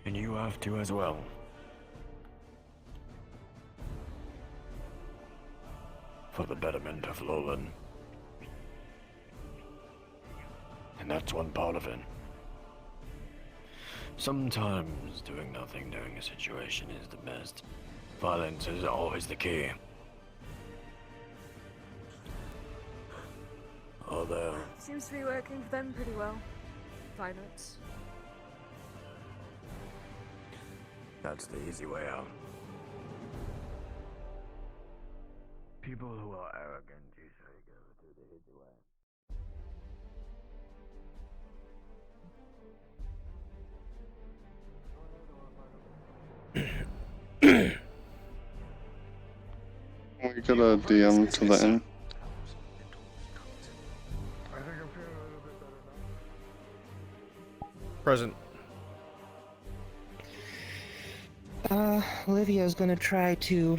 And you have to as well. For the betterment of Lowland. And that's one part of it. Sometimes doing nothing during a situation is the best. Violence is always the key. Although... Seems to be working for them pretty well. Violence. That's the easy way out. People who are arrogant usually go through the easy way. We could DM to the end. Present. Olivia's gonna try to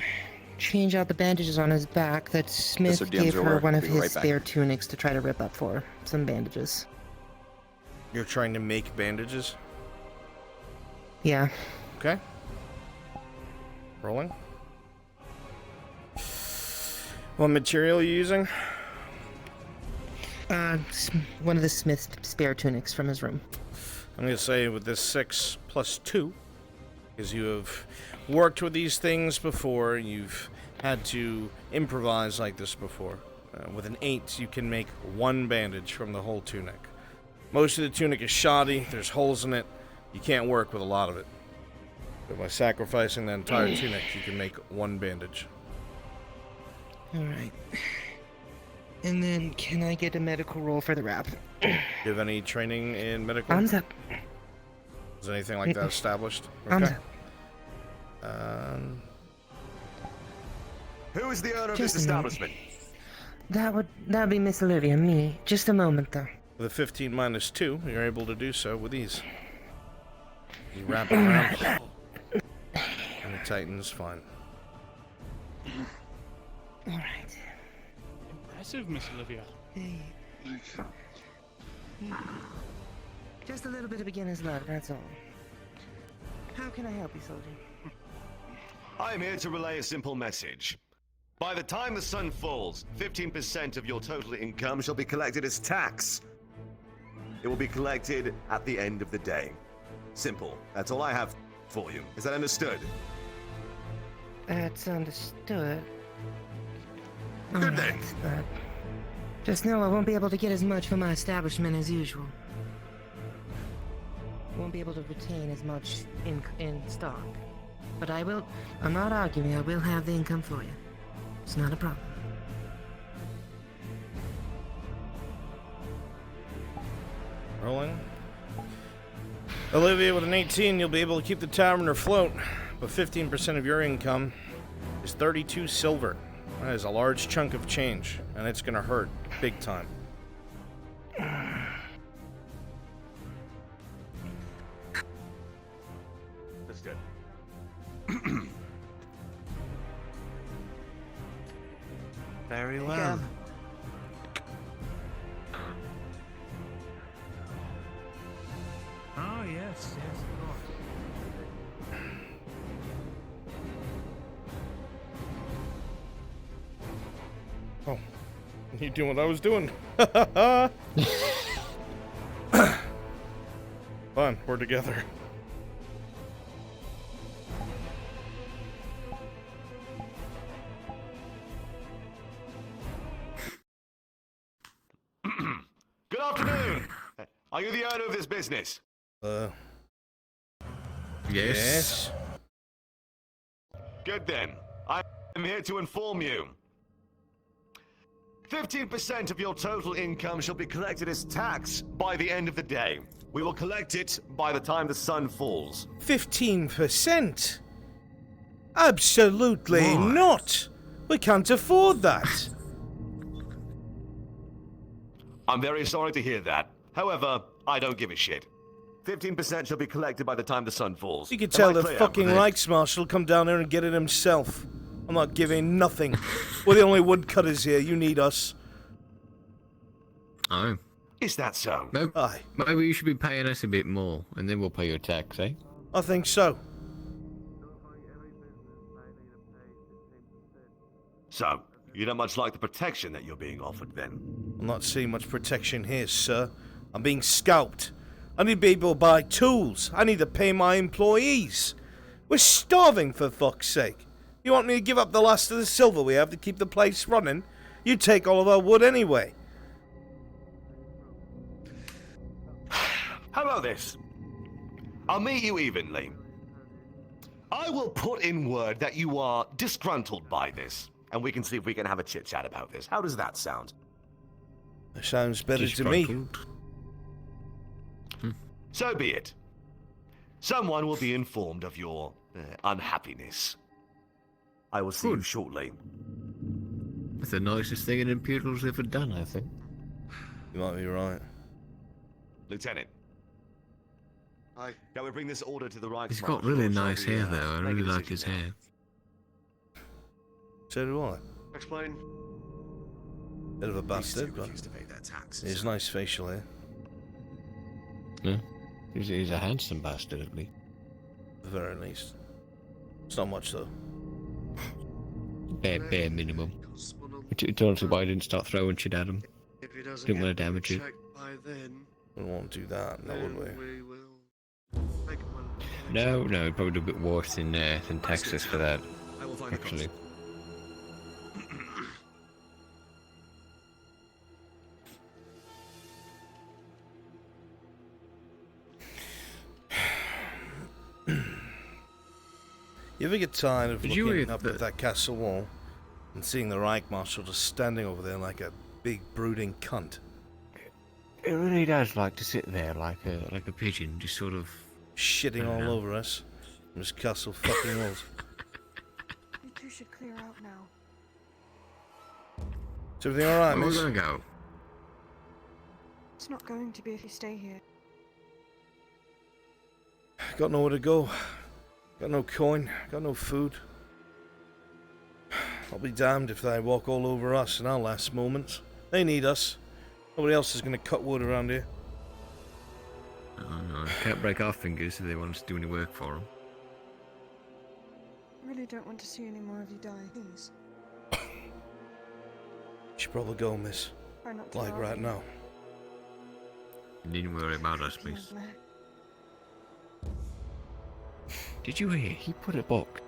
change out the bandages on his back that Smith Yes, sir, DMs gave are her aware. one of Be his right back. spare tunics to try to rip up for her. Some bandages. You're trying to make bandages? Yeah. Okay. Rolling. What material are you using? One of the Smith's spare tunics from his room. I'm going to say with this 6 plus 2, because you have worked with these things before, you've had to improvise like this before. With an 8, you can make 1 bandage from the whole tunic. Most of the tunic is shoddy, there's holes in it, you can't work with a lot of it. But by sacrificing the entire tunic, you can make 1 bandage. Alright. And then, can I get a medical roll for the wrap? Do you have any training in medical? Arms up. Is anything like that established? Arms Okay. Who is the owner of Just this a moment. establishment? That'd be Miss Olivia, me. Just a moment, though. With a 15 minus 2, you're able to do so with ease. You wrap it around. And it tightens fine. Alright. Impressive, Miss Olivia. Hey. Just a little bit of beginner's luck, that's all. How can I help you, soldier? I am here to relay a simple message. By the time the sun falls, 15% of your total income shall be collected as tax. It will be collected at the end of the day. Simple. That's all I have for you. Is that understood? That's understood. Good then. But just know I won't be able to get as much for my establishment as usual. Won't be able to retain as much in stock. But I will, I'm not arguing, I will have the income for you. It's not a problem. Rolling. Olivia, with an 18, you'll be able to keep the tavern afloat, but 15% of your income is 32 silver. That is a large chunk of change, and it's gonna hurt big time. That's good. Very well. Oh, yes, of course. Oh, you doing what I was doing? Fine, we're together. Good afternoon. Are you the owner of this business? Yes. Good then. I am here to inform you. 15% of your total income shall be collected as tax by the end of the day. We will collect it by the time the sun falls. 15%? Absolutely not. We can't afford that. I'm very sorry to hear that. However, I don't give a shit. 15% shall be collected by the time the sun falls. You could Am tell I the clear? fucking Reichsmarshal will come down there and get it himself. I'm not giving nothing. We're the only woodcutters here. You need us. Oh. Is that so? Aye. Maybe you should be paying us a bit more, and then we'll pay your tax, eh? I think so. So, you don't much like the protection that you're being offered then? I'm not seeing much protection here, sir. I'm being scalped. I need to be able to buy tools. I need to pay my employees. We're starving, for fuck's sake. You want me to give up the last of the silver we have to keep the place running? You take all of our wood anyway. How about this? I'll meet you evenly. I will put in word that you are disgruntled by this, and we can see if we can have a chit-chat about this. How does that sound? It sounds better to me. So be it. Someone will be informed of your unhappiness. I will see you shortly. That's the nicest thing an Imperial's ever done, I think. You might be right. Lieutenant. Aye. Shall we bring this order to the Reichsmarshal? He's got really nice hair, though. I really like his hair. So do I. Explain. Bit of a bastard, but to pay their taxes. he's nice facial hair. Yeah. He's a handsome bastard, at least. At the very least. It's not much, though. Bare minimum. It's honestly why I didn't start throwing shit at him. If he doesn't Didn't want get to damage you. checked by then, We won't do that, no, would we? we will No, probably a bit worse than Texas for that. I will find the Actually. You ever get tired of Did you looking read up at that castle wall and seeing the Reich Marshal just standing over there like a big brooding cunt? It really does like to sit there like a pigeon, just sort of shitting all over us from his castle fucking walls. You two should clear out now. Is everything alright, Where are we miss? gonna go? It's not going to be if you stay here. Got nowhere to go. Got no coin. Got no food. I'll be damned if they walk all over us in our last moments. They need us. Nobody else is going to cut wood around here. Oh, no, can't break our fingers if they want us to do any work for them. I really don't want to see any more of you die, please. Should probably go, miss. Try not to Like argue. right now. You needn't worry about us, miss. Did you hear? He put a box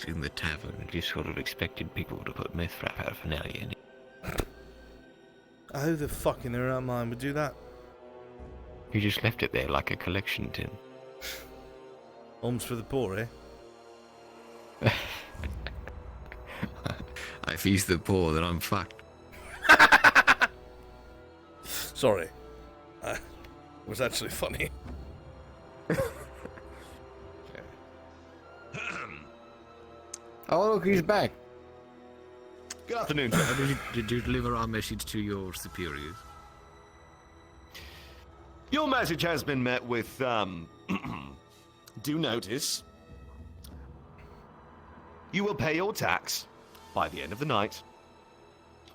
in the tavern and just sort of expected people to put meth paraphernalia in it. Who the fuck in their right mind would do that? He just left it there like a collection tin. Homes for the poor, eh? If he's the poor, then I'm fucked. Sorry. It was actually funny. Oh, look, he's back. Good afternoon, sir. Did you deliver our message to your superiors? Your message has been met with, due notice. You will pay your tax by the end of the night,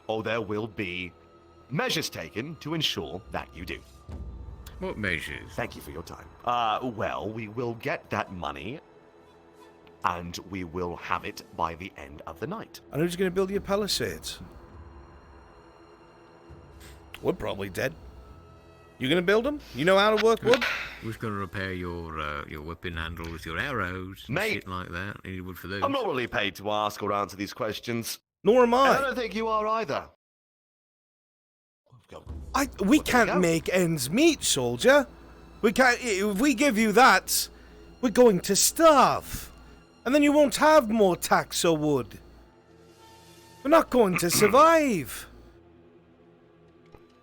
or there will be measures taken to ensure that you do. What measures? Thank you for your time. Well, we will get that money, and we will have it by the end of the night. And who's going to build your palisades? We're probably dead. You going to build them? You know how to work wood? Who's going to repair your weapon handles, your arrows, and Mate, shit like that? I need wood for those. I'm not really paid to ask or answer these questions. Nor am And I I. don't think you are either. We can't make ends meet, soldier. We can't. If we give you that, we're going to starve. And then you won't have more tax or wood. We're not going to survive.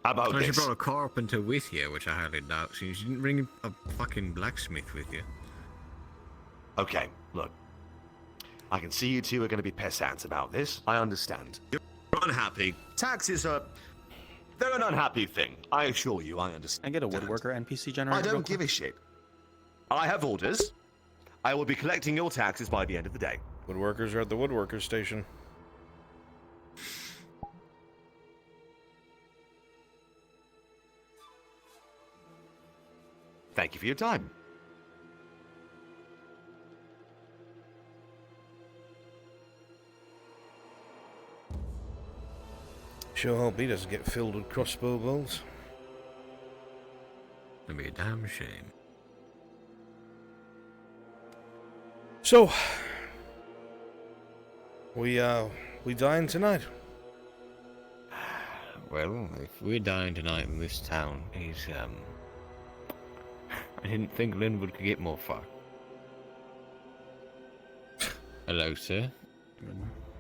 How about Unless you this? brought a carpenter with you, which I highly doubt, since you didn't bring a fucking blacksmith with you. Okay, look. I can see you two are going to be pissants about this. I understand. You're unhappy. Taxes are... They're an unhappy thing. I assure you, I understand. I get a woodworker NPC generator. I don't give a shit. I have orders. I will be collecting your taxes by the end of the day. Woodworkers are at the woodworker station. Thank you for your time. Sure hope he doesn't get filled with crossbow bolts. It'd be a damn shame. So, we dying tonight? Well, if we're dying tonight in this town, he's, I didn't think Linwood could get more fucked. Hello, sir.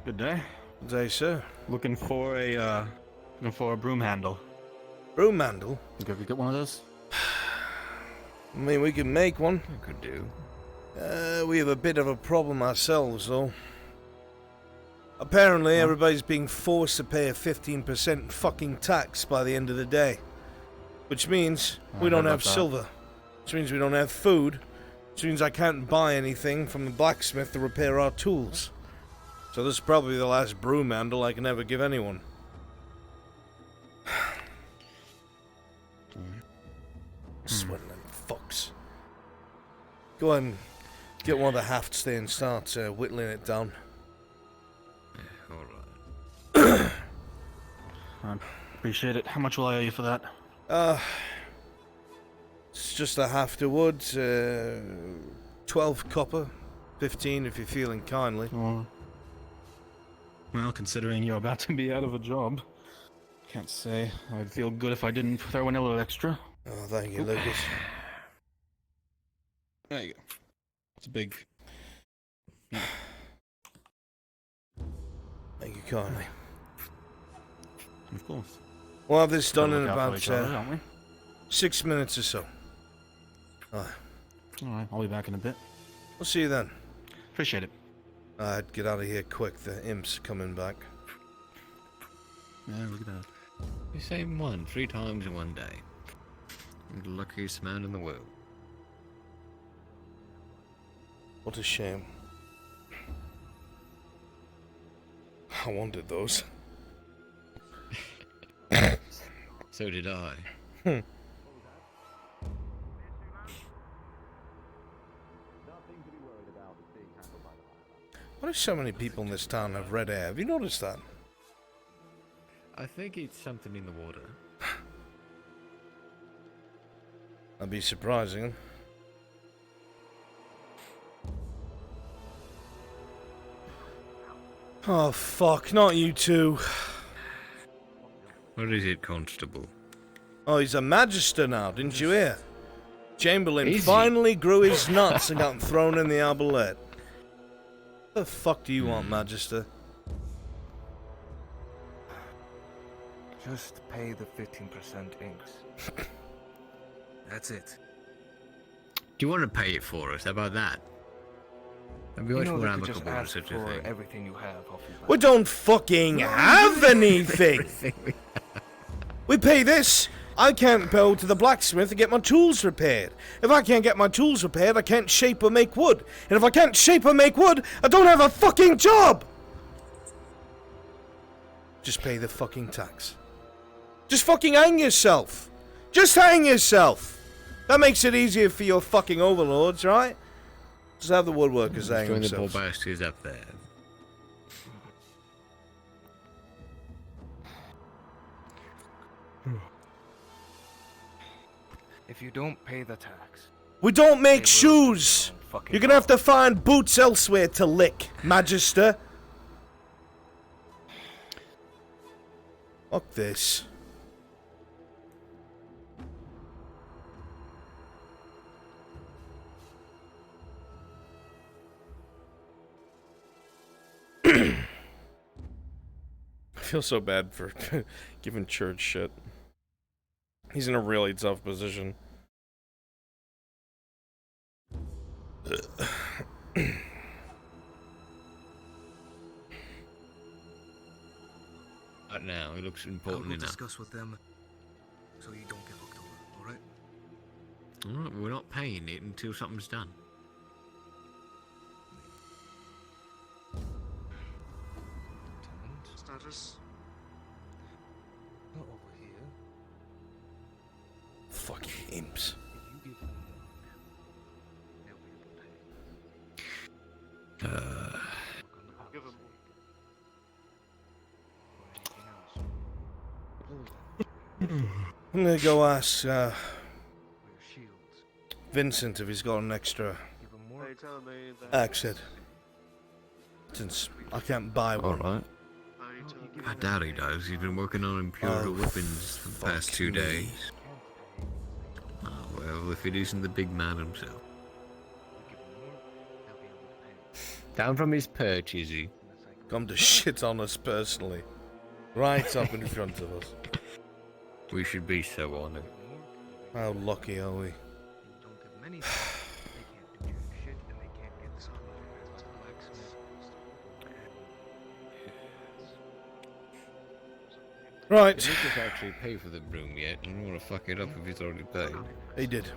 Good day. Good day, sir. Looking for a broom handle. Broom handle? You ever get one of those? I mean, we can make one. Could do. We have a bit of a problem ourselves, though. Apparently, everybody's being forced to pay a 15% fucking tax by the end of the day. Which means we don't have silver. Which means we don't have food. Which means I can't buy anything from the blacksmith to repair our tools. So this is probably the last broom handle I can ever give anyone. Swindling fucks. Go ahead and get one of the hafts there and start whittling it down. Alright. I appreciate it. How much will I owe you for that? It's just a haft of wood, 12 copper, 15 if you're feeling kindly. Oh. Well, considering you're about to be out of a job, can't say I'd feel good if I didn't throw in a little extra. Oh, thank you, Lucas. There you go. It's a big. Thank you kindly. Of course. We'll have this done Gotta in look out for about each other, don't we? 6 minutes or so. Alright, I'll be back in a bit. We'll see you then. Appreciate it. I'd get out of here quick. The imps are coming back. Yeah, look at that. You saved one 3 times in one day. You're the luckiest man in the world. What a shame. I wanted those. So did I. Why do so many people in this town have red hair? Have you noticed that? I think it's something in the water. That'd be surprising. Oh, fuck. Not you two. What is it, Constable? Oh, he's a magister now, didn't you hear? Chamberlain Is he? finally grew his nuts and got thrown in the arbalete. What the fuck do you want, Magister? Just pay the 15% inks. That's it. Do you want to pay it for us? How about that? I'd be You much know more they could just amicable with ask such a for thing. everything you have off your back. We don't fucking have anything! We pay this! I can't go to the blacksmith to get my tools repaired. If I can't get my tools repaired, I can't shape or make wood. And if I can't shape or make wood, I don't have a fucking job! Just pay the fucking tax. Just fucking hang yourself! Just hang yourself! That makes it easier for your fucking overlords, right? Just have the woodworkers hang Join the themselves. poor bastards up there. If you don't pay the tax, We don't make shoes! You're gonna have to find boots elsewhere to lick, Magister. Fuck this. I feel so bad for giving Church shit. He's in a really tough position. Right now, it looks important we'll enough. discuss with them so you don't get looked over, alright? Alright, we're not paying it until something's done. Status? Not over here. Fucking imps. If you give them they'll be able to pay. Give him. I'm gonna go ask Vincent if he's got an extra accent. Since I can't buy one. Alright. I doubt he does. He's been working on imperial weapons for the past 2 days. Oh, well, if it isn't the big man himself. Down from his perch, is he? Come to shit on us personally. Right up in front of us. We should be so honored. How lucky are we? Right. He didn't actually pay for the broom yet. I don't want to fuck it up if he's already paid. He did.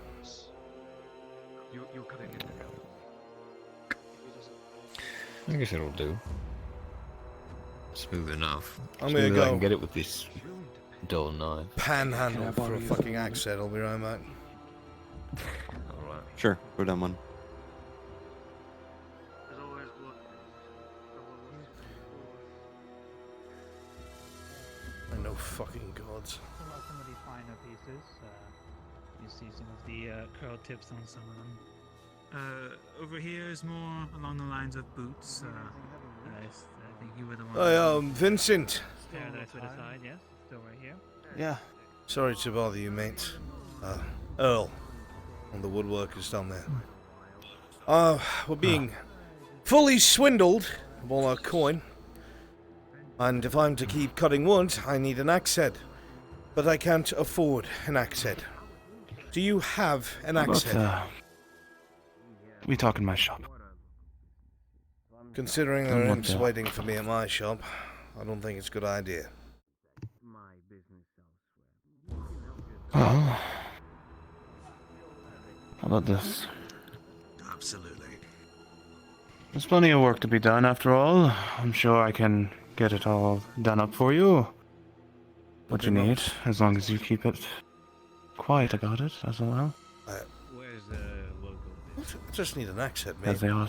You're cutting it now. I guess it'll do. Smooth enough. I'm Smooth gonna I go. can get it with this dull knife. Panhandle for a fucking accent. I'll be right back. Alright. Sure, go down one. I know fucking gods. Pull out some of these finer pieces. You see some of the curl tips on some of them. Over here is more along the lines of boots. I think you were the one. Vincent. There, that's to the side, yes. Still right here. Yeah. Sorry to bother you, mate. Earl. And the woodworkers down there. We're being fully swindled of all our coin. And if I'm to keep cutting wood, I need an axe head. But I can't afford an axe head. Do you have an axe head? We talk in my shop. Considering there are imps waiting for me at my shop, I don't think it's a good idea. Well, how about this? Absolutely. There's plenty of work to be done after all. I'm sure I can get it all done up for you. What you need, as long as you keep it quiet about it as well. Where's the local? I just need an axe head, mate. As they are.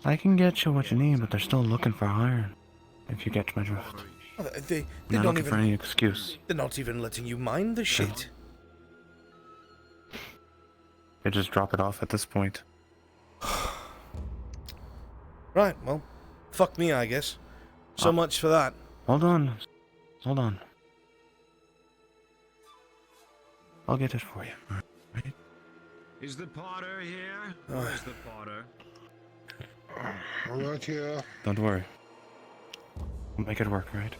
I can get you what you need, but they're still looking for iron. If you get my drift. They Not don't looking even. for any excuse. They're not even letting you mine the shit. They just drop it off at this point. Right, well, fuck me, I guess. So much for that. Hold on. Hold on. I'll get it for you. Right? Is the potter here? Oh. Where's the potter? Right here. Don't worry. We'll make it work, right?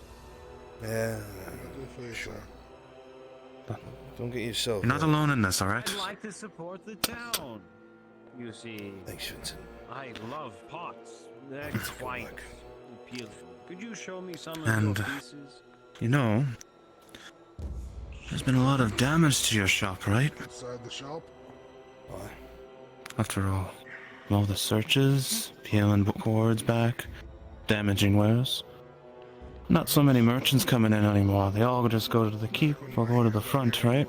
Yeah. Sure. Don't get yourself. You're not alone in this, alright? I'd like to support the town. You see, Thanks, Vincent. I love pots. They're quite appealing. Could you show me some of And, your pieces? you know, there's been a lot of damage to your shop, right? Inside the shop? Why? After all the searches, peeling boards back, damaging wares. Not so many merchants coming in anymore. They all just go to the keep or go to the front, right?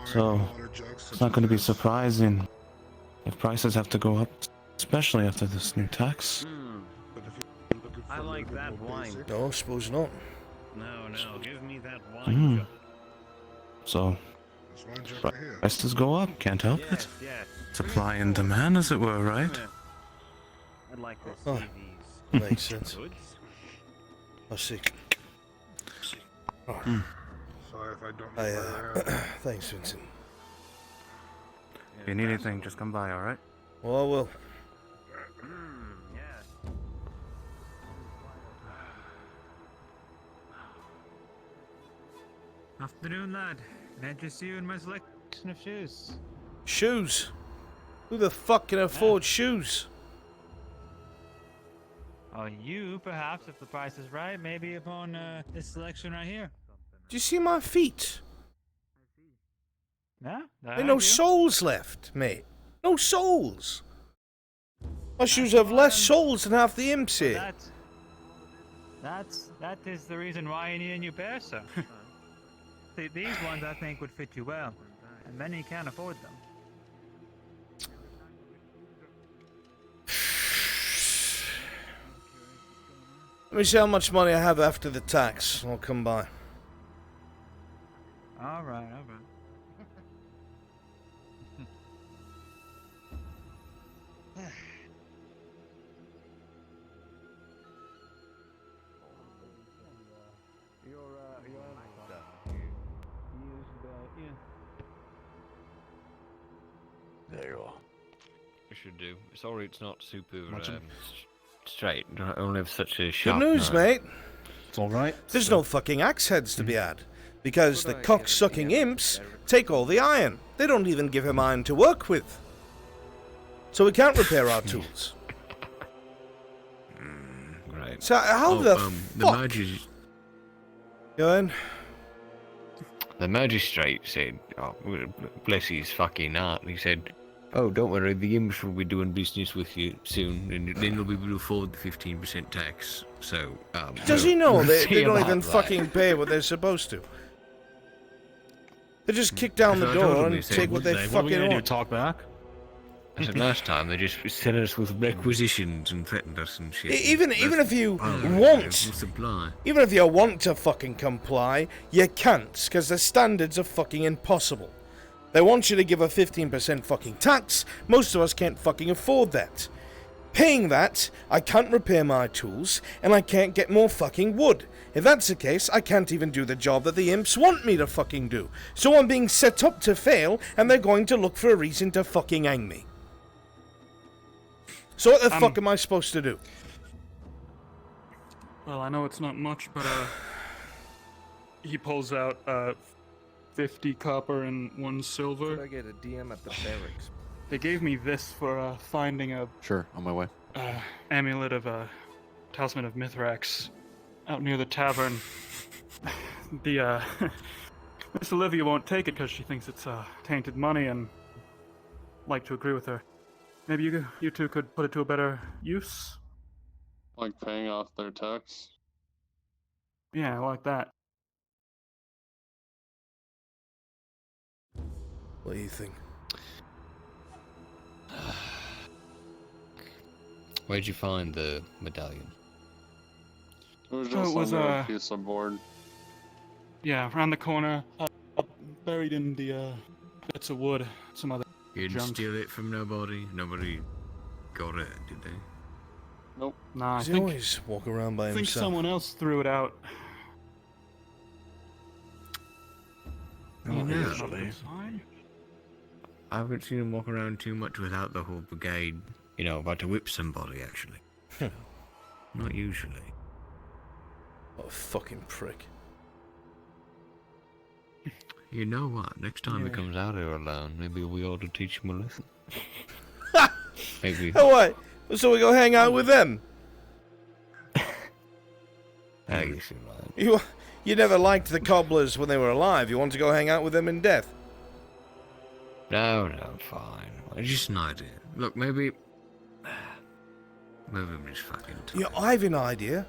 So, it's not going to be surprising if prices have to go up, especially after this new tax. I like that wine. No, suppose not. No, give me that wine. So, prices go up, can't help it. Supply and demand, as it were, right? I'd like to see Oh. these. Makes sense. I see. Oh. Sorry if I don't know. Thanks, Vincent. If you need anything, just come by, alright? Well, I will. Afternoon, lad. Glad to see you in my selection of shoes. Shoes? Who the fuck can afford shoes? Oh, you, perhaps, if the price is right, maybe upon this selection right here. Do you see my feet? Yeah? There are no soles left, mate. No soles. My shoes have less soles than half the imps here. That is the reason why you need a new pair, sir. See, these ones I think would fit you well, and many can't afford them. Let me see how much money I have after the tax. I'll come by. All right. There you are. I should do. Sorry, it's not super Straight. I only have such a Good sharp news, knife. mate. It's alright. There's no fucking axe heads to be had. Because the cock-sucking imps take all the iron. They don't even give him iron to work with. So we can't repair our tools. Right. So how the fuck? Go in. The magistrate said, oh, bless his fucking heart, he said, oh, don't worry, the imps will be doing business with you soon, and Then they'll be able to afford the 15% tax. So, Does he know they See don't about even that. fucking pay what they're supposed to? They just kick down the That's what I told door him, and they said, take what they What are we fucking gonna do, want. talk back? I said last time, they just sent us with requisitions and threatened us and shit. Even if you We'll want, supply. even if you want to fucking comply, you can't, because the standards are fucking impossible. They want you to give a 15% fucking tax. Most of us can't fucking afford that. Paying that, I can't repair my tools, and I can't get more fucking wood. If that's the case, I can't even do the job that the imps want me to fucking do. So I'm being set up to fail, and they're going to look for a reason to fucking hang me. So what the fuck am I supposed to do? Well, I know it's not much, but he pulls out 50 copper and 1 silver. Could I get a DM at the barracks? They gave me this for finding a Sure, on my way. amulet of talisman of Mithrax out near the tavern. The Miss Olivia won't take it because she thinks it's tainted money, and I'd like to agree with her. Maybe you two could put it to a better use. Like paying off their tax? Yeah, I like that. What do you think? Where'd you find the medallion? It was just on a piece of board. Yeah, around the corner, buried in the bits of wood, some other You didn't junk. steal it from nobody? Nobody got it, did they? Nope. Nah, I Does he think, always walk around by I think himself? someone else threw it out. Oh, no. Usually. I haven't seen him walk around too much without the whole brigade, about to whip somebody, actually. Not usually. What a fucking prick. You know what? Next time he Yeah. comes out here alone, maybe we ought to teach him a lesson. Maybe. Oh, what? So we go hang out with them? I guess you're right. You never liked the cobblers when they were alive. You want to go hang out with them in death? No, fine. It's just an idea. Look, maybe I'm just fucking Yeah, I have an idea.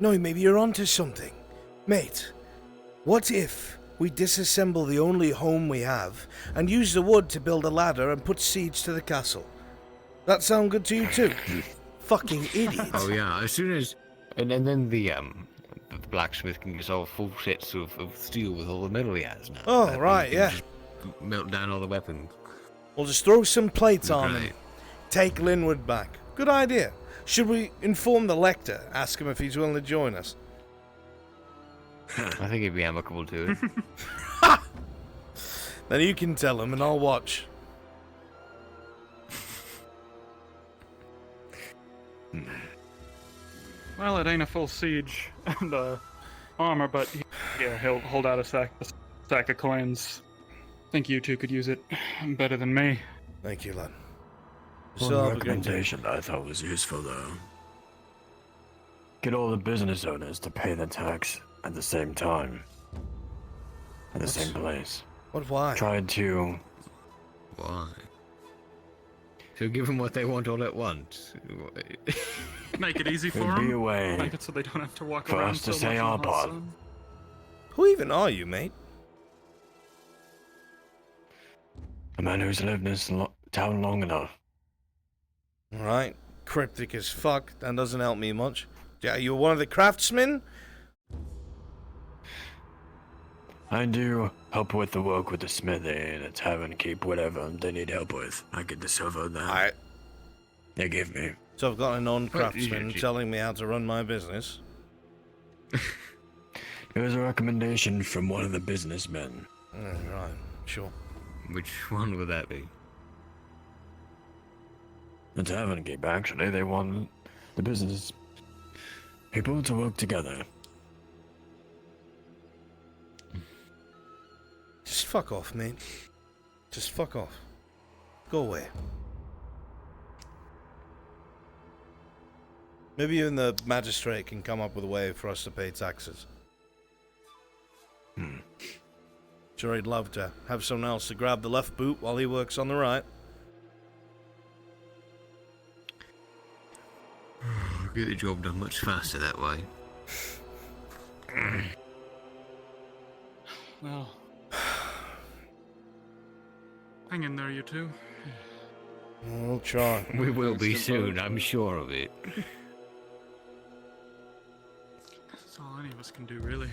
No, maybe you're onto something. Mate, what if we disassemble the only home we have and use the wood to build a ladder and put siege to the castle? That sound good to you too? Fucking idiot. Oh yeah, as soon as and then the blacksmith can get all full sets of steel with all the metal he has now. Oh, That way right, he can yeah. just melt down all the weapons. We'll just throw some plates on Great. him. Take Linwood back. Good idea. Should we inform the lector? Ask him if he's willing to join us. I think he'd be amicable to it. Then you can tell him and I'll watch. Well, it ain't a full siege and armor, but yeah, he'll hold out a sack of coins. Think you two could use it better than me. Thank you, lad. One recommendation I thought was useful, though. Get all the business owners to pay the tax at the same time. At the same place. What, why? Tried to... Why? So give them what they want all at once. Make it easy for There'd be them. a way Make it so they don't have to walk for around us to so say much our in the part. sun. Who even are you, mate? A man who's lived in this town long enough. Alright. Cryptic as fuck. That doesn't help me much. Yeah, you're one of the craftsmen? I do help with the work with the smithy, the tavern, keep, whatever they need help with. I get the silver that they give me. So I've got a non-craftsman What- telling me how to run my business. It was a recommendation from one of the businessmen. Right, sure. Which one would that be? The tavern keep, actually. They want the business people to work together. Just fuck off, mate. Just fuck off. Go away. Maybe you and the magistrate can come up with a way for us to pay taxes. Sure, he'd love to have someone else to grab the left boot while he works on the right. Get the job done much faster that way. Well, hang in there, you two. We'll try. We will be soon, I'm sure of it. That's all any of us can do, really.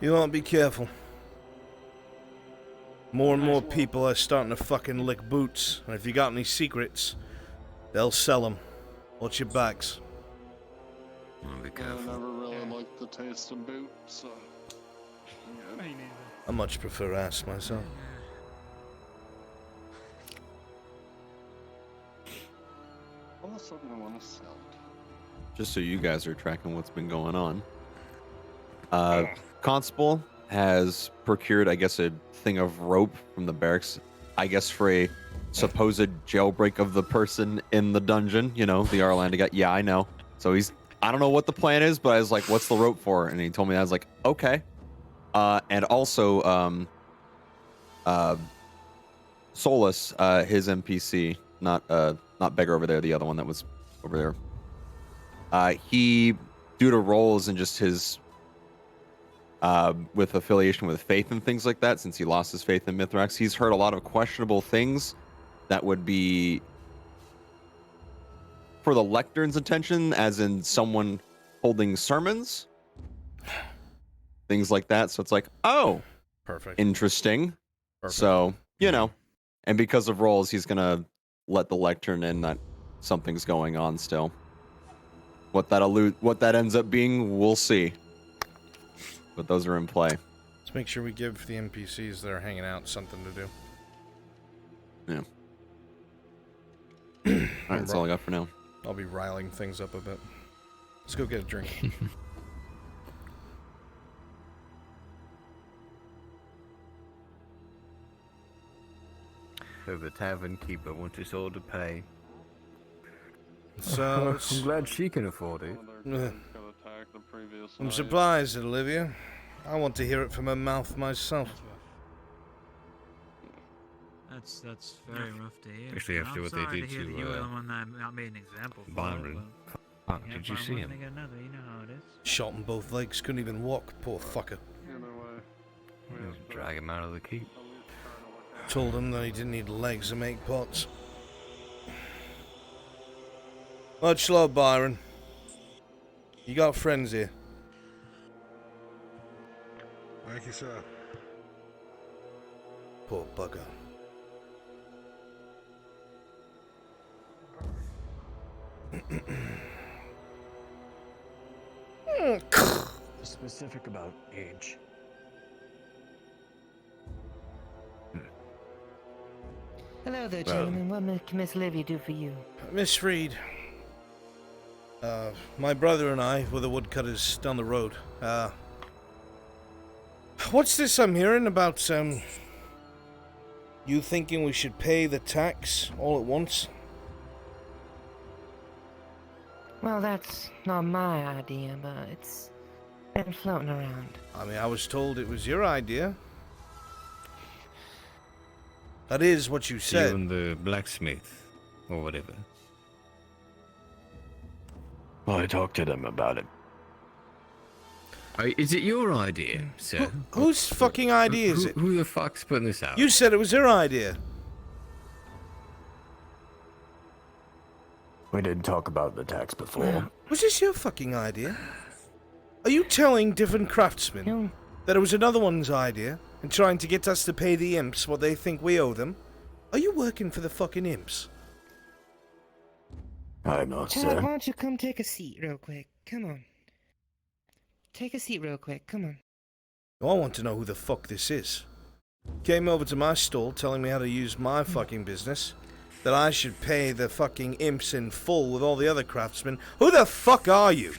You won't be careful. More and more people are starting to fucking lick boots. And if you got any secrets, they'll sell them. Watch your backs. Be I careful. never really liked the taste of boot, so. Yeah. I much prefer ass myself. All of a sudden I want to sell it. Just so you guys are tracking what's been going on. Constable has procured, I guess, a thing of rope from the barracks, I guess, for a supposed jailbreak of the person in the dungeon. You know, the Arlanda guy. Yeah, I know. So I don't know what the plan is, but I was like, what's the rope for? And he told me that. I was like, okay. And also, Solus, his NPC, not Beggar over there, the other one that was over there. He, due to roles and just his, with affiliation with faith and things like that, since he lost his faith in Mithrax, he's heard a lot of questionable things that would be for the lectern's attention, as in someone holding sermons, things like that. So it's like, oh, perfect, interesting. Perfect. So, you know, and because of roles, he's gonna let the lectern in that something's going on still. What that ends up being, we'll see. But those are in play. Let's make sure we give the NPCs that are hanging out something to do. Yeah. Alright, that's all I got for now. I'll be riling things up a bit. Let's go get a drink. So the tavern keeper wants us all to pay. So I'm glad she can afford it. I'm surprised, Olivia. I want to hear it from her mouth myself. That's very rough to hear. Especially after what they did to you were the one that made an example for Byron. Fuck, Yeah, did you find see one him? thing or another, you know how it is. Shot in both legs, couldn't even walk, poor fucker. Drag him out of the keep. Told him that he didn't need legs to make pots. Much love, Byron. You got friends here. Thank you, sir. Poor bugger. Specific about age. Hello there, gentlemen. What can Miss Olivia do for you? Miss Reed. My brother and I were the woodcutters down the road. What's this I'm hearing about, you thinking we should pay the tax all at once? Well, that's not my idea, but it's been floating around. I mean, I was told it was your idea. That is what you said. You and the blacksmith, or whatever. Well, I talked to them about it. Is it your idea, sir? Whose fucking idea is it? Who the fuck's putting this out? You said it was your idea. We did talk about the tax before. Was this your fucking idea? Are you telling different craftsmen that it was another one's idea and trying to get us to pay the imps what they think we owe them? Are you working for the fucking imps? I'm not, Chad, sir. why don't you come take a seat real quick? Come on. Take a seat real quick. Come on. I want to know who the fuck this is. Came over to my stall telling me how to use my fucking business. That I should pay the fucking imps in full with all the other craftsmen. Who the fuck are you?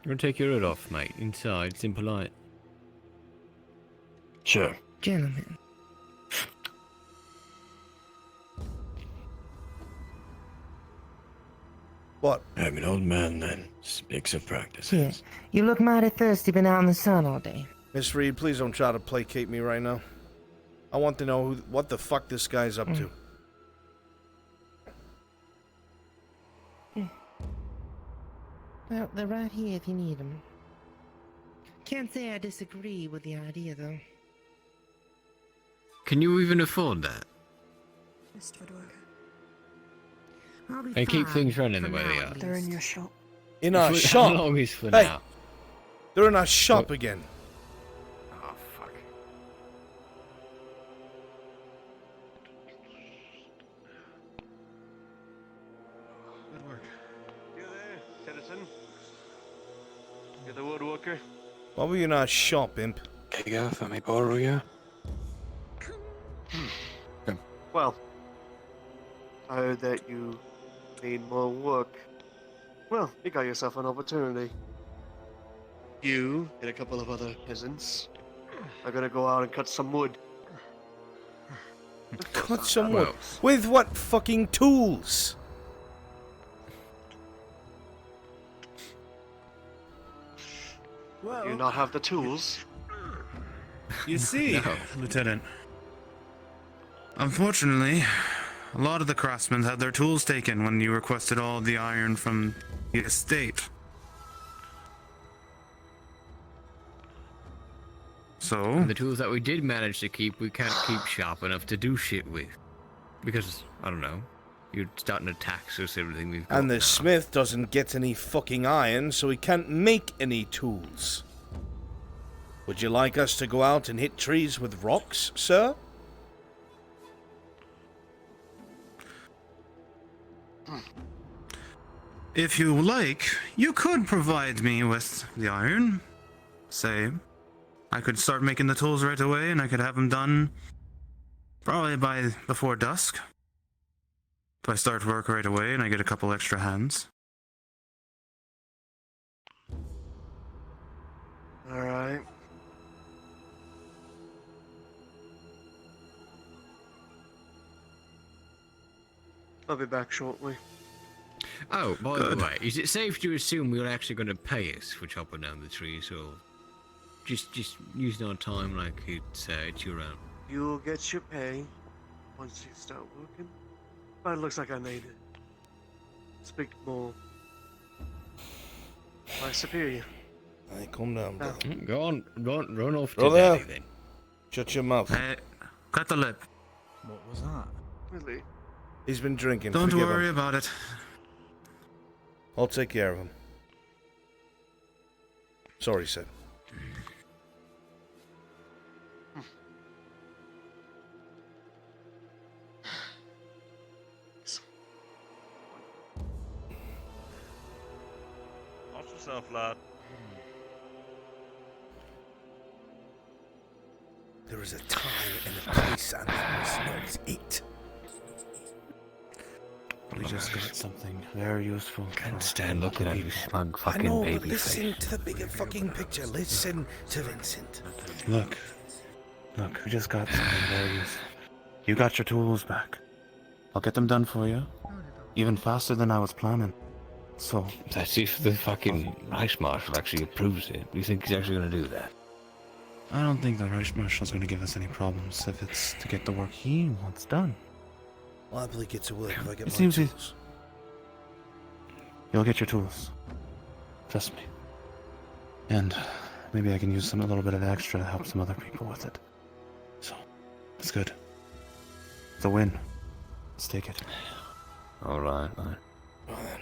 You want to take your hood off, mate? Inside, it's impolite. Sure. Gentlemen. What? I'm an old man then. Speaks of practice. Yeah. You look mighty thirsty, been out in the sun all day. Miss Reed, please don't try to placate me right now. I want to know what the fuck this guy's up to. Well, they're right here if you need them. Can't say I disagree with the idea, though. Can you even afford that? And keep things running the way they are. They're in your shop. In our How shop? long is for Hey, now? they're in our shop again. Oh, fuck. You're the woodworker? Why were you in our shop, imp? Gareth, let me borrow you. Well, I heard that you need more work. Well, you got yourself an opportunity. You and a couple of other peasants are gonna go out and cut some wood. Cut some wood? With what fucking tools? Do you not have the tools? You see, No. Lieutenant. Unfortunately, a lot of the craftsmen had their tools taken when you requested all the iron from the estate. So? And the tools that we did manage to keep, we can't keep sharp enough to do shit with. Because, I don't know, you're starting to tax us everything we've got And the now. smith doesn't get any fucking iron, so he can't make any tools. Would you like us to go out and hit trees with rocks, sir? If you like, you could provide me with the iron. Say, I could start making the tools right away, and I could have them done probably before dusk. If I start work right away and I get a couple extra hands. Alright. I'll be back shortly. Oh, by the way, is it safe to assume you're actually going to pay us for chopping down the trees, or just using our time like it's your own? You'll get your pay once you start working. But it looks like I need it. Speak more. My superior. Hey, calm down, bro. Go on, run off to Roll there. daddy then. Shut your mouth. Hey, cut the lip. What was that? Really? He's been drinking. Don't Forgive worry him. about it. I'll take care of him. Sorry, sir. Watch yourself, lad. There is a time and a place, and that was not it. We just got something very useful. Can't stand looking at you smug I fucking know, but baby listen face. to the bigger fucking picture. Listen to Vincent. Look, we just got something very useful. You got your tools back. I'll get them done for you, even faster than I was planning. So That's if the fucking Rice Marshal actually approves it. Do you think he's actually going to do that? I don't think the Rice Marshal's going to give us any problems if it's to get the work he wants done. I'll happily get to work if I get It my seems tools. You'll get your tools. Trust me. And maybe I can use a little bit of extra to help some other people with it. So, it's good. It's a win. Let's take it. Alright, man. Right then.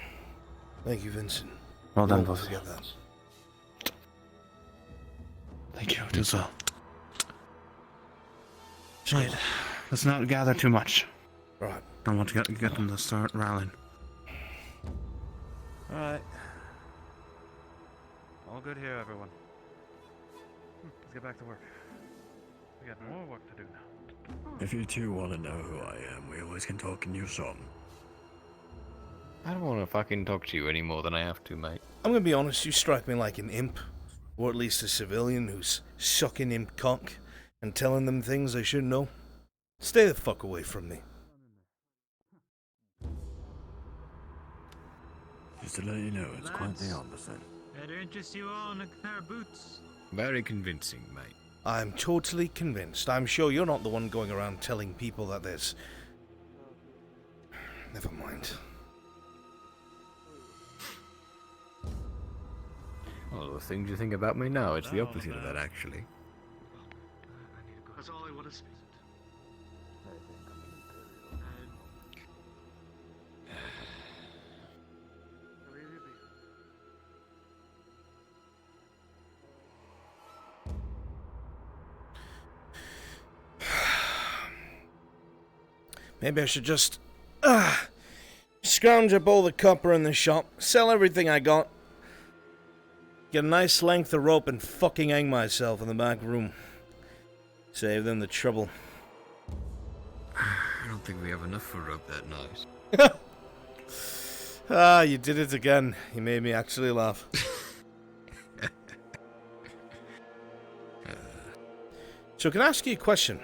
Thank you, Vincent. Well done, Don't both. forget that. Thank you. Do so. Right. Let's not gather too much. Right. I want to get them to start rallying. Alright. All good here, everyone. Let's get back to work. We got more work to do now. If you two want to know who I am, we always can talk in your song. I don't want to fucking talk to you any more than I have to, mate. I'm gonna be honest, you strike me like an imp. Or at least a civilian who's sucking imp cock and telling them things they shouldn't know. Stay the fuck away from me. Just to let you know, it's quite the opposite. Better interest you all in a pair of boots. Very convincing, mate. I'm totally convinced. I'm sure you're not the one going around telling people that there's... Never mind. Well, the things you think about me now, it's the opposite of that, actually. That's all I want to say. Maybe I should just... scrounge up all the copper in the shop, sell everything I got, Get a nice length of rope and fucking hang myself in the back room. Save them the trouble. I don't think we have enough for rope that night. Ah, you did it again. You made me actually laugh. So can I ask you a question?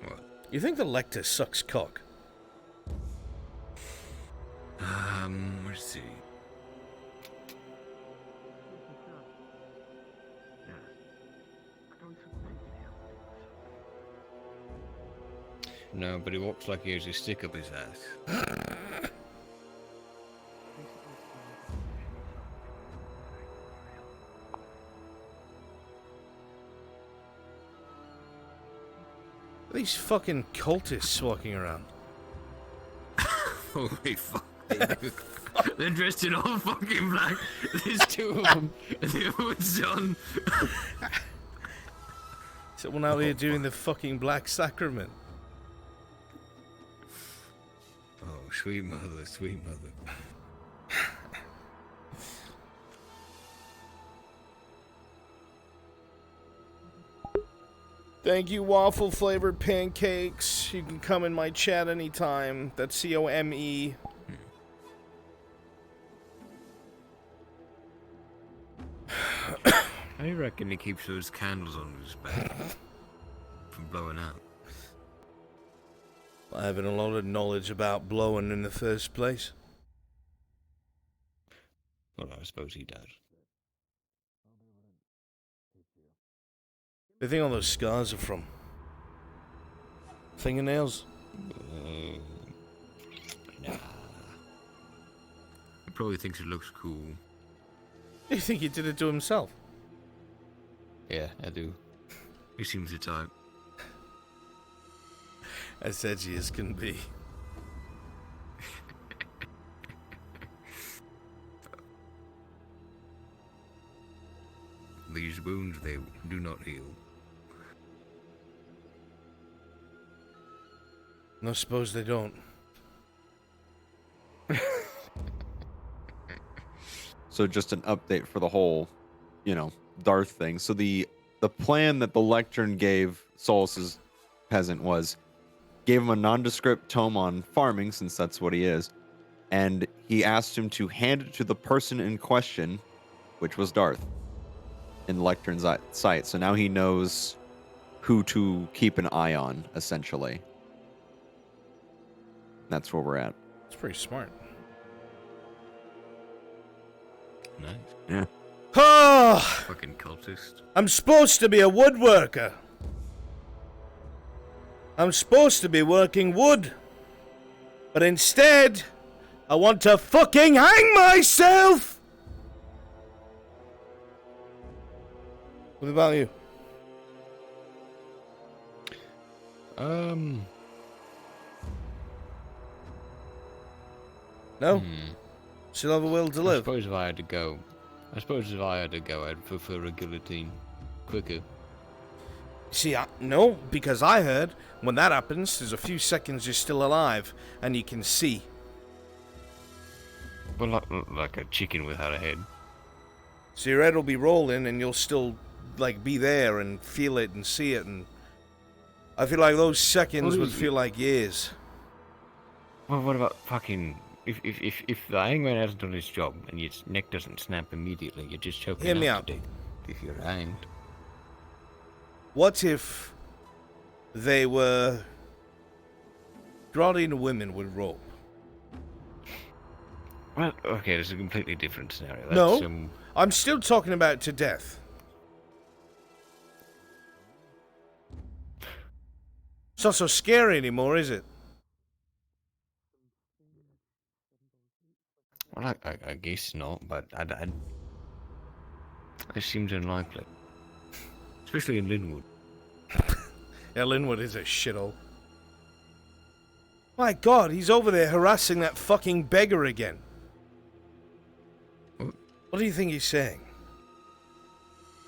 What? You think the Lecter sucks cock? Let's see. No, but he walks like he has a stick up his ass. These fucking cultists walking around. Holy fuck. They're dressed in all fucking black. There's two of them. And the other one's John. Someone out here doing the fucking Black Sacrament. Oh, sweet mother, sweet mother. Thank you, waffle flavored pancakes. You can come in my chat anytime. That's COME. I reckon he keeps those candles on his back from blowing out. I haven't a lot of knowledge about blowing in the first place. Well, I suppose he does. What do you think all those scars are from? Fingernails? Nah. He probably thinks it looks cool. You think he did it to himself? Yeah, I do. He seems the type. As edgy as can be. These wounds, they do not heal. No, suppose they don't. So just an update for the whole, Darth thing. So the plan that the lectern gave Solus's peasant was, gave him a nondescript tome on farming, since that's what he is, and he asked him to hand it to the person in question, which was Darth, in the lectern's sight. So now he knows who to keep an eye on, essentially. That's where we're at. It's pretty smart. Nice. Yeah. Ah! Fucking cultist. I'm supposed to be a woodworker. I'm supposed to be working wood. But instead, I want to fucking hang myself! What about you? No? Still have a will to live? I suppose if I had to go, I'd prefer a guillotine. Quicker. See, no, because I heard when that happens, there's a few seconds you're still alive, and you can see. Well, like a chicken without a head. So your head will be rolling, and you'll still, be there and feel it and see it, and I feel like those seconds would feel like years. Well, what about fucking... If the hangman hasn't done his job, and your neck doesn't snap immediately, you're just choking Hear me out out. to death if you're hanged. What if they were drowning women with rope? Well, okay, there's a completely different scenario. That's, No, I'm still talking about to death. It's not so scary anymore, is it? Well, I guess not, but it seems unlikely. Especially in Linwood. Yeah, Linwood is a shithole. My God, he's over there harassing that fucking beggar again. What do you think he's saying?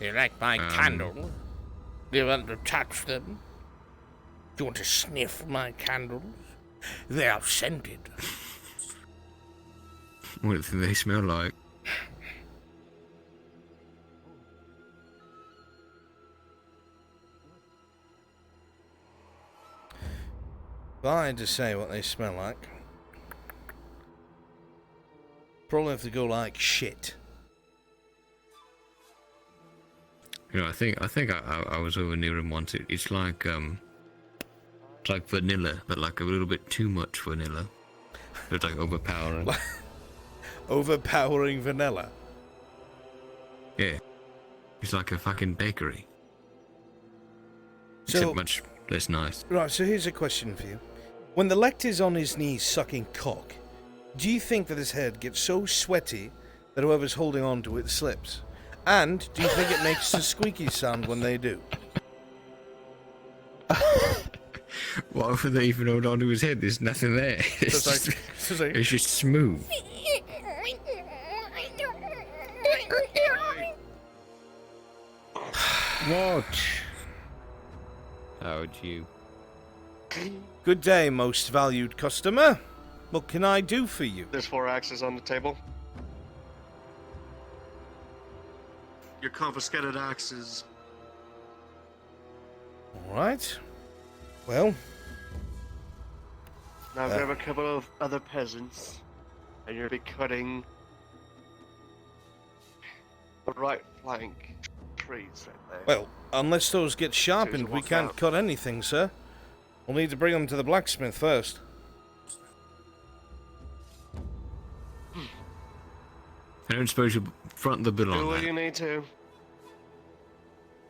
You like my candles? Do you want to touch them? Do you want to sniff my candles? They are scented. What do they smell like? If I had to say what they smell like, probably have to go like shit. You know, I think I was over near him once. It's like vanilla, but like a little bit too much vanilla. It's like overpowering. Overpowering vanilla. Yeah, it's like a fucking bakery. So, Except much less nice. Right, so here's a question for you. When the Lecter's on his knees sucking cock, do you think that his head gets so sweaty that whoever's holding on to it slips? And do you think it makes a squeaky sound when they do? Why would they even hold on to his head? There's nothing there. It's just smooth. What? How would you? Good day, most valued customer. What can I do for you? There's 4 axes on the table. Your confiscated axes. Alright. Well. Now grab a couple of other peasants, and you'll be cutting the right flank trees right there. Well, unless those get sharpened, we can't cut anything, sir. We'll need to bring them to the blacksmith first. I don't suppose you front the bill Do on what that. you need to.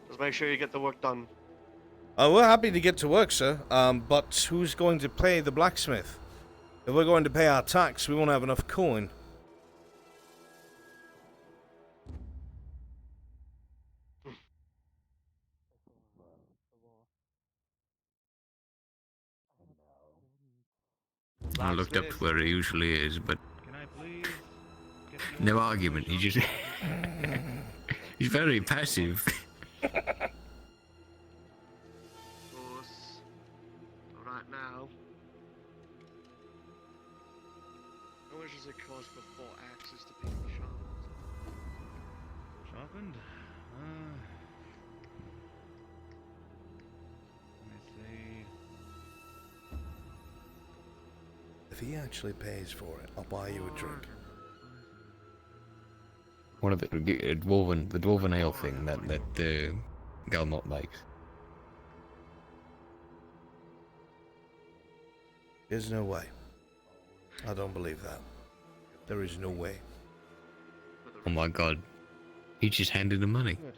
Just make sure you get the work done. We're happy to get to work, sir. But who's going to pay the blacksmith? If we're going to pay our tax, we won't have enough coin. I looked up to where he usually is, but no argument. He just he's very passive. Right now. How much does it cost for 4 axes to be sharpened? Sharpened? Let me see. If he actually pays for it, I'll buy you a drink. One of the dwarven ale thing that Galmot makes. There's no way. I don't believe that. There is no way. Oh my god. He just handed him money. Good.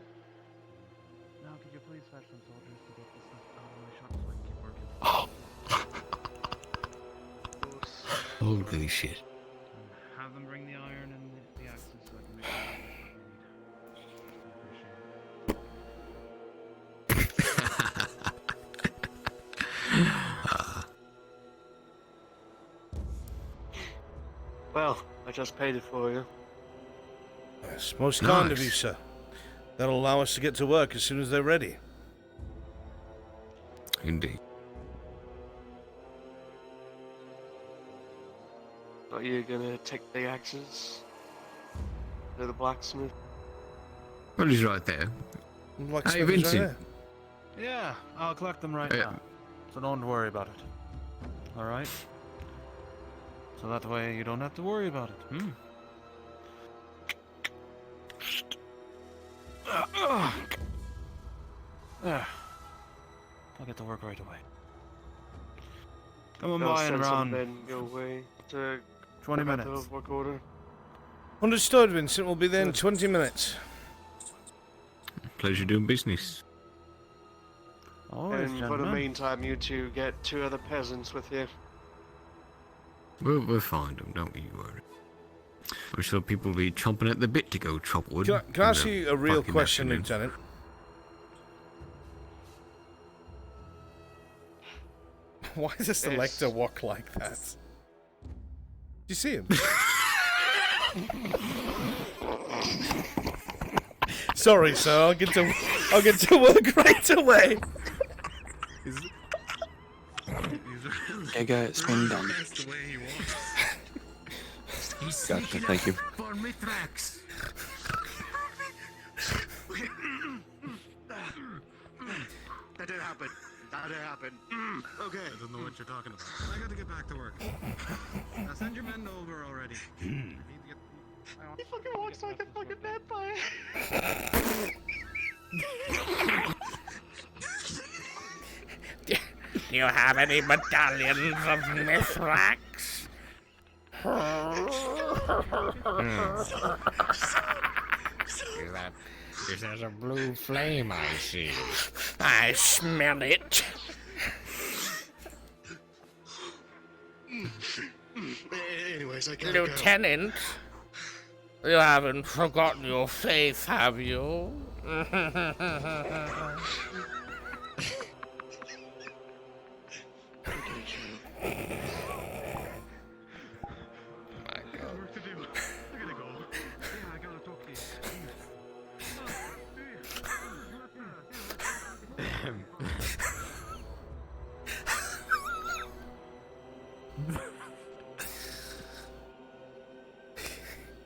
Now could you please fetch some soldiers to get this stuff out of my shop so I can keep working? Holy shit. Have them bring the iron and the axes so I can make Well, I just paid it for you. Yes, most kind of you, sir. That'll allow us to get to work as soon as they're ready. Indeed. Are you gonna take the axes to the blacksmith? Well, he's right there. Blacksmith Hey, is right Vincent. there. Yeah, I'll collect them right now. So don't worry about it. Alright? So that way you don't have to worry about it. There. I'll get to work right away. Come on by in around Your way to 20 grab the minutes. work order. Understood, Vincent. We'll be there in 20 minutes. Pleasure doing business. Always, And for the gentlemen. meantime, you two get 2 other peasants with you. We'll find them, don't you worry. I'm sure people will be chomping at the bit to go chop wood. Can I ask you a real question, Lieutenant? Why does the Lecter walk like that? Do you see him? Sorry, sir. I'll get to work right away. Hey guys, spin done. Gotcha, thank you. For Mithrax. That did happen. How'd it happen? Okay. I don't know what you're talking about. I got to get back to work. Now send your men over already. I need to get. He fucking walks like a fucking vampire. Do you have any medallions of Mithrax? Is that a blue flame I see? I smell it. Anyways, I gotta Lieutenant, you haven't forgotten your faith, have you?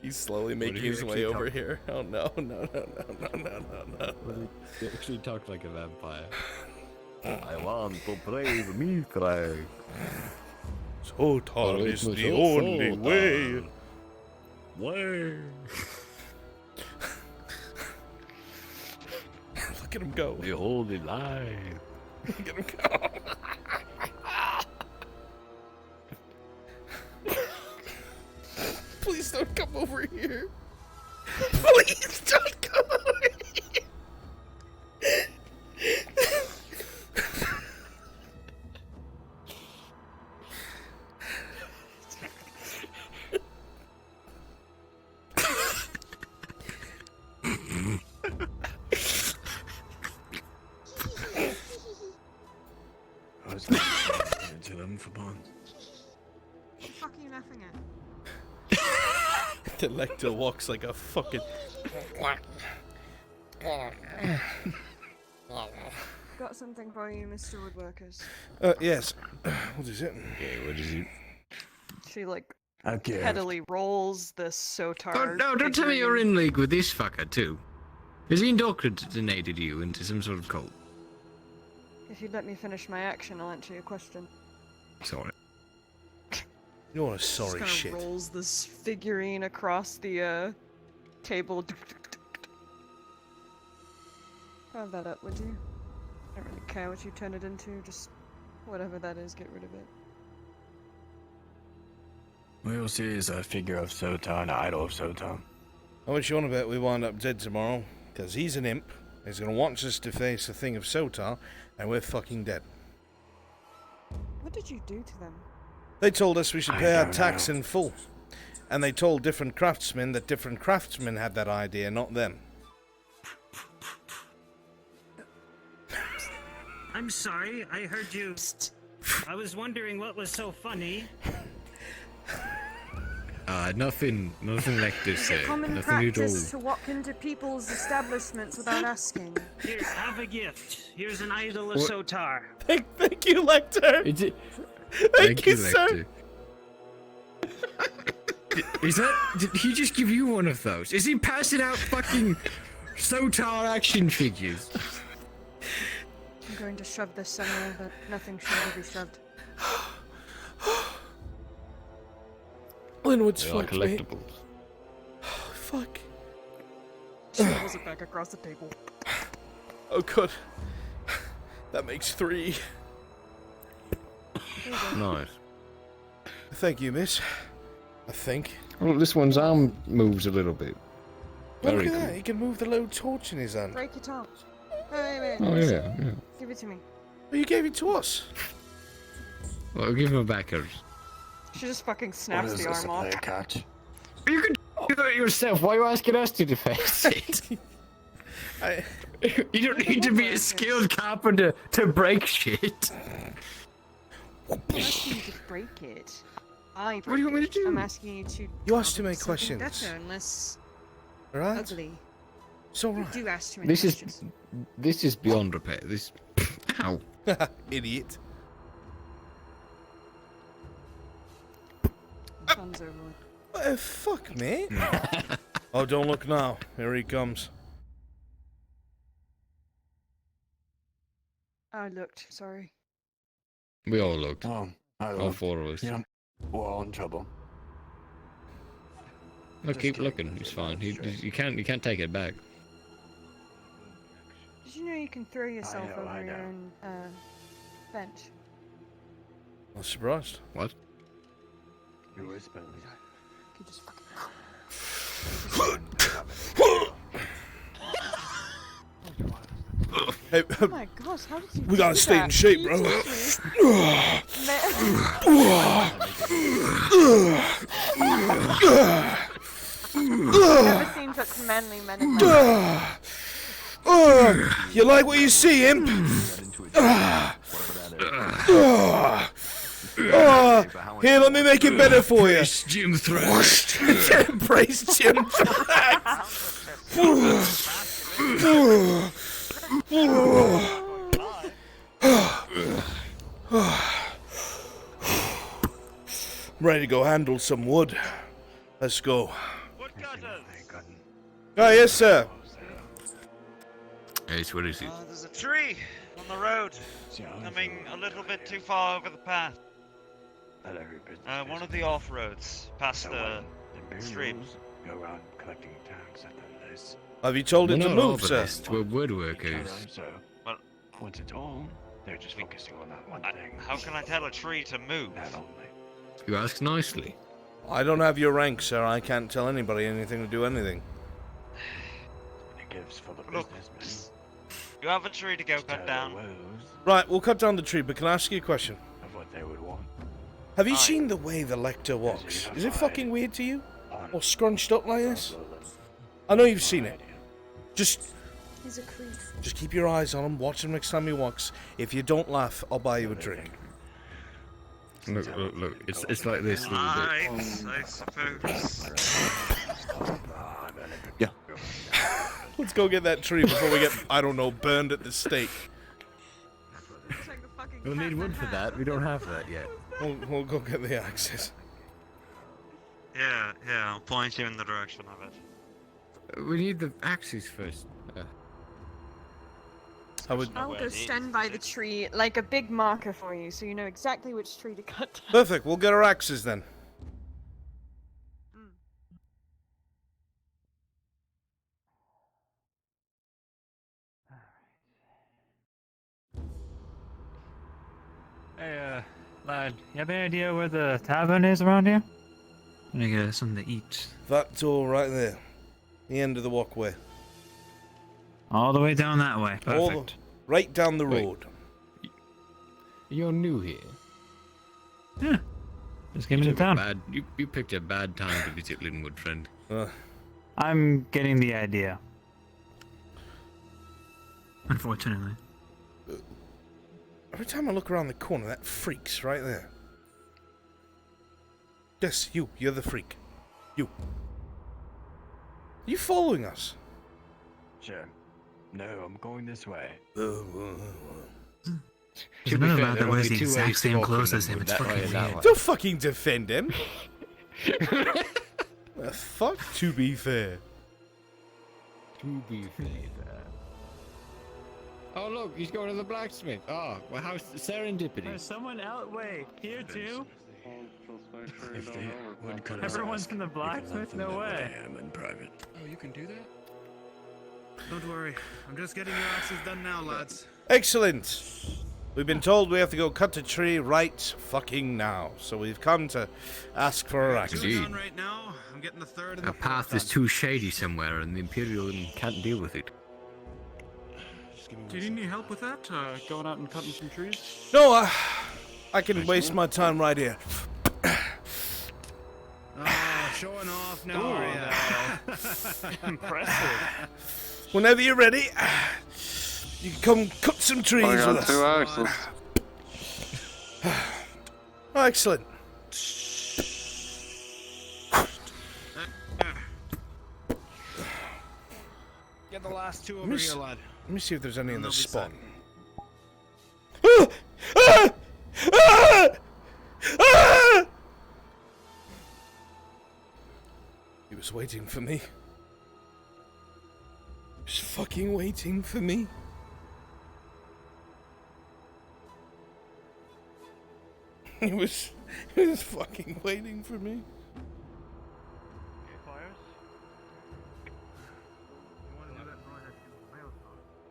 He's slowly making his way over here. Oh no, no. He actually talked like a vampire. I want to praise Mithrax. Sotar is the only way. Way. Look at him go. The holy line. Look at him go. Please don't come over here. Please don't come over here. I was into them for bonds. What the fuck are you laughing at? The Lecter walks like a fucking. Got something for you, Mr. Woodworkers. Yes. What is it? Okay, what is it? She like Okay. pettily rolls the Sotar. Oh no! Don't tell me you're in league with this fucker too. Has he indoctrinated you into some sort of cult? If you'd let me finish my action, I'll answer your question. Sorry. You're a sorry Just shit. kinda rolls this figurine across the table. Have that up, would you? I don't really care what you turn it into. Just whatever that is, get rid of it. What you'll see is a figure of Sotar, an idol of Sotar. How much you on about we wind up dead tomorrow? Because he's an imp. He's going to want us to face a thing of Sotar, and we're fucking dead. What did you do to them? They told us we should pay our tax in full. And they told different craftsmen that different craftsmen had that idea, not them. I'm sorry, I heard you. I was wondering what was so funny. Nothing like this. Common Nothing at all. practice to walk into people's establishments without asking. Here, have a gift. Here's an idol of What? Sotar. Thank you, Lecter. Is it? Thank you, sir. Is that? Did he just give you one of those? Is he passing out fucking Sotar action figures? I'm going to shove this somewhere, but nothing should ever be shoved. Linwood's They're like fucked me. collectibles. Fuck. Shovels it back across the table. Oh, good. That makes 3. Nice. Thank you, miss. I think. Well, this one's arm moves a little bit. Look Very at cool. that. He can move the low torch in his hand. Break your torch. Wait. Oh yeah. Give it to me. Oh, you gave it to us. Well, give him back a. She just fucking snaps the arm off. Catch? You can do it yourself. Why are you asking us to defense it? You don't need to be a skilled carpenter to break shit. I'm asking you to break it. What do you want me to do? I'm asking you to. You asked too many something questions. Better, unless Right? ugly. It's all You right. do ask too many This questions. this is beyond repair. This. Ow. Idiot. Fun's over with. What the fuck, mate? Oh, don't look now. Here he comes. I looked, sorry. We all looked. Oh, I All looked. 4 of us. Yeah, we're all in trouble. No, Just keep kidding, looking. It's fine. You can't take it back. Did you know you can throw yourself I over your know. own bench? I'm surprised. What? You whispered. You just fucking. Hey, Oh my gosh, how did you we gotta do stay that? in shape, You bro. I've never seen such manly men in my life. You like what you see, imp? Here, let me make it better for you. Brace Jim Thrash. Brace Jim Ready to go handle some wood. Let's go. Oh, yes, sir. Ace, what is it? There's a tree on the road. Coming a little bit too far over the path. One of the off roads past the stream. Go around collecting tax at the list. Have you told it We're to not move, sir? arborists, we're woodworkers. So, once it's all, they're just focusing on that one thing. How can I tell a tree to move? You ask nicely. I don't have your rank, sir. I can't tell anybody anything to do anything. It gives for the Look, businessmen. you have a tree to go cut down. Right, we'll cut down the tree, but can I ask you a question? Of what they would want. Have you seen the way the lector walks? Is it fucking weird to you? Or scrunched up like this? I know you've seen it. Just He's a creep. just keep your eyes on him, watch him next time he walks. If you don't laugh, I'll buy you a drink. Look. It's like this little bit. I suppose. Yeah. Let's go get that tree before we get, I don't know, burned at the stake. We'll need wood for that. We don't have that yet. We'll go get the axes. Yeah, I'll point you in the direction of it. We need the axes first. I'll go stand by the tree like a big marker for you, so you know exactly which tree to cut down. Perfect, we'll get our axes then. Hey, lad, you have any idea where the tavern is around here? I'm gonna get something to eat. That door right there. The end of the walkway. All the way down that way. All Perfect. right down the road. You're new here. Yeah. Just give me the town. You picked a bad time to visit Linwood, friend. I'm getting the idea. Unfortunately. Every time I look around the corner, that freak's right there. Yes, you're the freak. You. Are you following us? Sure. No, I'm going this way. There's another lad that wears the exact same clothes as him. It's fucking weird. Don't fucking defend him. The fuck? To be fair. To be fair. Oh look, he's going to the blacksmith. Oh, well, how's serendipity? There's someone out. Wait, here too? If they would cut us Everyone's ask, in the you can blacksmith? let them No know what way. I am in private. Oh, you can do that? Don't worry. I'm just getting your axes done now, lads. Excellent. We've been told we have to go cut a tree right fucking now. So we've come to ask for our axes. Indeed. Right now, I'm getting the third and Our the path is too shady somewhere, and the Imperial can't deal with it. Do you need any help with that? Going out and cutting some trees? No, I can waste my time right here. Oh, showing off now, are ya? Impressive. Whenever you're ready, you can come cut some trees I with got 2 us. axes. Oh, excellent. Get the last 2 over here, lad. Let me see if there's any in the spot. He was waiting for me. He was fucking waiting for me. He was fucking waiting for me. Fires? You want to do that drawing that mailbox?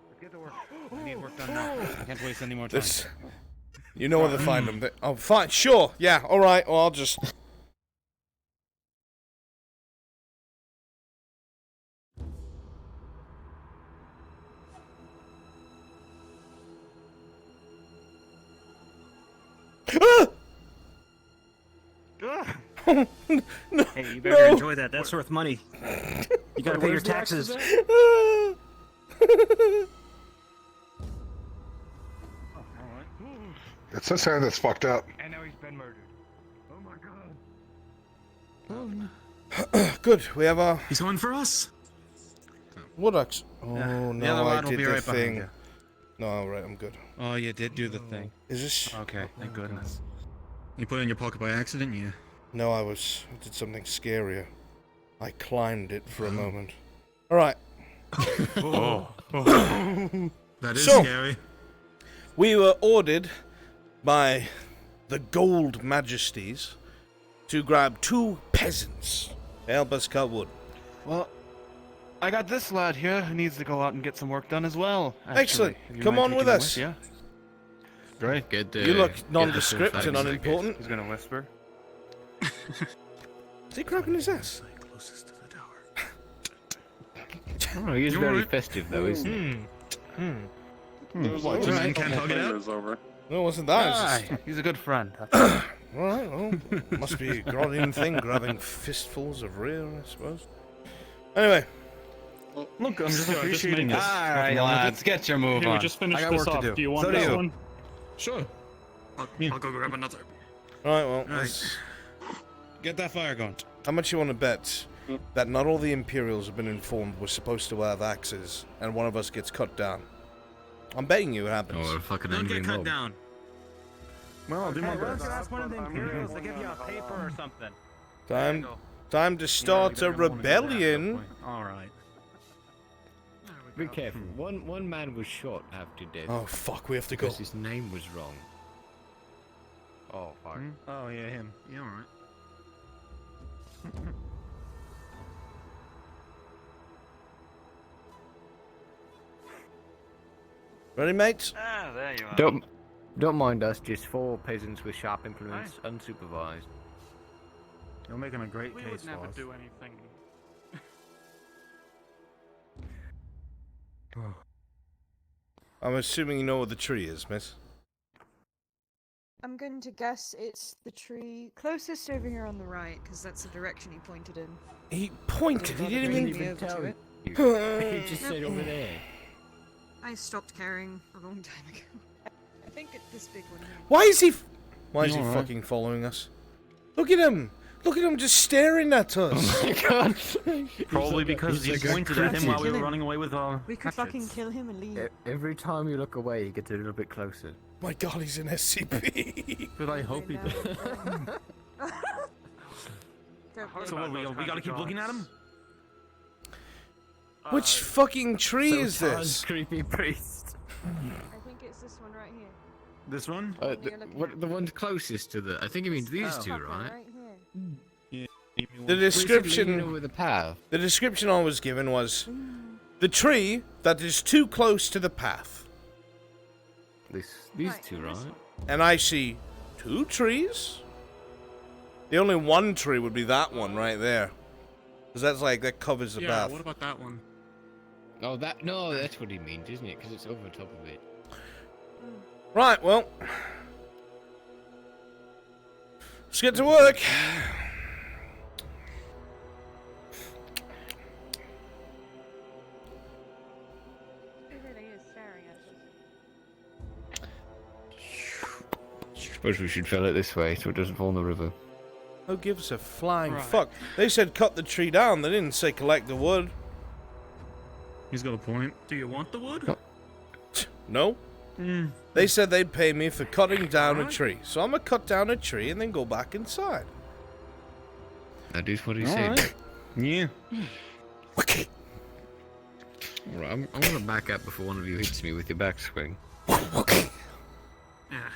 Let's get to work. I need work done now. I can't waste any more time. You know where to find them. Oh, fine. Sure. Yeah. All right. Well, I'll just. No, hey, you better enjoy that. That's worth money. You gotta pay your taxes. It's this hand that's fucked up. And now he's been murdered. Oh my god. Oh, good. We have our. He's going for us. Wood axe. Oh Yeah. The no! other I lad will did be the right behind thing. you. No, all right. I'm good. Oh, you did do the thing. Is this? Okay, thank goodness. You put it in your pocket by accident, yeah? No, I did something scarier. I climbed it for a moment. All right. That is So, scary. we were ordered by the Gold Majesties to grab 2 peasants to help us cut wood. Well, I got this lad here who needs to go out and get some work done as well. Actually. Excellent. If you Come mind on with taking him us. Yeah. Great. Get You look get nondescript the and facts, I guess. unimportant. He's gonna whisper. Is he grabbing his ass? Oh, he's very festive though, isn't he? What, two men can't hug it out? Over. No, it wasn't that. It was just- He's a good friend. All right, well, must be a Grodian thing, grabbing fistfuls of rear, I suppose. Anyway. Look, I'm just Just appreciating make this. this. Alright, lads, get your move Here, on. just finish I got this work off. to do. Do you want So this do you. one? Sure. I'll go grab another. All right, well, Alright. Get that fire going. how much you want to bet that not all the Imperials have been informed we're supposed to have axes, and one of us gets cut down? I'm betting you it happens. Or a fucking Don't angry get cut mob. down. Well, I'll do my Hey, why don't best. you ask one of the Imperials to give you a paper or something? Time to start a rebellion. Alright. Be careful. One man was shot after death. Oh fuck, we have to go. Because his name was wrong. Oh fuck. Oh yeah, him. Yeah, alright. Ready, mates? Ah, there you are. Don't mind us. Just 4 peasants with sharp implements, unsupervised. You're making a great We case would for never us. do anything. I'm assuming you know what the tree is, miss. I'm going to guess it's the tree closest over here on the right, because that's the direction he pointed in. He pointed. He didn't even tell it. He just said over there. I stopped caring a long time ago. I think it's this big one here. Why is he? Why is he Alright. fucking following us? Look at him! Look at him just staring at us. Probably because he's you like a pointed at him while we Kill were him. running away with our We could fucking hatchets. kill him and leave. Every time you look away, he gets a little bit closer. My God, he's an SCP. But I hope he did. Don't So what, we gotta keep looking at him? Which fucking tree is Sometimes this? creepy priest. I think it's this one right here. This one? The one closest to the. I think he means these two, Fucker, right? right here. The description. Over the path. The description I was given was the tree that is too close to the path. These two, right? And I see 2 trees. The only one tree would be that one right there, because that's like that covers the Yeah, path. what about that one? Oh, that's what he means, isn't it? Because it's over top of it. Right, well, let's get to work. He really is staring at us. Suppose we should fell it this way so it doesn't fall in the river. Who gives a flying Right. fuck? They said cut the tree down. They didn't say collect the wood. He's got a point. Do you want the wood? No. They said they'd pay me for cutting down a tree. So I'm gonna cut down a tree and then go back inside. That is what he said. Alright. Yeah. Okay. Alright, I'm gonna back up before one of you hits me with your backswing. Okay. Yeah.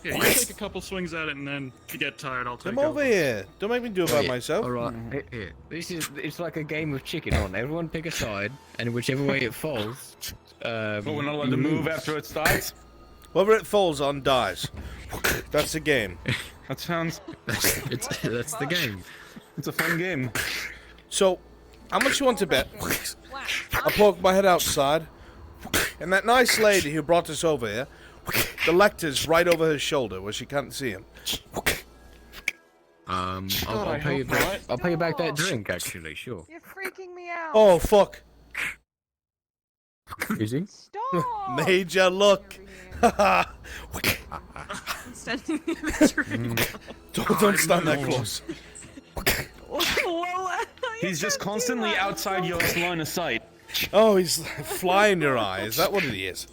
Yeah, you take a couple swings at it, and then if you get tired, I'll take Come over here. Don't make me do it by myself. Alright, here. It's like a game of chicken on. Everyone pick a side, and whichever way it falls, But we're not allowed to move after it starts? Whoever it falls on dies. That's the game. That sounds... That's the game. It's a fun game. So, how much you want to bet? I poke my head outside, and that nice lady who brought us over here, the lector's right over her shoulder where she can't see him. I'll pay you back. I'll pay you back that drink, actually. Sure. You're freaking me out. Oh, fuck. Is he? Stop! Major look. I'm standing in the drink. Don't stand that close. He's just constantly outside your line of sight. Oh, he's flying your eye. Is that what it is?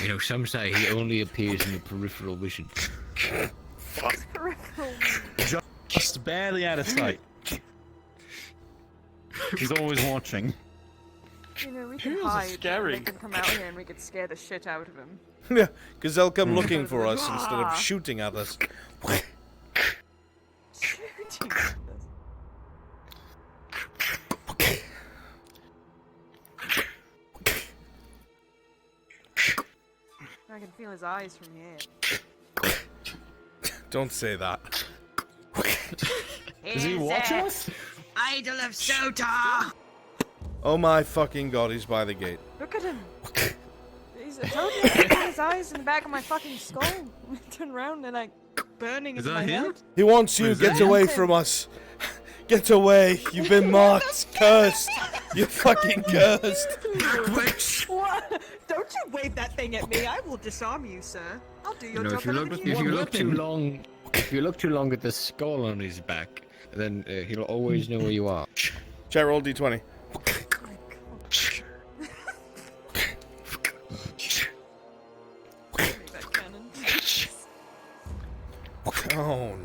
You know, some say he only appears in the peripheral vision. Fuck. Just barely out of sight. He's always watching. You know, we can hide. They can come out here and we could scare the shit out of him. Yeah, because they'll come looking for us instead of shooting at us. Shooting at us. I can feel his eyes from here. Don't say that. Is he watching us? Idol of Sota! Oh my fucking god, he's by the gate. Look at him. He's totally got his eyes in the back of my fucking skull. Turn around and like burning into my head. He wants you. Get away from us. Get away. You've been marked. Cursed. You're fucking cursed. What? Don't you wave that thing at me. I will disarm you, sir. I'll do your job. If you look too long at the skull on his back, then he'll always know where you are. Chat, roll d20. Oh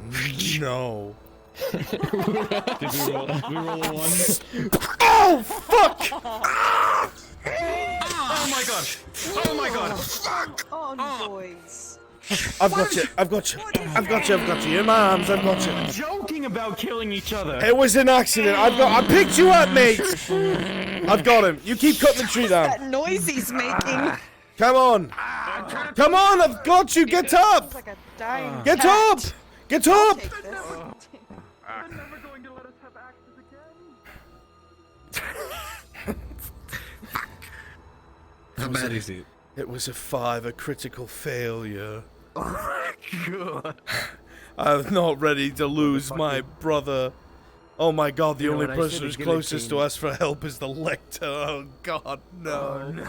no. Did we roll a 1? Oh fuck! Oh my god! Oh my god! On, boys. I've got you. I've got you. I've got you. I've got you. In my arms. I've got you. Joking about killing each other. It was an accident. I picked you up, mate. I've got him. You keep cutting the tree down. That noise he's making. Come on. Come on. I've got you. Get up. Like a dying Get cat. up. Get up. Take this. They're never going to let us have axes again. How bad is it? It was a 5, a critical failure. Oh my god. I'm not ready to lose my brother. Oh my god, the You know only what, I person should've who's given closest to King- us for help is the Lector. Oh god, no.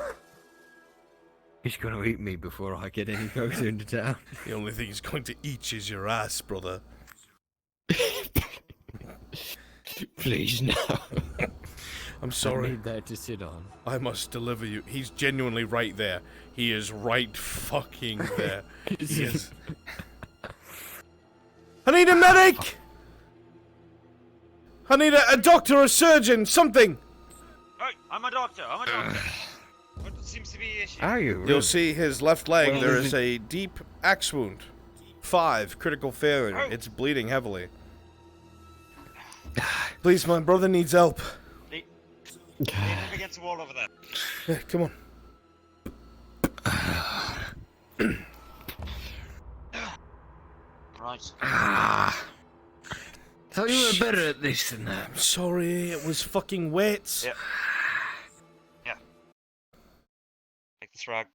He's gonna eat me before I get any closer into town. The only thing he's going to eat is your ass, brother. Please, no. I'm sorry. I need that to sit on. I must deliver you. He's genuinely right there. He is right fucking there. He is. I need a medic! I need a doctor, a surgeon, something! Hey, I'm a doctor. I'm a doctor. What seems to be the issue? Are you? You'll see his left leg. Well, There is is a deep axe wound. 5, critical failure. It's bleeding heavily. Please, my brother needs help. Lean up against the wall over there. Yeah, come on. Right. Thought you were better at this than that. I'm sorry, it was fucking wet. Yeah. Yeah. Take this rag.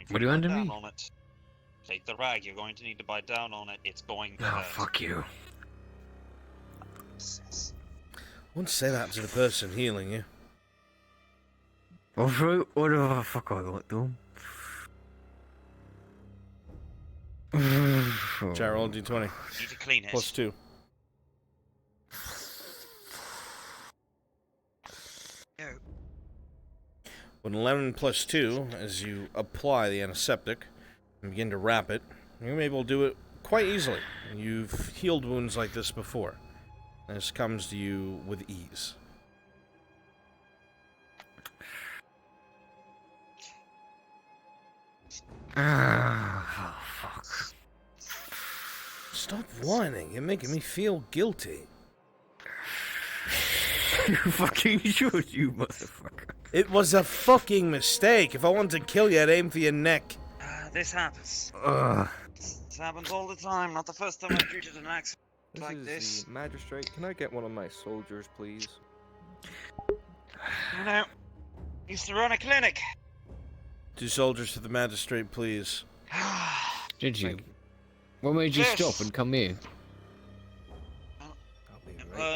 What do you want to down me? on it. Take the rag. You're going to need to bite down on it. It's going to Oh, hurt. fuck you. Wouldn't say that to the person healing you. Whatever the fuck I got, though. Jar, roll d20. Need to clean it. +2. With 11 plus 2, as you apply the antiseptic and begin to wrap it, you're able to do it quite easily. You've healed wounds like this before. This comes to you with ease. Oh, fuck. Stop whining. You're making me feel guilty. You fucking should, you motherfucker. It was a fucking mistake. If I wanted to kill you, I'd aim for your neck. This happens. Ugh. This happens all the time. Not the first time I've treated an accident This like is this. the magistrate. Can I get one of my soldiers, please? You know, used to run a clinic. 2 soldiers to the magistrate, please. Did you? What made you Yes. stop and come here?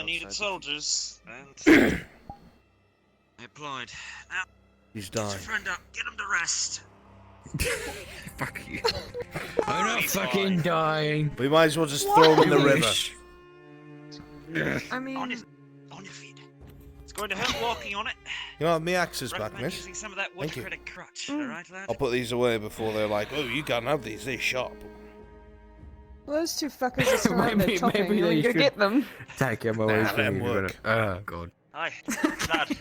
Needed soldiers, and I applied. Now, He's get your dying. friend up. Get him to rest. Fuck you. I'm not fucking dying. We might as well just throw him in the river. I mean, on your feet. It's going to hurt walking on it. You know, my axe is back, Recommend miss. using some of that wood Thank you. critic crutch. All right, lad. I'll put these away before they're like, oh, you can't have these, they're sharp. well, those 2 fuckers are still out there Maybe- chopping. maybe You're they gonna should- get them. Take him away Nah, from let him you. work. Oh, God. Hi, lad.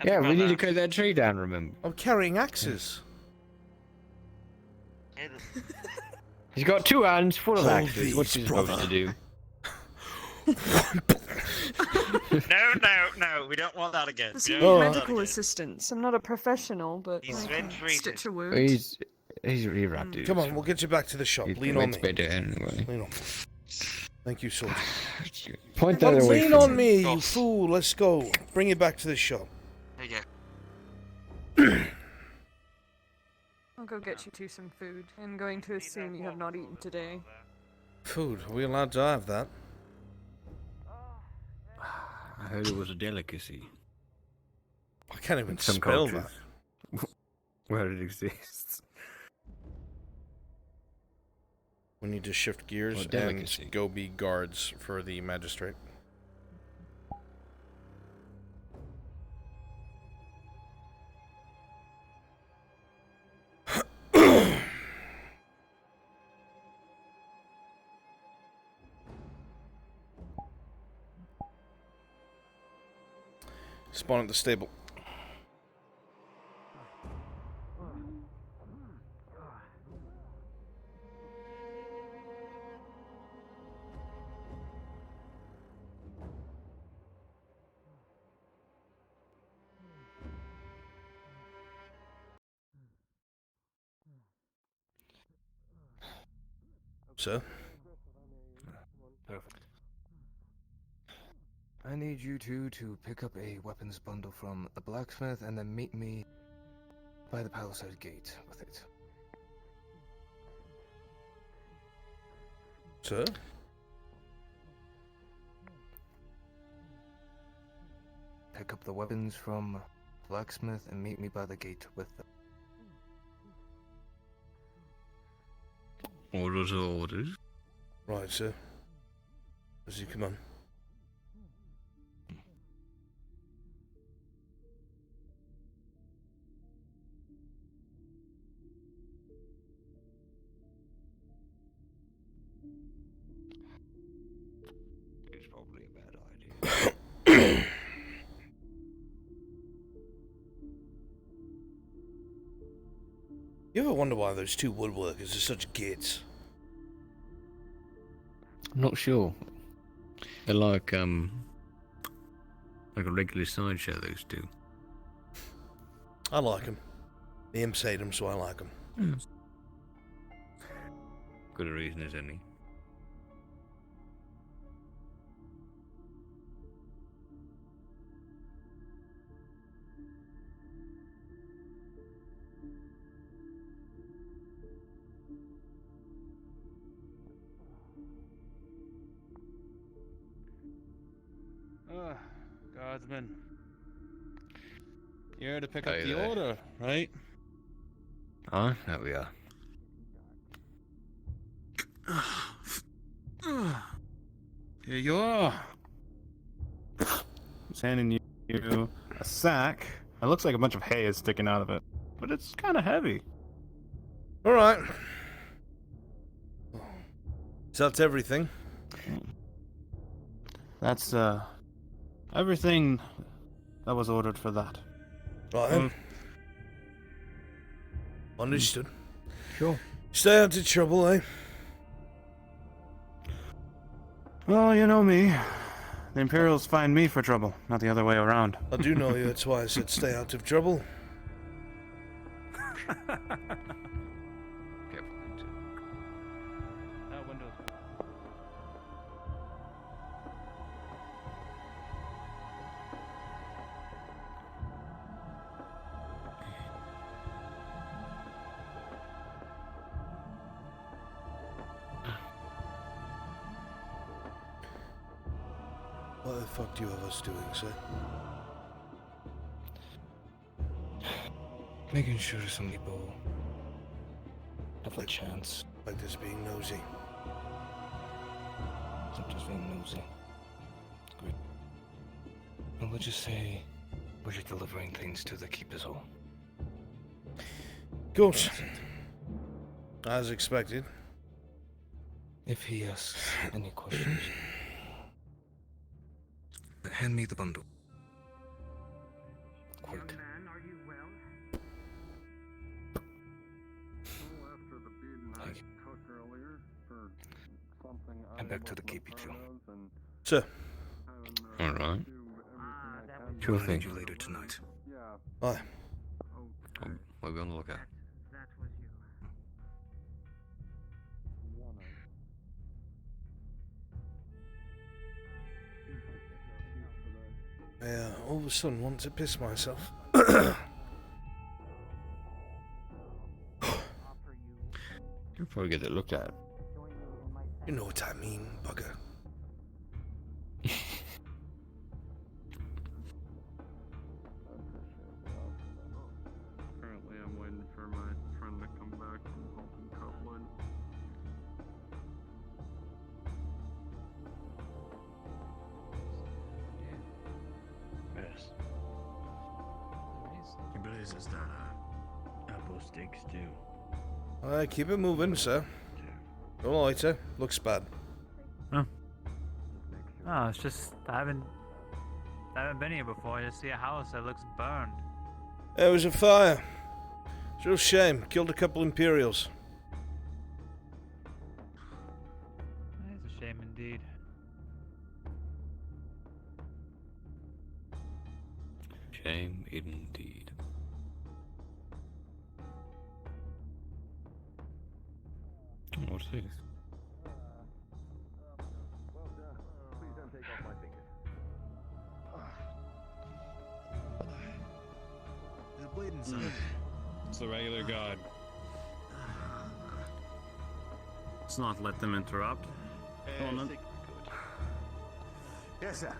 Yeah, we need to cut that tree down, remember? I'm carrying axes. He's got 2 hands full of Hold axes. What's he these, supposed brother. to do? No, we don't want that again. This We is don't want that medical again. assistance. I'm not a professional, but He's I been can treated. stitch a wound. He's right, dude. Come on, we'll get you back to the shop. Lean on It's me. better anyway. Lean on me. Thank you, soldier. Point that Don't away lean from on me, you fool. Let's go. Bring you back to the shop. There you go. I'll go get you 2 some food. I'm going to assume you have not eaten today. Food. Are we allowed to have that? I heard it was a delicacy. I can't even Some spell cultures. that. Where it exists. We need to shift gears Well, and delicacy. go be guards for the magistrate. Spawn at the stable. Sir? Perfect. I need you two to pick up a weapons bundle from the blacksmith and then meet me by the palisade gate with it. Sir? Pick up the weapons from the blacksmith and meet me by the gate with them. Orders are orders. Right, sir. As you come on. It's probably a bad idea. You ever wonder why those 2 woodworkers are such gits? I'm not sure. They're like a regular sideshow, those 2. I like them. The imps hate them, so I like them. Good a reason as any. Guardsman. You're here to pick Hey up the there. order, right? Ah, there we are. Here you are. He's handing you a sack. It looks like a bunch of hay is sticking out of it, but it's kind of heavy. All right. So that's everything. That's everything that was ordered for that. Right then. Understood. Sure. Stay out of trouble, eh? Well, you know me. The Imperials find me for trouble, not the other way around. I do know you, that's why I said stay out of trouble. Windows. What the fuck do you have us doing, sir? Making sure some people have a chance. Like this being nosy. Not just being nosy. Good. And let's just say we're just delivering things to the keepers all. Of course. As expected. If he asks any questions, hand me the bundle. Quick. And back to the KP2. Sir. Alright. Sure thing. You later tonight. Aye. What are we on the lookout? I all of a sudden want to piss myself. You'll probably get it looked at. You know what I mean, bugger. Currently, I'm waiting for my friend to come back from helping Copeland. Yes. He believes it's that apple sticks too. Alright, keep it moving, sir. Don't lighter. Looks bad. Oh. Oh, it's just I haven't been here before. I just see a house that looks burned. There was a fire. It's a real shame. Killed a couple Imperials. It's a shame indeed. Shame indeed. What's this? Please don't take off my fingers. There's a blade inside. It's the regular god. Let's not let them interrupt. Come on, then. Yes, sir.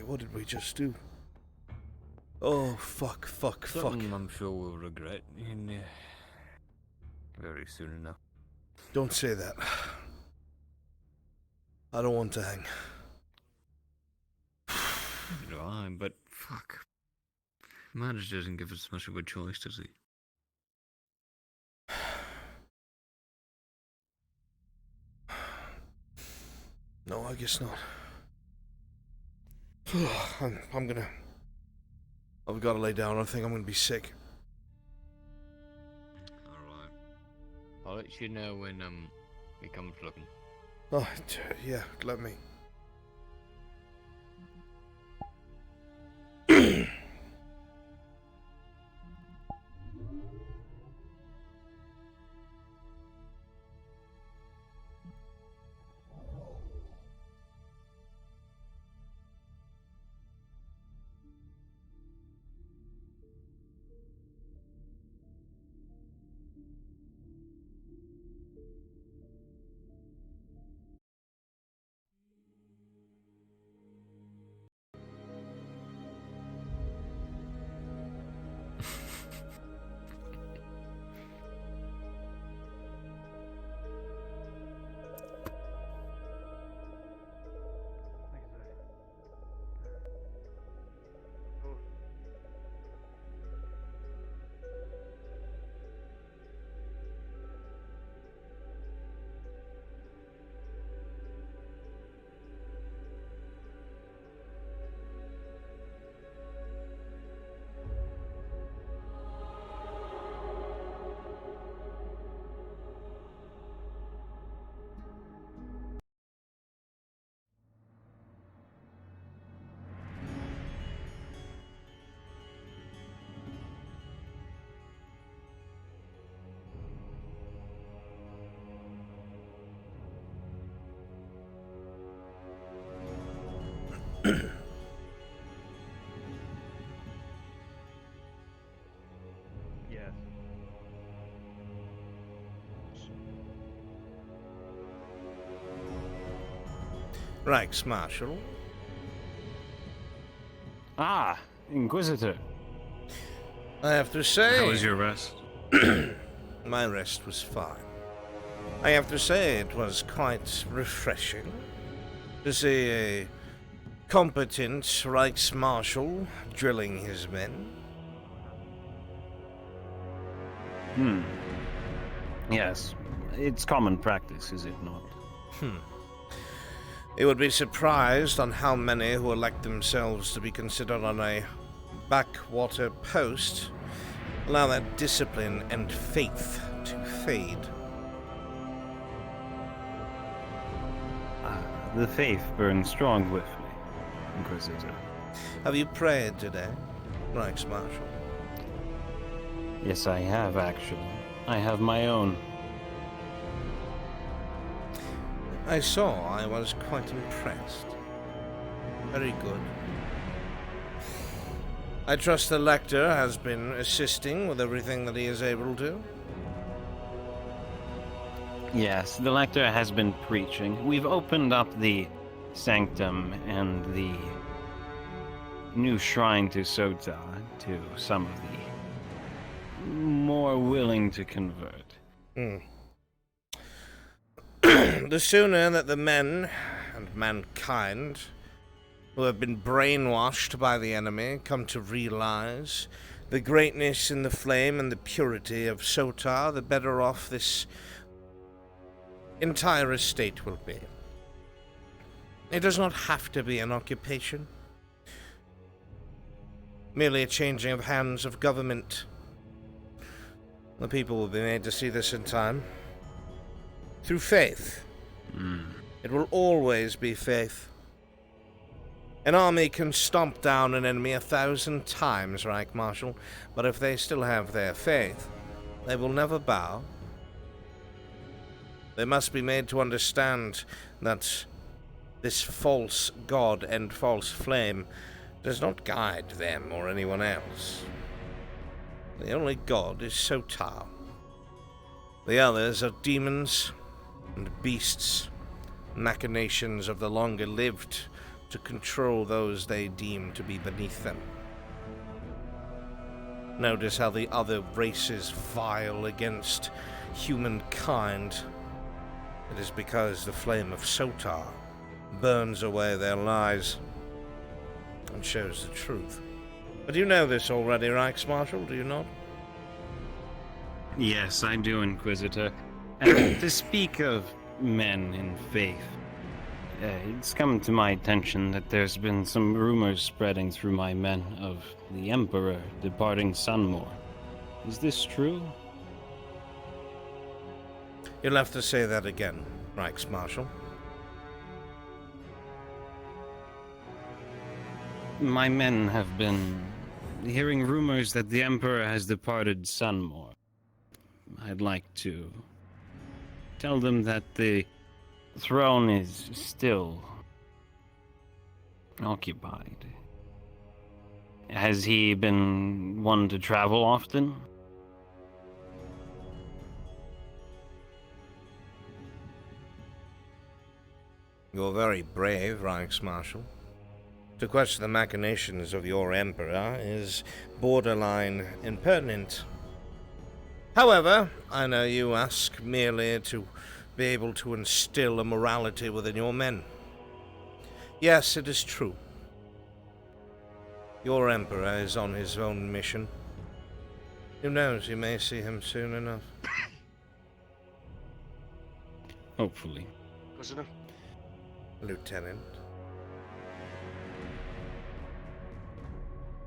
What did we just do? Oh, fuck. Something I'm sure we'll regret in very soon enough. Don't say that. I don't want to hang. Neither do I, but fuck. Madge doesn't give us much of a choice, does he? No, I guess not. I've got to lay down. I think I'm going to be sick. Alright. I'll let you know when he comes looking. Oh, yeah, let me. Yes. Reichsmarshal. Ah, Inquisitor. I have to say... How was your rest? My rest was fine. I have to say it was quite refreshing to see a competent Reichsmarshal drilling his men. Yes, it's common practice, is it not? You would be surprised on how many who elect themselves to be considered on a backwater post allow that discipline and faith to fade. The faith burns strong with me, Inquisitor. Have you prayed today, Reichsmarshal? Yes, I have, actually. I have my own. I saw. I was quite impressed. Very good. I trust the lector has been assisting with everything that he is able to. Yes, the lector has been preaching. We've opened up the sanctum and the new shrine to Sota to some of the more willing to convert. The sooner that the men and mankind who have been brainwashed by the enemy come to realize the greatness and the flame and the purity of Sota, the better off this entire estate will be. It does not have to be an occupation, merely a changing of hands of government. The people will be made to see this in time. Through faith. It will always be faith. An army can stomp down an enemy 1,000 times, Reichsmarshal, but if they still have their faith, they will never bow. They must be made to understand that this false god and false flame does not guide them or anyone else. The only god is Sota. The others are demons and beasts, machinations of the longer-lived to control those they deem to be beneath them. Notice how the other races vile against humankind. It is because the flame of Sota burns away their lies and shows the truth. But you know this already, Reichsmarshal, do you not? Yes, I do, Inquisitor. And to speak of men in faith, it's come to my attention that there's been some rumors spreading through my men of the Emperor departing Sunmore. Is this true? You'll have to say that again, Reichsmarshal. My men have been hearing rumors that the Emperor has departed Sunmore. I'd like to tell them that the throne is still occupied. Has he been one to travel often? You're very brave, Reichsmarshal. To question the machinations of your Emperor is borderline impertinent. However, I know you ask merely to be able to instill a morality within your men. Yes, it is true. Your Emperor is on his own mission. Who knows, you may see him soon enough. Hopefully. Prisoner? Lieutenant.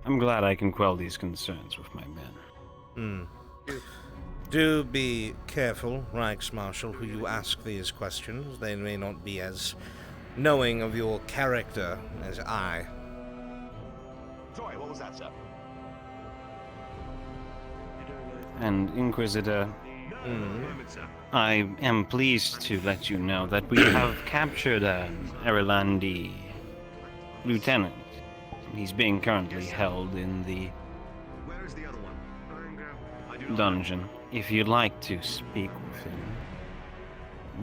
I'm glad I can quell these concerns with my men. Do be careful, Reichsmarshal, who you ask these questions. They may not be as knowing of your character as I. Sorry, what was that, sir? And Inquisitor, I am pleased to let you know that we have captured an Erlandi lieutenant. He's being currently held in the Where is the other one? dungeon. If you'd like to speak with him,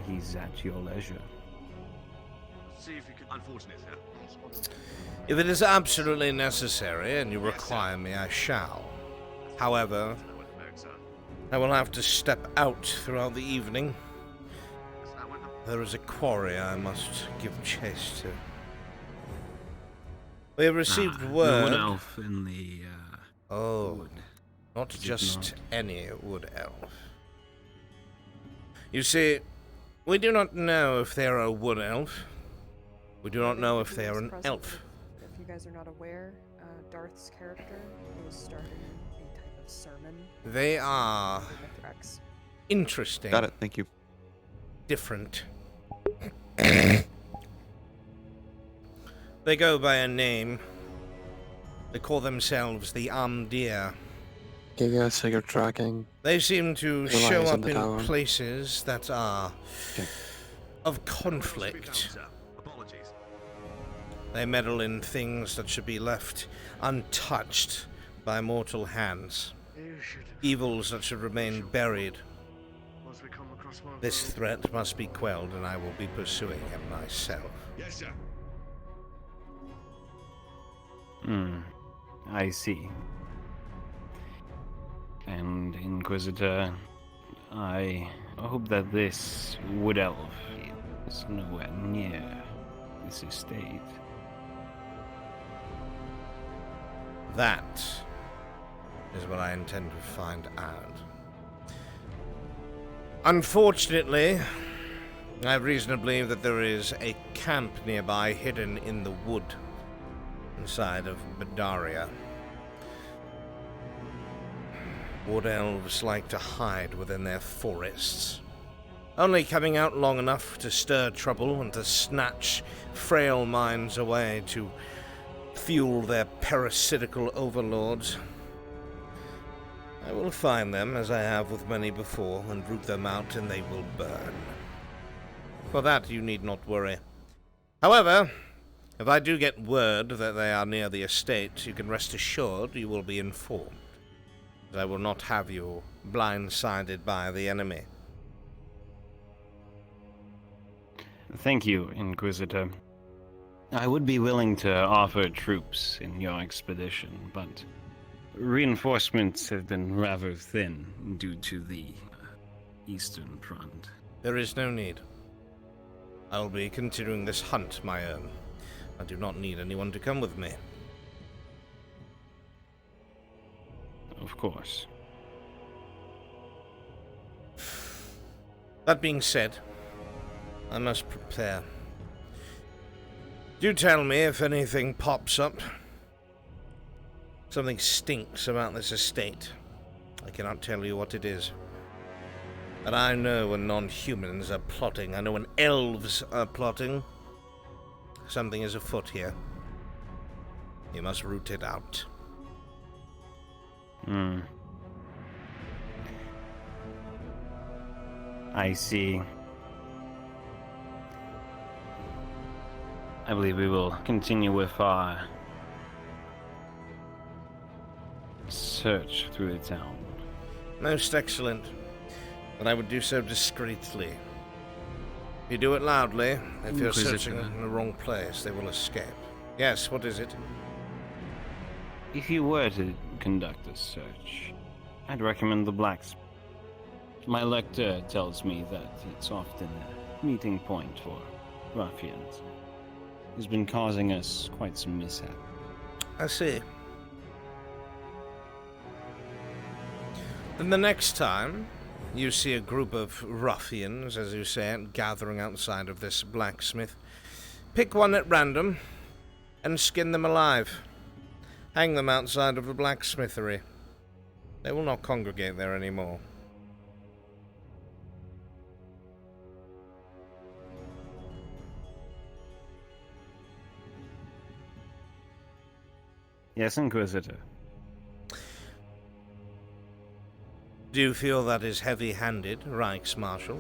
he's at your leisure. See if you can. Unfortunate, sir. If it is absolutely necessary and you require me, I shall. However, I will have to step out throughout the evening. There is a quarry I must give chase to. We have received word. The wood elf in the wood. Not just any wood elf. You see, we do not know if they are a wood elf. We do not know if they are an elf. If you guys are not aware, Darth's character is starting a type of sermon. They are interesting. Got it, thank you. Different. They go by a name. They call themselves the Amdir. Can you guys figure tracking? They seem to the show lines in up the in tower? places that are of conflict. They meddle in things that should be left untouched by mortal hands. Evils that should remain buried. This threat must be quelled, and I will be pursuing him myself. Yes, sir. I see. And Inquisitor, I hope that this wood elf is nowhere near this estate. That is what I intend to find out. Unfortunately, I have reason to believe that there is a camp nearby hidden in the wood inside of Badaria. Wood elves like to hide within their forests, only coming out long enough to stir trouble and to snatch frail minds away to fuel their parasitical overlords. I will find them, as I have with many before, and root them out, and they will burn. For that you need not worry. However, if I do get word that they are near the estate, you can rest assured you will be informed. I will not have you blindsided by the enemy. Thank you, Inquisitor. I would be willing to offer troops in your expedition, but reinforcements have been rather thin due to the Eastern Front. There is no need. I will be continuing this hunt my own. I do not need anyone to come with me. Of course. That being said, I must prepare. Do tell me if anything pops up. Something stinks about this estate. I cannot tell you what it is. But I know when non-humans are plotting. I know when elves are plotting. Something is afoot here. You must root it out. I see. I believe we will continue with our search through the town. Most excellent. But I would do so discreetly. If you do it loudly, if you're searching in the wrong place, they will escape. Yes, what is it? If you were to conduct a search, I'd recommend the blacksmith. My lector tells me that it's often a meeting point for ruffians. He's been causing us quite some mishap. I see. Then the next time you see a group of ruffians, as you say it, gathering outside of this blacksmith, pick one at random and skin them alive. Hang them outside of the blacksmithery. They will not congregate there anymore. Yes, Inquisitor. Do you feel that is heavy-handed, Reichsmarshal?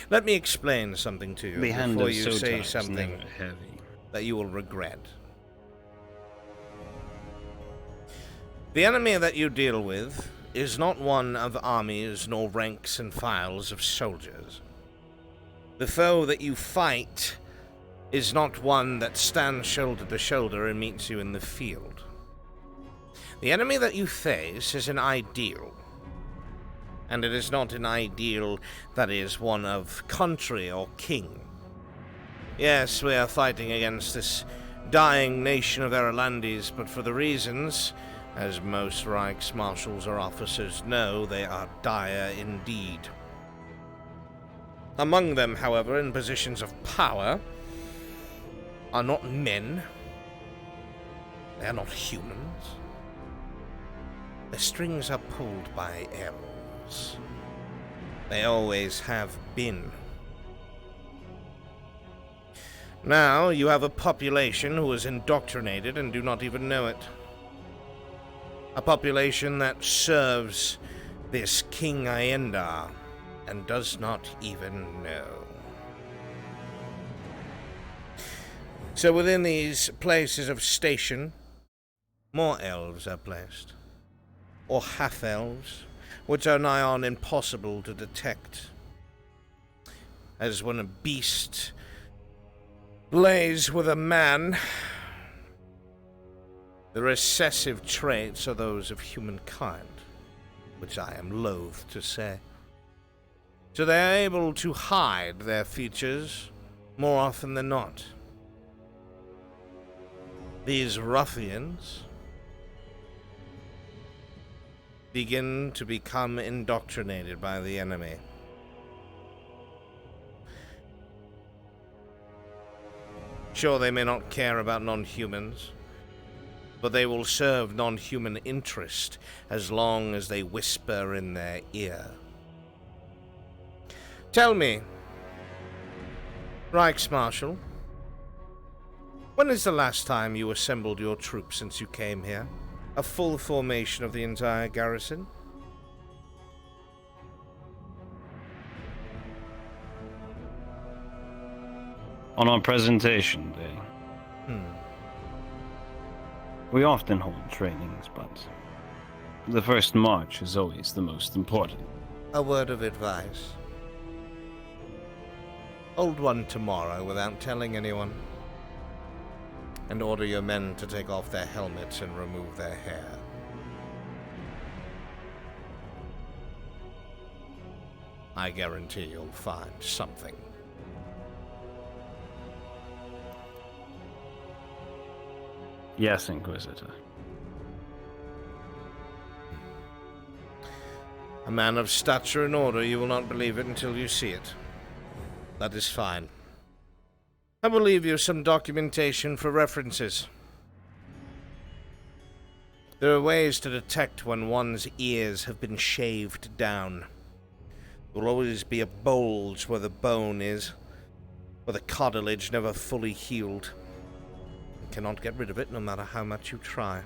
Let me explain something to you The hand before of you say Sotar is something never heavy. that you will regret. The enemy that you deal with is not one of armies nor ranks and files of soldiers. The foe that you fight is not one that stands shoulder to shoulder and meets you in the field. The enemy that you face is an ideal. And it is not an ideal that is one of country or king. Yes, we are fighting against this dying nation of Erlandis, but for the reasons, as most Reichsmarshals or officers know, they are dire indeed. Among them, however, in positions of power, are not men. They are not humans. The strings are pulled by elves. They always have been. Now, you have a population who is indoctrinated and do not even know it. A population that serves this King Aendar and does not even know. So within these places of station, more elves are placed. Or half-elves, which are nigh on impossible to detect. As when a beast lays with a man, the recessive traits are those of humankind, which I am loath to say. So they are able to hide their features more often than not. These ruffians begin to become indoctrinated by the enemy. Sure, they may not care about non-humans, but they will serve non-human interest as long as they whisper in their ear. Tell me, Reichsmarshal, when is the last time you assembled your troops since you came here? A full formation of the entire garrison? On our presentation day. We often hold trainings, but the first march is always the most important. A word of advice. Hold one tomorrow without telling anyone. And order your men to take off their helmets and remove their hair. I guarantee you'll find something. Yes, Inquisitor. A man of stature and order, you will not believe it until you see it. That is fine. I will leave you some documentation for references. There are ways to detect when one's ears have been shaved down. There will always be a bulge where the bone is, where the cartilage never fully healed. You cannot get rid of it no matter how much you try.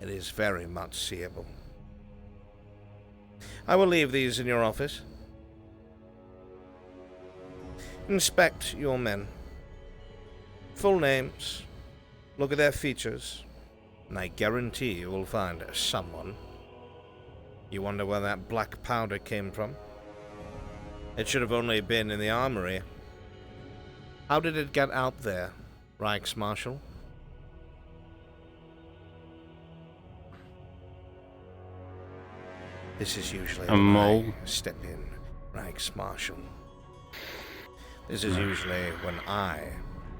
It is very much seeable. I will leave these in your office. Inspect your men. Full names. Look at their features. And I guarantee you will find someone. You wonder where that black powder came from? It should have only been in the armory. How did it get out there, Reichsmarshal? This is usually A mole. I step in, Reichsmarshal. This is usually when I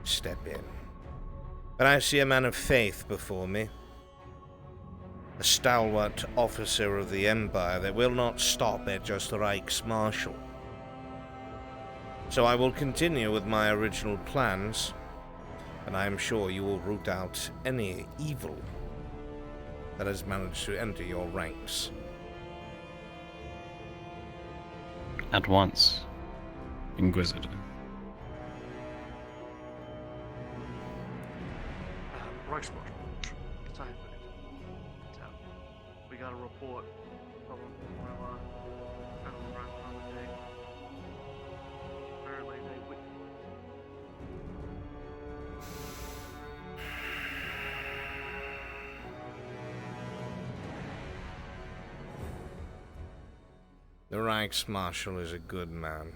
step in. But I see a man of faith before me. A stalwart officer of the Empire that will not stop at just the Reichsmarshal. So I will continue with my original plans, and I am sure you will root out any evil that has managed to enter your ranks. At once, Inquisitor. Reichsmarshal, we got a report from one of our fellow Reichsmarshal. The Reichsmarshal is a good man,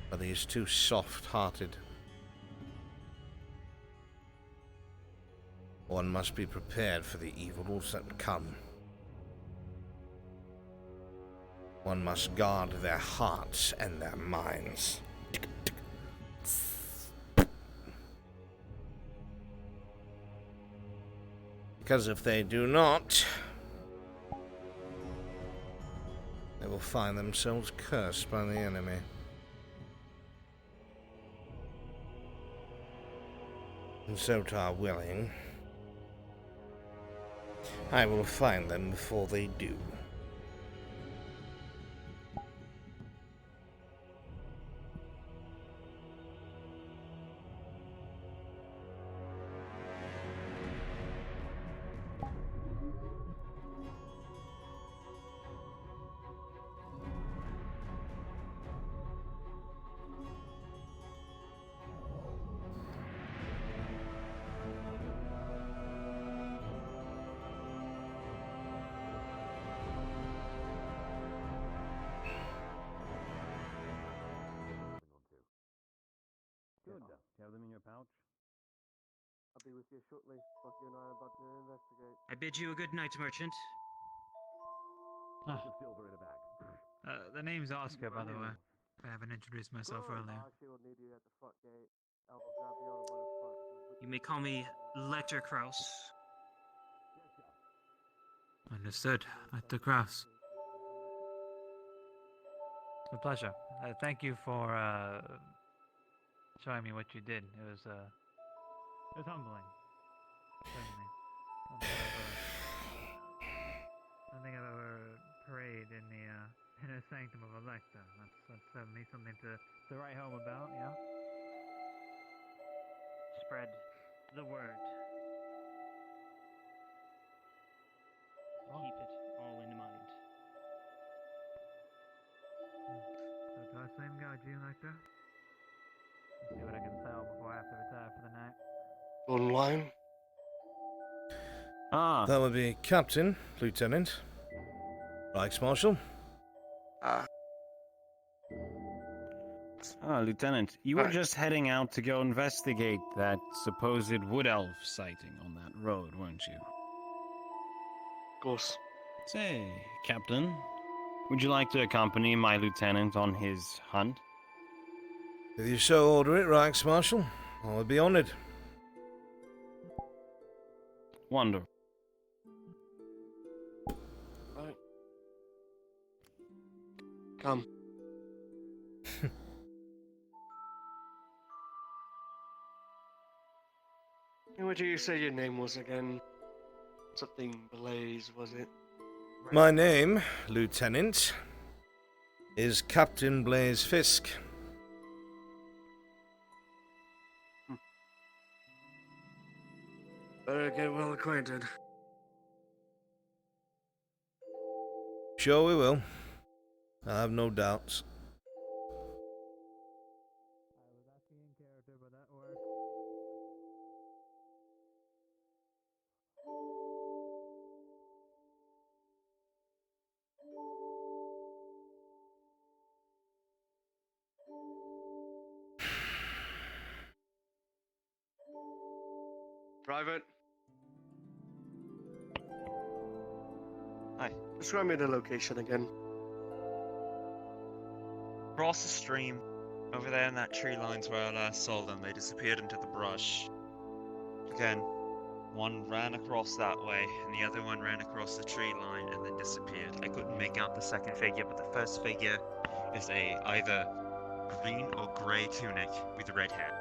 but he is too soft-hearted. One must be prepared for the evils that come. One must guard their hearts and their minds. Because if they do not, they will find themselves cursed by the enemy. And so, tar willing, I will find them before they do. Good. Do you have them in your pouch? I'll be with you shortly. Both you and I are about to investigate. I bid you a good night, merchant. The name's Oscar, by the way. I haven't introduced myself earlier. She will need you at the front gate. I will grab the other one in front. You may call me Lecter Kraus. Understood. At the cross. It's a pleasure. Thank you for showing me what you did. It was humbling. Certainly. I don't think I've ever prayed in the inner sanctum of a lector. That's certainly something to write home about. Yeah. Spread the word. Keep it all in mind. So do I same guard you, lector? Let's see what I can sell before I have to retire for the night. Online? That would be Captain, Lieutenant, Reichsmarshal. Lieutenant, you were just heading out to go investigate that supposed wood elf sighting on that road, weren't you? Of course. Say, Captain, would you like to accompany my lieutenant on his hunt? If you so order it, Reichsmarshal, I would be honored. Wonderful. Right. Come. And what did you say your name was again? Something Blaze, was it? My name, Lieutenant, is Captain Blaze Fisk. Better get well acquainted. Sure we will. I have no doubts. Private? Hi. Describe me the location again. Across the stream, over there in that tree lines where I last saw them, they disappeared into the brush. Again, one ran across that way, and the other one ran across the tree line and then disappeared. I couldn't make out the second figure, but the first figure is either green or grey tunic with red hair.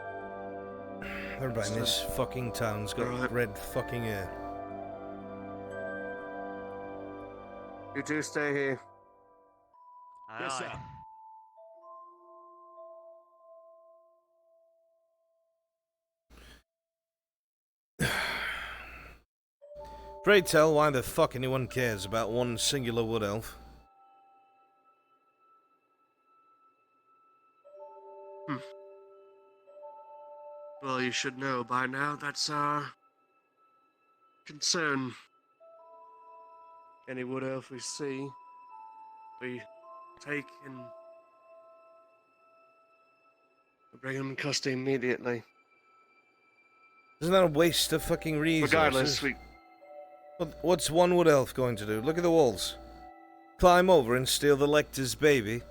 Everybody in this fucking town's got red fucking hair. You two stay here. Yes, sir. Pray tell why the fuck anyone cares about one singular wood elf. Well, you should know by now that's our concern. Any wood elf we see, We take and bring him in custody immediately. Isn't that a waste of fucking resources? Regardless, What's one wood elf going to do? Look at the walls. Climb over and steal the lector's baby?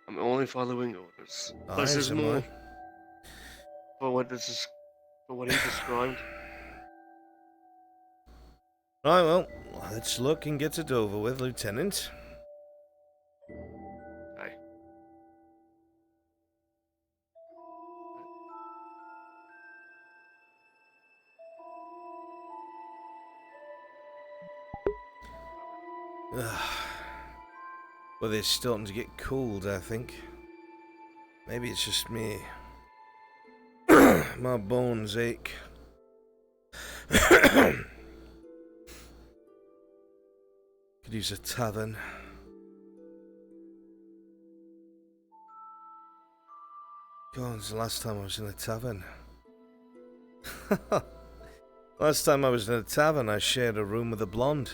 I'm only following orders. Aye, Plus, there's so more. am For what this is, for what he described. Right, well, let's look and get it over with, Lieutenant. Aye. Well, they're starting to get cold, I think. Maybe it's just me. My bones ache. Could use a tavern. God, it's the last time I was in a tavern. Last time I was in a tavern, I shared a room with a blonde.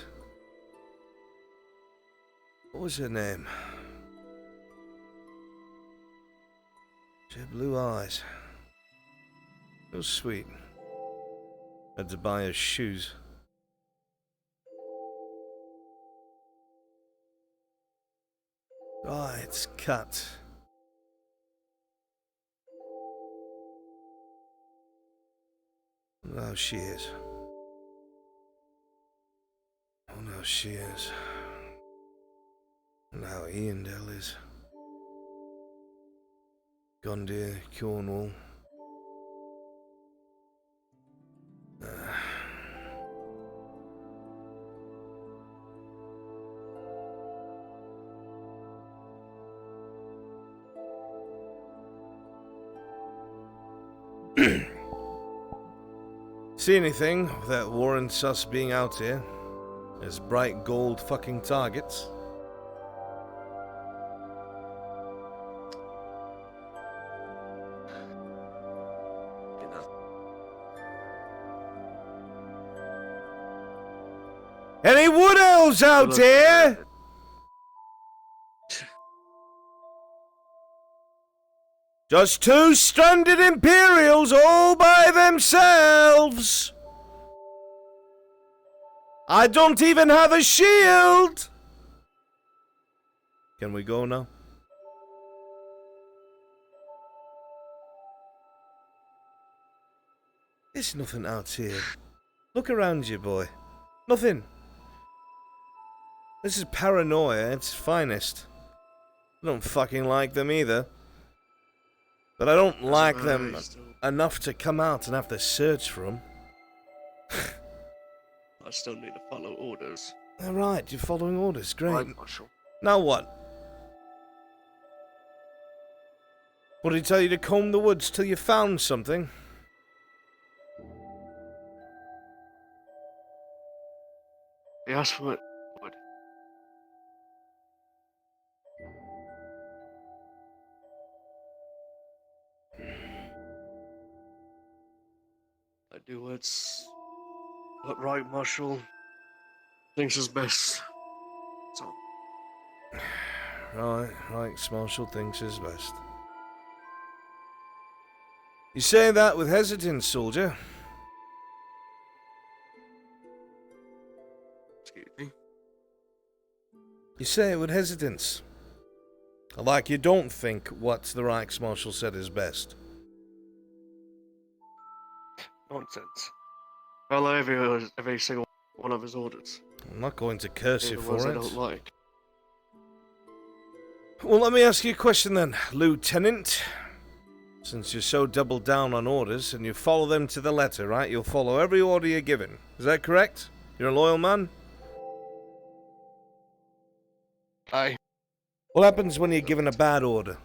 What was her name? She had blue eyes. It was sweet. Had to buy her shoes. Right, cut. Now she is. Oh, now she is. Now Iandel is. Gondir, Cornwall. See anything that warrants us being out here? As bright gold fucking targets? Any wood elves out here? Just two stranded Imperials all by themselves. I don't even have a shield. Can we go now? There's nothing out here. Look around you, boy. Nothing. This is paranoia at its finest. I don't fucking like them either. But I don't like them enough to come out and have to search for them. I still need to follow orders. Alright, you're following orders. Great. Right, Marshal. Now what? What did he tell you, to comb the woods till you found something? He asked for it. What? I do what right Marshal thinks is best. So. Right, Marshal thinks is best. You say that with hesitance, soldier. Excuse me? You say it with hesitance. Like you don't think what the Reichsmarshal said is best. Nonsense. Follow every single one of his orders. I'm not going to curse you The for ones it. I don't like. Well, let me ask you a question then, Lieutenant. Since you're so doubled down on orders and you follow them to the letter, right? You'll follow every order you're given. Is that correct? You're a loyal man? Aye. What happens when you're given a bad order?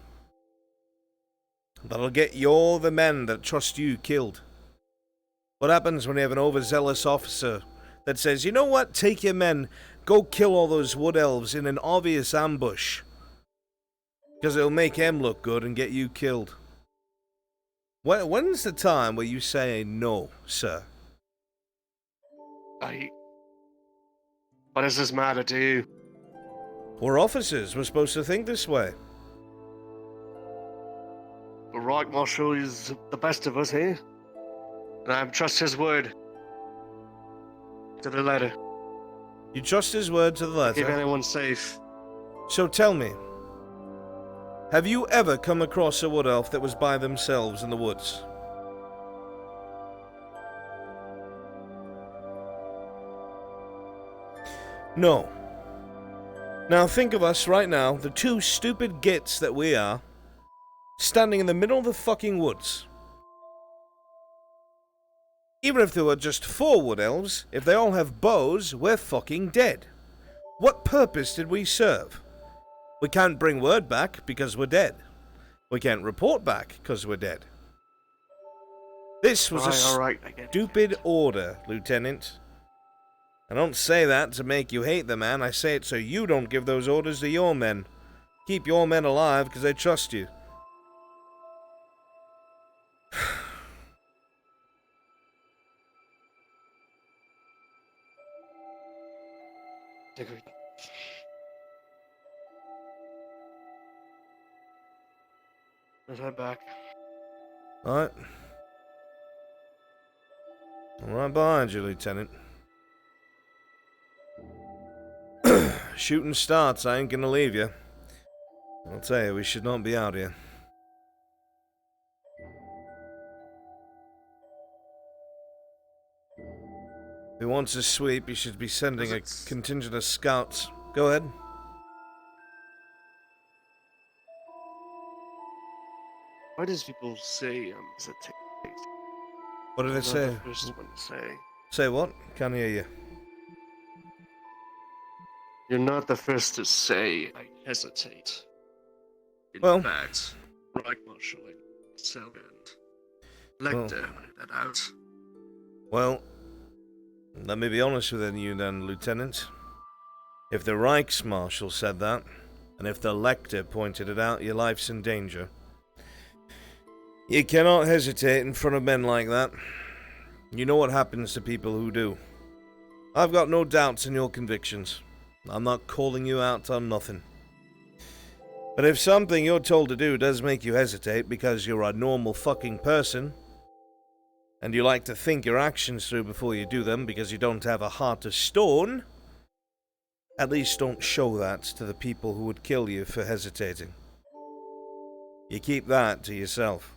That'll get you, the men that trust you, killed. What happens when you have an overzealous officer that says, you know what, take your men, go kill all those wood elves in an obvious ambush? Because it'll make him look good and get you killed. When's the time where you say no, sir? What does this matter to you? We're officers. We're supposed to think this way. The Right Marshal is the best of us here. And I trust his word. To the letter. You trust his word to the letter? Keep anyone safe. So tell me, have you ever come across a wood elf that was by themselves in the woods? No. Now think of us right now, the two stupid gits that we are, standing in the middle of the fucking woods. Even if there were just 4 wood elves, if they all have bows, we're fucking dead. What purpose did we serve? We can't bring word back because we're dead. We can't report back because we're dead. This was a stupid order, Lieutenant. I don't say that to make you hate the man, I say it so you don't give those orders to your men. Keep your men alive because they trust you. Agreed. Let's head back. Alright. I'm right behind you, Lieutenant. Shooting starts, I ain't gonna leave you. I'll tell you, we should not be out here. If he wants a sweep, he should be sending a contingent of scouts. Go ahead. Why does people say hesitate? What did they Not say? the first one to say. Say what? Can't hear you. You're not the first to say I hesitate. Well, In fact, Right Marshal Selgand Lecter pointed that out. Well, let me be honest with you then, Lieutenant. If the Reichsmarshal said that, and if the Lecter pointed it out, your life's in danger. You cannot hesitate in front of men like that. You know what happens to people who do. I've got no doubts in your convictions. I'm not calling you out on nothing. But if something you're told to do does make you hesitate because you're a normal fucking person, and you like to think your actions through before you do them because you don't have a heart of stone, at least don't show that to the people who would kill you for hesitating. You keep that to yourself.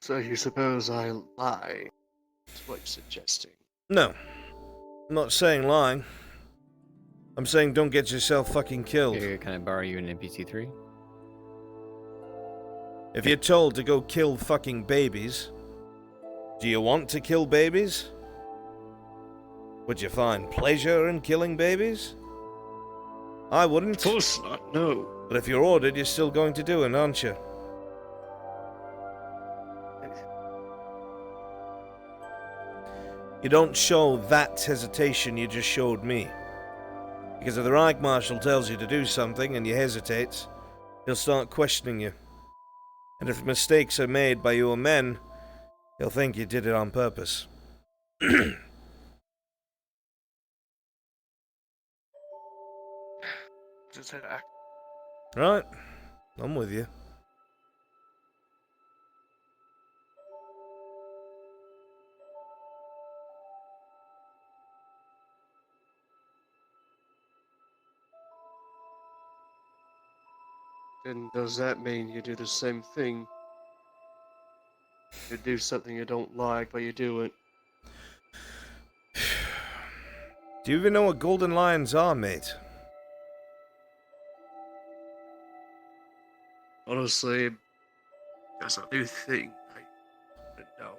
So you suppose I lie? That's what you're suggesting. No. I'm not saying lying. I'm saying don't get yourself fucking killed. Here, can I borrow you an NPC3? If you're told to go kill fucking babies, do you want to kill babies? Would you find pleasure in killing babies? I wouldn't. Of course not, no. But if you're ordered, you're still going to do it, aren't you? You don't show that hesitation you just showed me. Because if the Reich Marshal tells you to do something and you hesitate, he'll start questioning you. And if mistakes are made by your men, he'll think you did it on purpose. Just act. Right, I'm with you. Then does that mean you do the same thing? You do something you don't like, but you do it. Do you even know what golden lions are, mate? Honestly, that's a new thing. I don't know.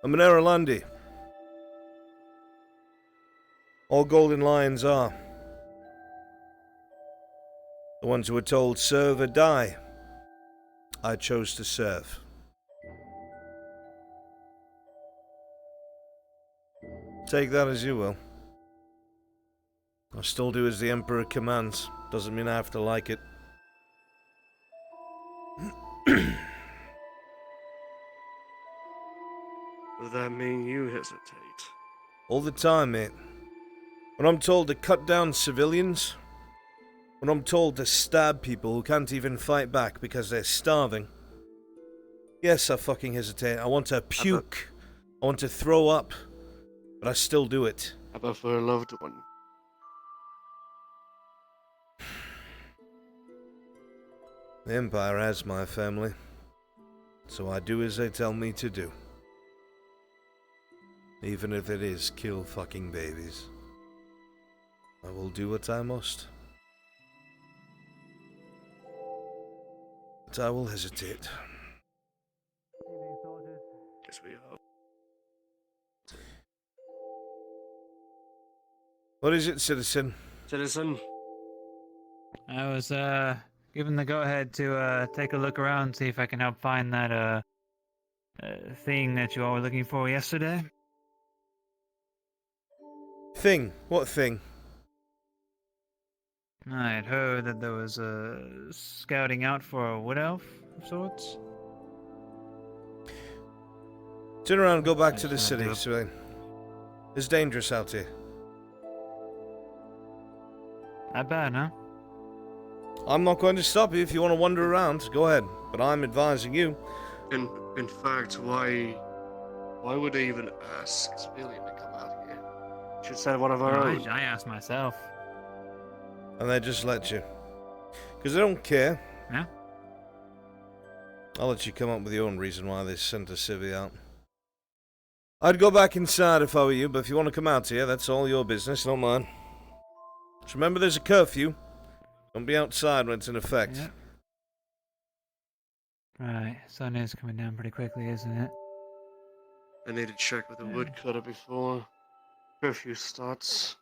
I'm an Erlandi. All golden lions are. The ones who are told serve or die. I chose to serve. Take that as you will. I still do as the Emperor commands. Doesn't mean I have to like it. Does that mean you hesitate? All the time, mate. When I'm told to cut down civilians, when I'm told to stab people who can't even fight back because they're starving, yes, I fucking hesitate. I want to puke. I want to throw up. But I still do it. How about for a loved one? The Empire has my family, so I do as they tell me to do. Even if it is kill fucking babies. I will do what I must. But I will hesitate. Yes, we are. What is it, citizen? Citizen? I was given the go-ahead to take a look around, see if I can help find that thing that you all were looking for yesterday. Thing? What thing? I had heard that there was a scouting out for a wood elf of sorts. Turn around and go back to the city, civilian. It's dangerous out here. Not bad, huh? I'm not going to stop you if you want to wander around. Go ahead, but I'm advising you. In fact, why would they even ask a civilian to come out here? Should send one of our own. I asked myself. And they just let you. Because they don't care. Yeah? I'll let you come up with your own reason why they sent a civvy out. I'd go back inside if I were you, but if you want to come out here, that's all your business, not mine. Just remember there's a curfew. Don't be outside when it's in effect. Yep. Right, sun is coming down pretty quickly, isn't it? I need to check with the woodcutter before curfew starts.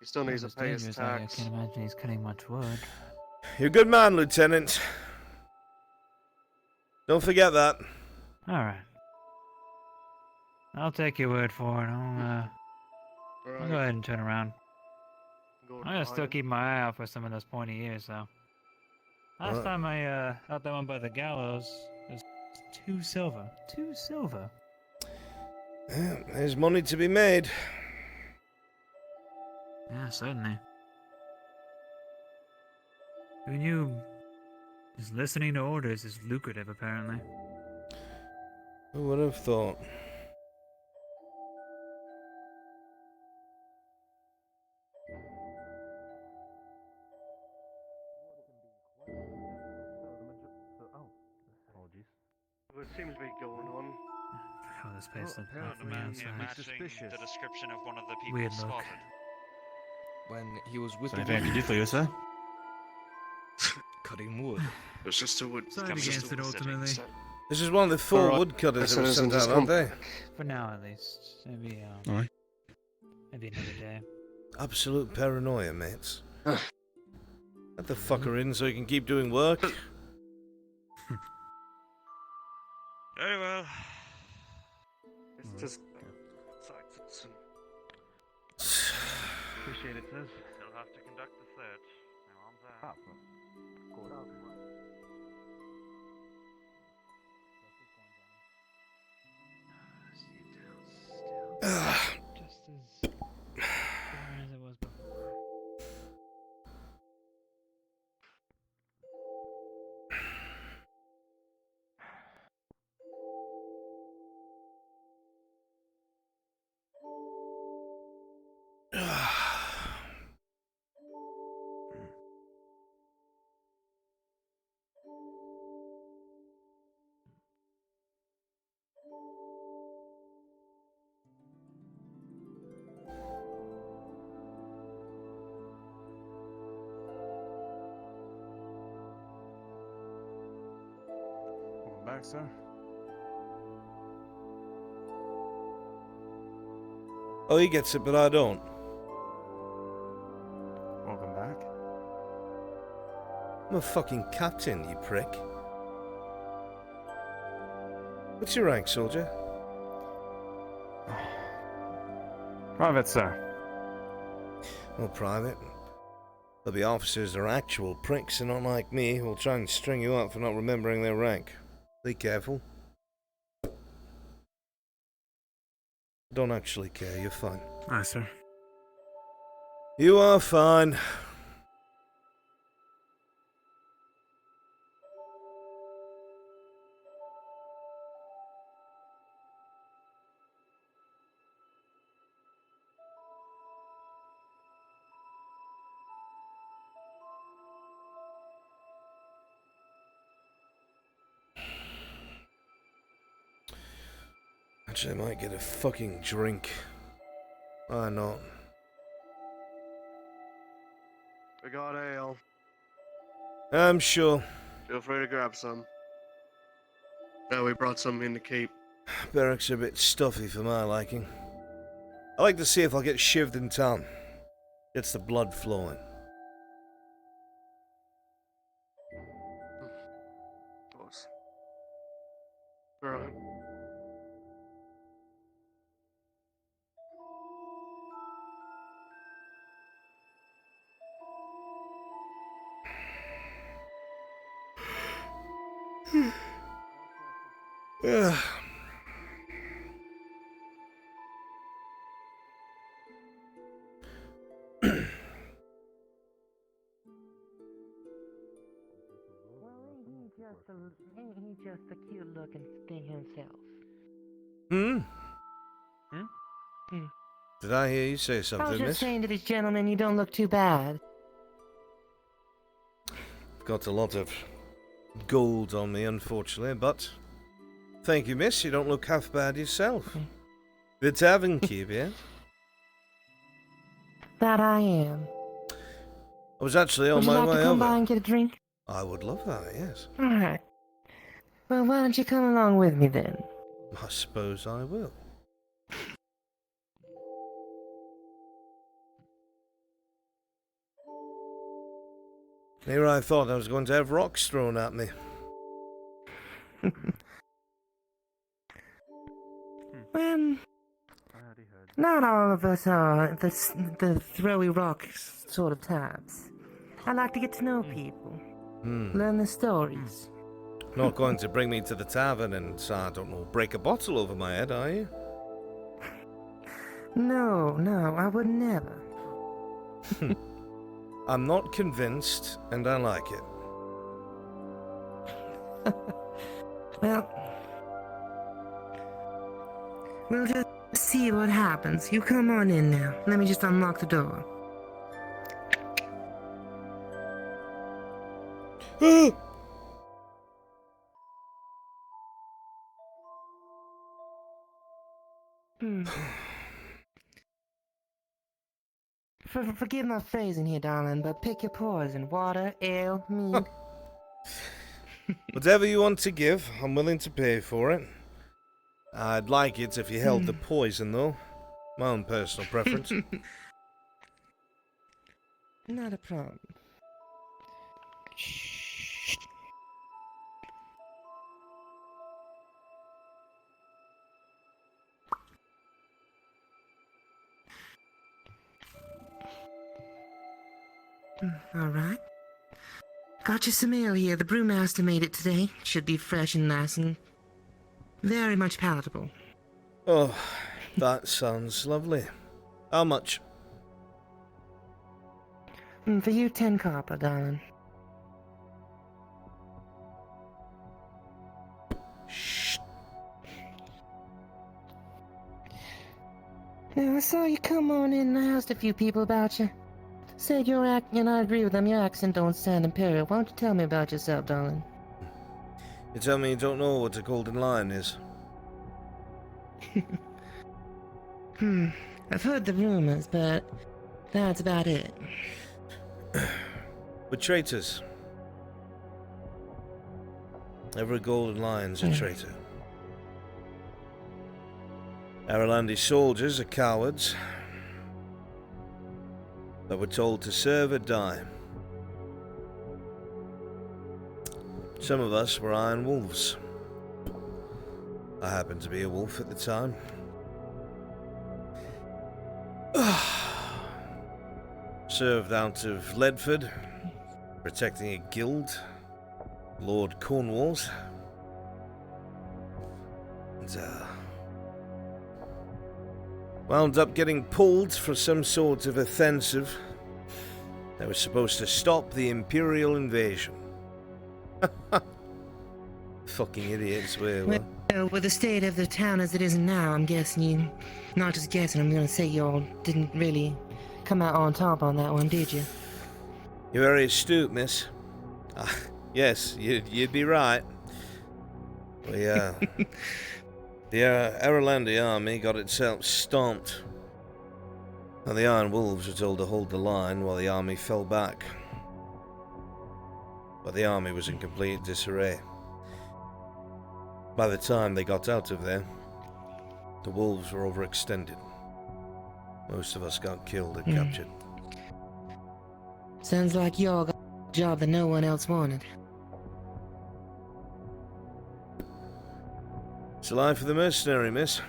He still needs to pay his I tax. can't imagine he's cutting much wood. You're a good man, Lieutenant. Don't forget that. Alright. I'll take your word for it. I'll go ahead and turn around. I'm gonna still keep my eye out for some of those pointy ears, though. Last time I out that one by the gallows, it was 2 silver. 2 silver. Yeah, there's money to be made. Yeah, certainly. Who knew just listening to orders is lucrative, apparently. Who would have thought? What seems to be going on? Oh, this place looks like from outside. Matching the description of one of the people Weird look. spotted. When he was with So anything I can do for you, sir? cutting wood. It was just a wood. Side against it, ultimately. This is one of the 4 woodcutters that were sent out, aren't they? For now, at least. Maybe, Aye. maybe another day. Absolute paranoia, mates. Let the fucker in so he can keep doing work. Very well. It's just citizen. Appreciate it, sis. You'll have to conduct the search. Now on that. Just as boring as it was before. Welcome back, sir. Oh, he gets it, but I don't. Welcome back. I'm a fucking captain, you prick. What's your rank, soldier? Private, sir. Well, private. There'll be officers that are actual pricks and not like me who'll try and string you up for not remembering their rank. Be careful. don't actually care. You're fine. Aye, sir. You are fine. Actually, I might get a fucking drink. Why not? We got ale. I'm sure. Feel free to grab some. Yeah, we brought some in to keep. Barracks are a bit stuffy for my liking. I like to see if I'll get shivved in town. Gets the blood flowing. Of course. Alright. Yeah. Ain't he just a cute looking thing himself? Hmm? Hmm. Did I hear you say I was something, just miss? saying to this gentleman, you don't look too bad. Got a lot of gold on me, unfortunately, but thank you, miss. You don't look half bad yourself. The tavern keep, yeah? That I am. I was actually on Would you my like way to come over. by and get a drink? I would love that, yes. Alright. Well, why don't you come along with me then? I suppose I will. Here I thought I was going to have rocks thrown at me. Well, not all of us are the throwy rock sort of types. I like to get to know people, learn their stories. Not going to bring me to the tavern and, I don't know, break a bottle over my head, are you? No, I would never. I'm not convinced, and I like it. Well, we'll just see what happens. You come on in now. Let me just unlock the door. Forgive my phrasing here, darling, but pick your poison. Water, ale, mead. Whatever you want to give, I'm willing to pay for it. I'd like it if you held the poison, though. My own personal preference. Not a problem. All right. Got you some ale here. The brewmaster made it today. Should be fresh and nice and very much palatable. Oh, that sounds lovely. How much? For you, 10 copper, darling. Shh. Now, I saw you come on in and I asked a few people about you. Said your and I agree with them, your accent don't sound imperial. Why don't you tell me about yourself, darling? You tell me you don't know what a golden lion is. I've heard the rumors, but that's about it. We're traitors. Every golden lion's a traitor. Aralandi soldiers are cowards that were told to serve or die. Some of us were iron wolves. I happened to be a wolf at the time. Served out of Ledford, protecting a guild, Lord Cornwall's. And, wound up getting pulled for some sort of offensive. They were supposed to stop the Imperial invasion. Fucking idiots, we were. Well, with the state of the town as it is now, I'm guessing you... Not just guessing, I'm gonna say y'all didn't really come out on top on that one, did you? You're very astute, miss. Yes, you'd be right. The Erlandi army got itself stomped. And the Iron Wolves were told to hold the line while the army fell back. But the army was in complete disarray. By the time they got out of there, the wolves were overextended. Most of us got killed and captured. Sounds like y'all got a job that no one else wanted. It's a life of the mercenary, miss.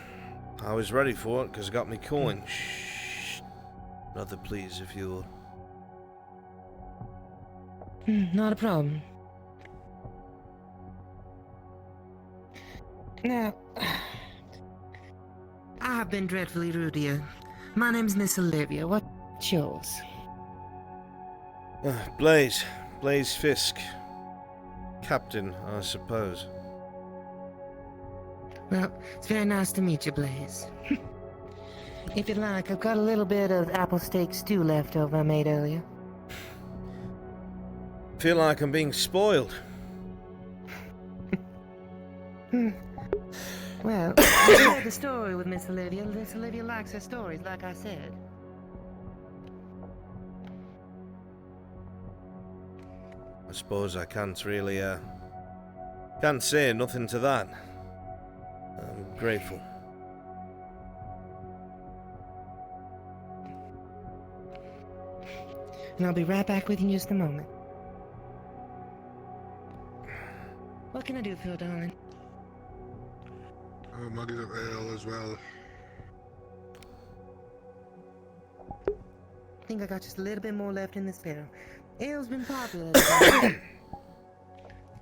I was ready for it because I got me coin. Shh. Another please, if you would. Not a problem. Now, I've been dreadfully rude to you. My name's Miss Olivia. What's yours? Blaze Fisk. Captain, I suppose. Well, it's very nice to meet you, Blaze. If you'd like, I've got a little bit of apple steak stew left over I made earlier. Feel like I'm being spoiled. Well, I shared the story with Miss Olivia. Miss Olivia likes her stories, like I said. I suppose I can't really, can't say nothing to that. I'm grateful. And I'll be right back with you in just a moment. What can I do for you, darling? Mugs of ale as well. I think I got just a little bit more left in this barrel. Ale's been popular.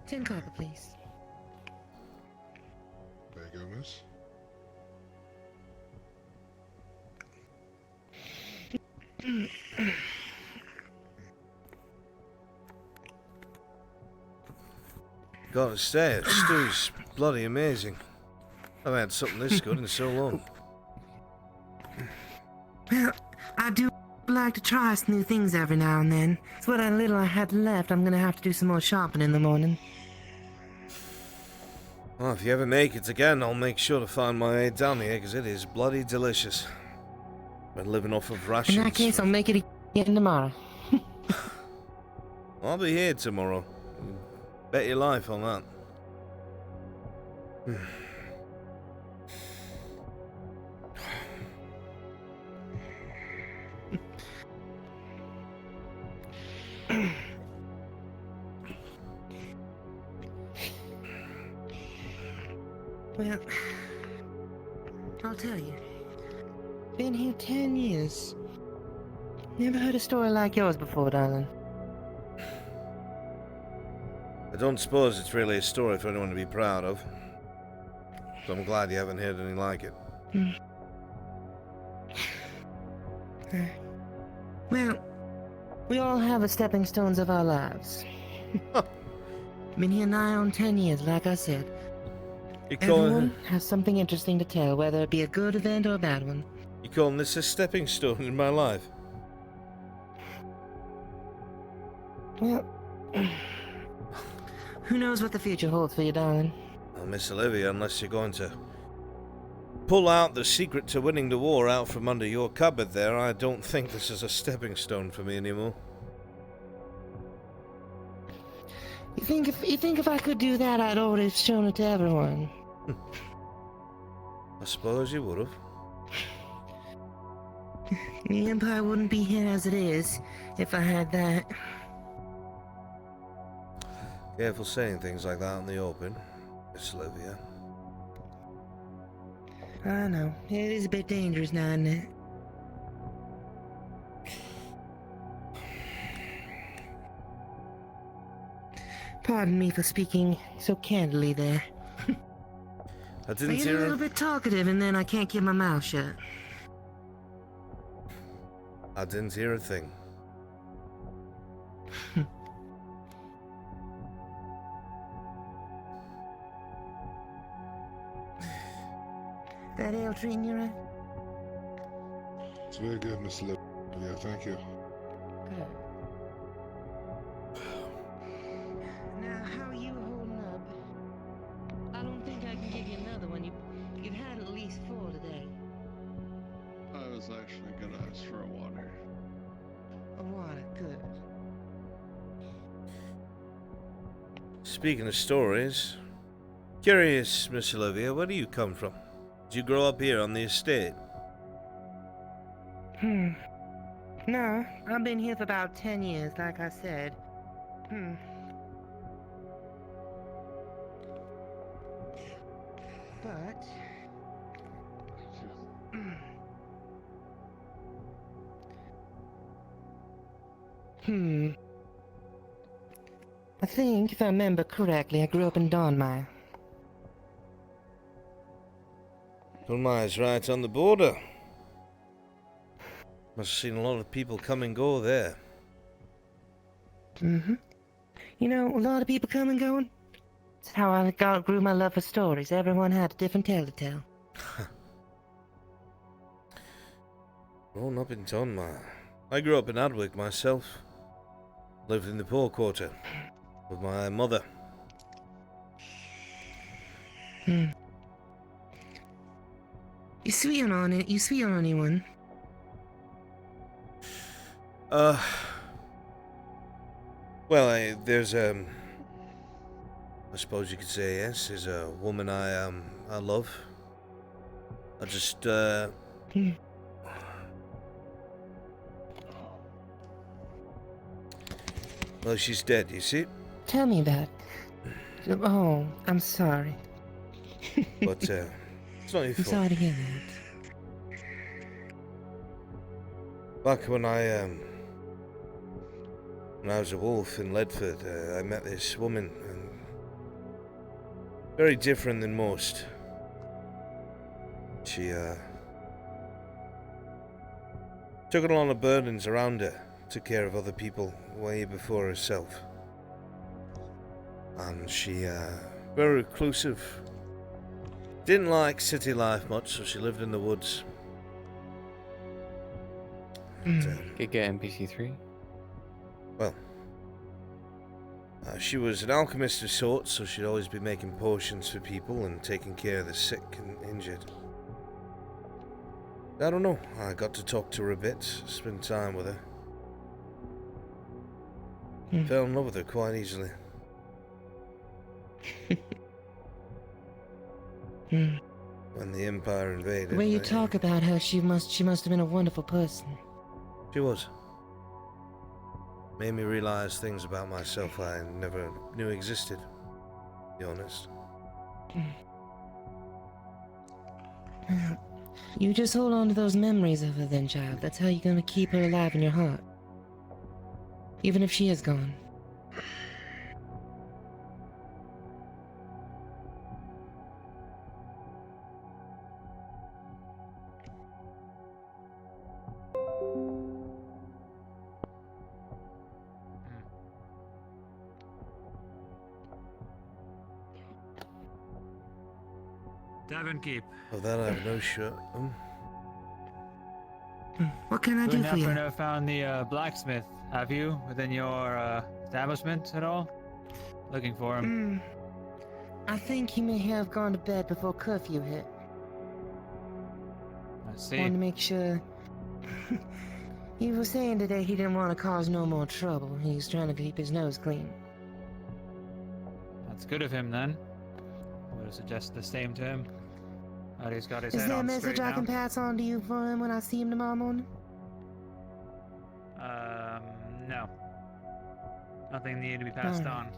10 copper, please. There you go, miss. Gotta say, stew's bloody amazing. I've had something this good in so long. Well, I do like to try some new things every now and then. It's what little I had left. I'm gonna have to do some more shopping in the morning. Well, if you ever make it again, I'll make sure to find my way down here, because it is bloody delicious. Been living off of rations. In that case, I'll make it again tomorrow. I'll be here tomorrow. Bet your life on that. Well, I'll tell you. Been here 10 years. Never heard a story like yours before, darling. I don't suppose it's really a story for anyone to be proud of. So I'm glad you haven't heard anything like it. Well, we all have the stepping stones of our lives. Been here nigh on 10 years, like I said. Everyone has something interesting to tell, whether it be a good event or a bad one. You calling this a stepping stone in my life? Well, who knows what the future holds for you, darling? Well, Miss Olivia, unless you're going to pull out the secret to winning the war out from under your cupboard there, I don't think this is a stepping stone for me anymore. You think if I could do that, I'd already have shown it to everyone? I suppose you would have. The Empire wouldn't be here as it is if I had that. Careful saying things like that in the open, Miss Olivia. I know. It is a bit dangerous now, isn't it? Pardon me for speaking so candidly there. I I get a little bit talkative and then I can't keep my mouth shut. didn't hear. I didn't hear. I didn't hear. I didn't hear. I didn't hear a thing. That ale treating you right? It's very good, Miss Olivia. Thank you. Good. Now, how are you holding up? I don't think I can give you another one. You've had at least 4 today. I was actually gonna ask for a water. A water, good. Speaking of stories, curious, Miss Olivia, where do you come from? Did you grow up here on the estate? No, I've been here for about 10 years, like I said. But... I think, if I remember correctly, I grew up in Donmire. Dunmire's right on the border. Must have seen a lot of people come and go there. You know, a lot of people come and going. That's how I grew my love for stories. Everyone had a different tale to tell. Grown up in Dunmire. I grew up in Adwick myself. Lived in the poor quarter with my mother. You sweet on it? You sweet on anyone? Well, there's I suppose you could say yes. There's a woman I love. I just well, she's dead. You see. Tell me about it. Oh, I'm sorry. But it's not your I'm fault. sorry to hear that. Back when I was a wolf in Ledford, I met this woman, and very different than most. She took on a lot of burdens around her, took care of other people way before herself, and she very reclusive. Didn't like city life much, so she lived in the woods. Could get NPC3. Well, she was an alchemist of sorts, so she'd always be making potions for people and taking care of the sick and injured. I don't know, I got to talk to her a bit, spend time with her. Fell in love with her quite easily. When the Empire invaded. The way you they- talk about her, she must have been a wonderful person. She was. Made me realize things about myself I never knew existed, to be honest. You just hold on to those memories of her then, child. That's how you're gonna keep her alive in your heart. Even if she is gone. Tavern Keep. Of that I have no sure. What can I You do and for you? Efren found the blacksmith, have you? Within your establishment at all? Looking for him. I think he may have gone to bed before curfew hit. I see. Wanted to make sure. He was saying today he didn't want to cause no more trouble. He's trying to keep his nose clean. That's good of him then. I would have suggested the same to him. But he's got his Is head there a on message straight I now. can pass on to you for him when I see him tomorrow morning? No. Nothing needed to be passed on.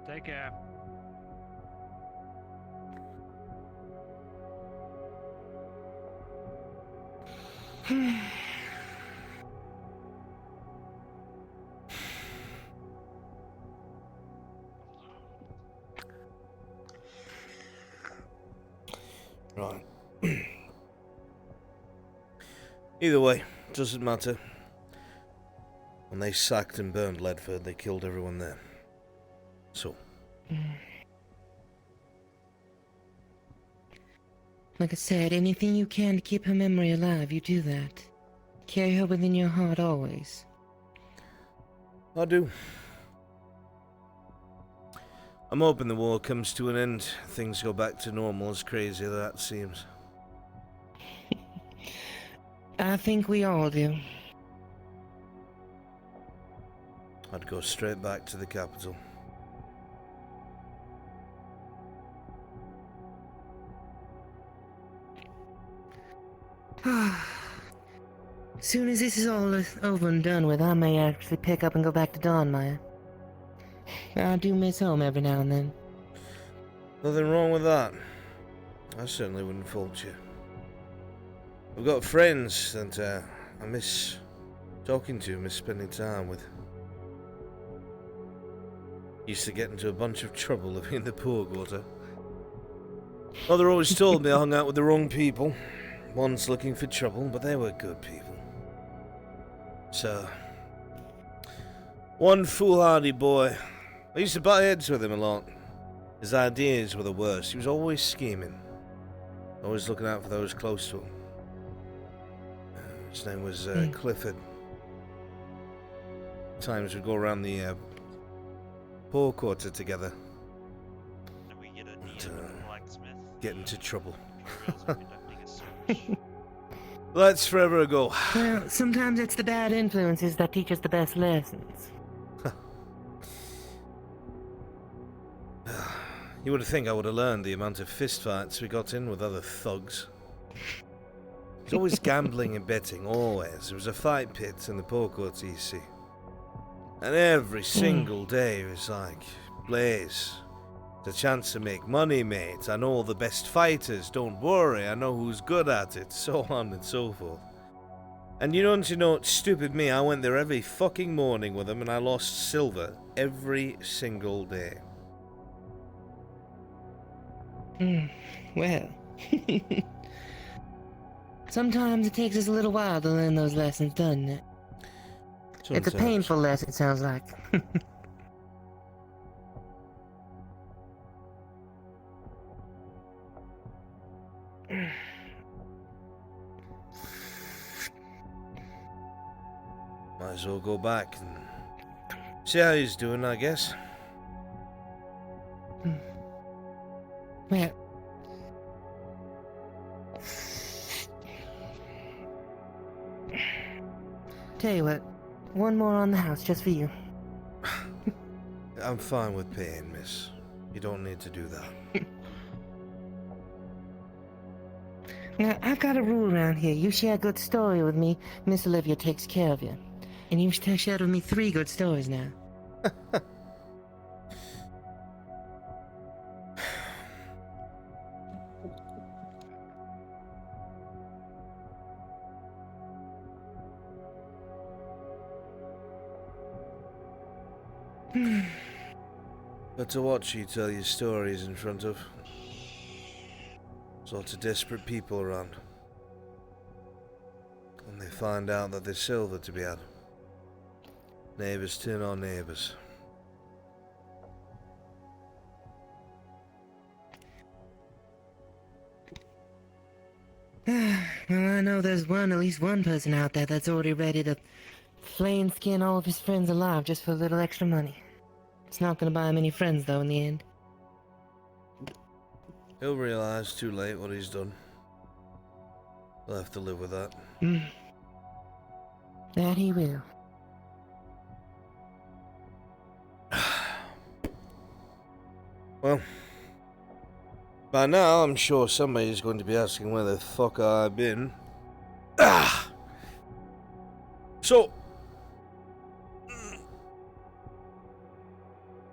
Take care. Right. Either way, doesn't matter. When they sacked and burned Ledford, they killed everyone there. So. Like I said, anything you can to keep her memory alive, you do that. Carry her within your heart always. I do. I'm hoping the war comes to an end. Things go back to normal, as crazy as that seems. I think we all do. I'd go straight back to the capital. Soon as this is all over and done with, I may actually pick up and go back to Dawnmire. I do miss home every now and then. Nothing wrong with that. I certainly wouldn't fault you. I've got friends that I miss talking to, miss spending time with. Used to get into a bunch of trouble living in the poor quarter. Mother always told me I hung out with the wrong people. Ones looking for trouble, but they were good people. So, one foolhardy boy. I used to butt heads with him a lot. His ideas were the worst. He was always scheming. Always looking out for those close to him. His name was Clifford. Times we'd go around the poor quarter together. And we get a blacksmith. Get into trouble. That's forever ago. Well, sometimes it's the bad influences that teach us the best lessons. You would think I would have learned the amount of fistfights we got in with other thugs. There's always gambling and betting, always. There was a fight pit in the poor quarter, you see. And every single day it was like, blaze. The chance to make money, mate. I know all the best fighters, don't worry. I know who's good at it, so on and so forth. And don't you know, stupid me, I went there every fucking morning with them and I lost silver every single day. Well. Sometimes it takes us a little while to learn those lessons, doesn't it? Sometimes. It's a painful lesson, it sounds like. Might as well go back and see how he's doing, I guess. Well. Tell you what, one more on the house just for you. I'm fine with paying, miss. You don't need to do that. Now, I've got a rule around here. You share a good story with me, Miss Olivia takes care of you. And you've shared with me 3 good stories now. But to watch you tell your stories in front of sorts of desperate people around. And they find out that there's silver to be had. Neighbours turn on neighbours. Well, I know there's at least one person out there that's already ready to flay and skin all of his friends alive just for a little extra money. It's not gonna buy him any friends, though, in the end. He'll realise too late what he's done. He'll have to live with that. That he will. Well, by now I'm sure somebody's going to be asking where the fuck I've been. So,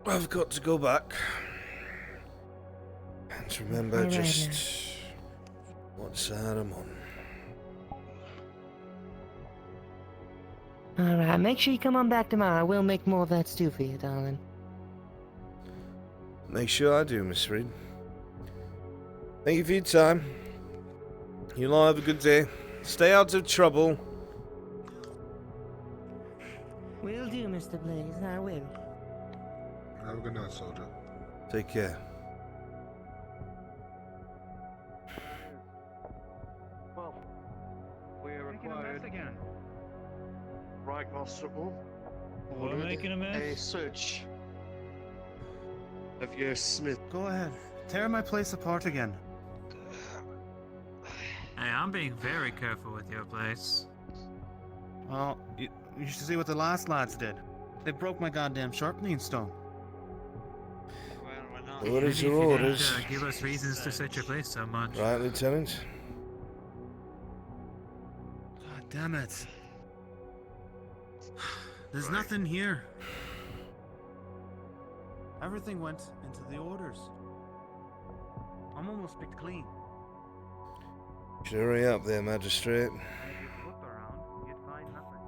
I've got to go back and remember just what side I'm on. Alright, make sure you come on back tomorrow. I will make more of that stew for you, darling. Make sure I do, Miss Reed. Thank you for your time. You all have a good day. Stay out of trouble. Will do, Mr. Blaze, I will. Have a good night, soldier. Take care. Well, we are Making a required. mess again. Right, Constable. We're Ordered making a mess? A search of your Smith. Go ahead. Tear my place apart again. Hey, I'm being very careful with your place. Well, you should see what the last lads did. They broke my goddamn sharpening stone. Orders Maybe are if you orders. didn't, give us reasons to search your place so much. Right, Lieutenant? God damn it. There's nothing here. Everything went into the orders. I'm almost picked clean. Should hurry up there, Magistrate. If you look around, you'd find nothing.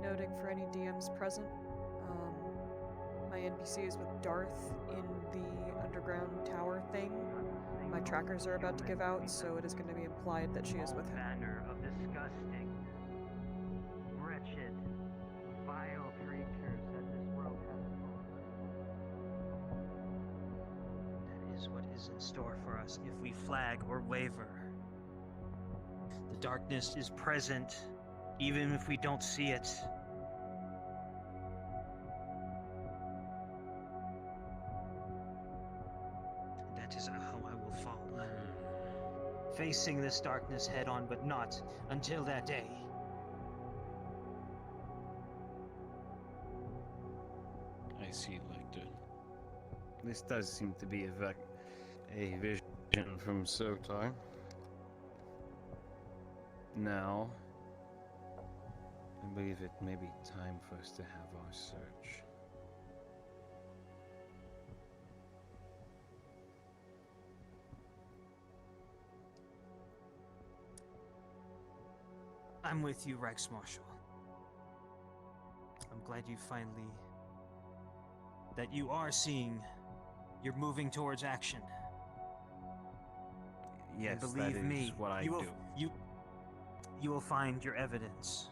Noting for any DMs present, my NPC is with Darth in the underground tower thing. My trackers are about to give out, so it is going to be implied that she is with him. Banner of disgusting, wretched, vile creatures that this world has That is what is in store for us if we flag or waver. The darkness is present, even if we don't see it. That is how I will fall. Facing this darkness head on, but not until that day. I see, Lecter. This does seem to be a vision from Sotar. Now, I believe it may be time for us to have our search. I'm with you, Rex Marshal. I'm glad you finally... that you are seeing... you're moving towards action. Yes, and that believe is me, what I you will, do. You will find your evidence.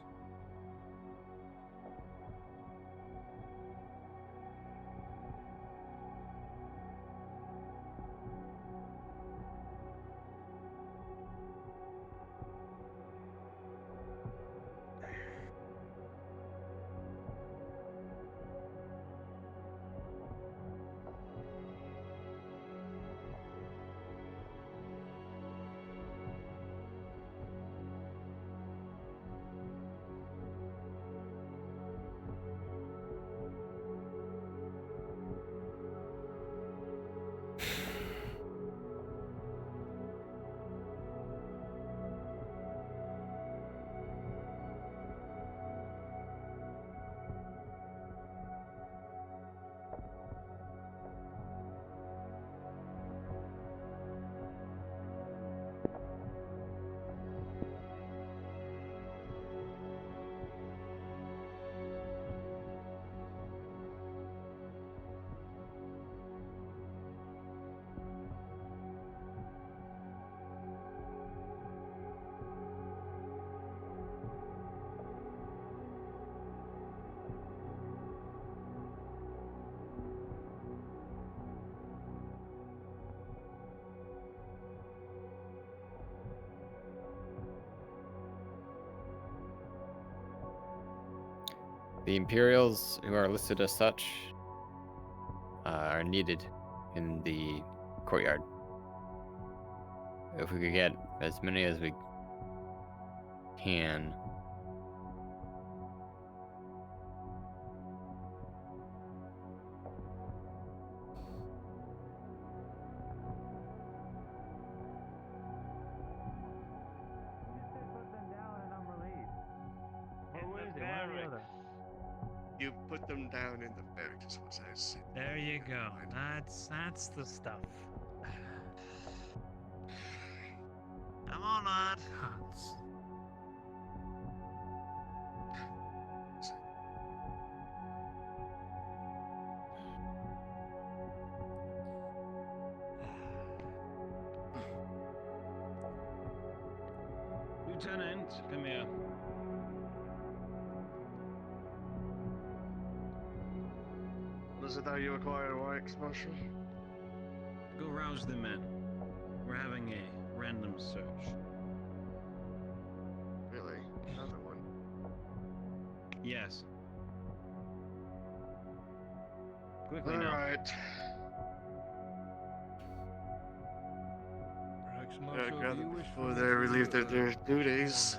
The Imperials, who are listed as such, are needed in the courtyard. If we could get as many as we can, them down in the barracks is what I was saying. There you go. That's the stuff. Come on, lad. Gods. Lieutenant, come here. What is it that you require, Wax, Marshal? Go rouse the men. We're having a random search. Really? Another one? Yes. Quickly now. Alright. Yeah, grab them before they relieve their duties.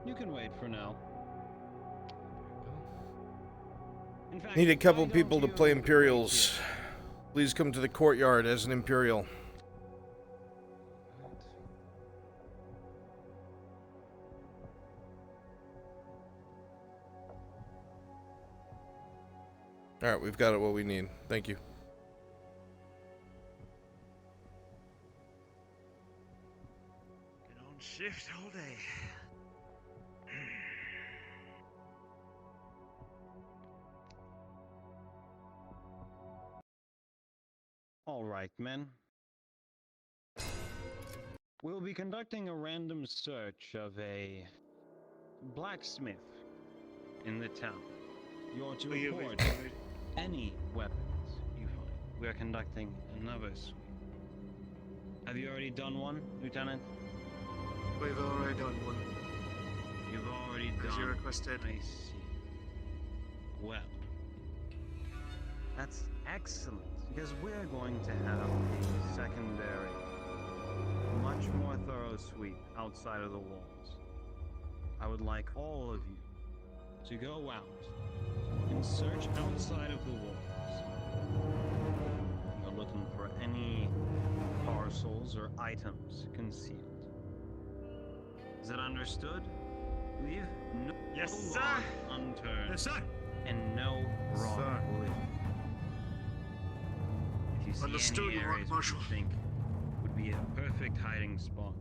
You can wait for now. In fact, Need a couple why people to don't play you Imperials. Please come to the courtyard as an Imperial. Alright, we've got what we need. Thank you. Been on shift all day. All right, men. We'll be conducting a random search of a blacksmith in the town. You're to report any weapons you find. We are conducting another sweep. Have you already done one, Lieutenant? We've already done one. You've already As done. you requested. I see. Well, that's excellent, because we're going to have a secondary, much more thorough sweep outside of the walls. I would like all of you to go out and search outside of the walls. You're looking for any parcels or items concealed. Is that understood? Leave no Yes, log sir. unturned. Yes, sir. And no rock Sir. lit. If you see Understood, any Your areas which you Marshal. think would be a perfect hiding spot,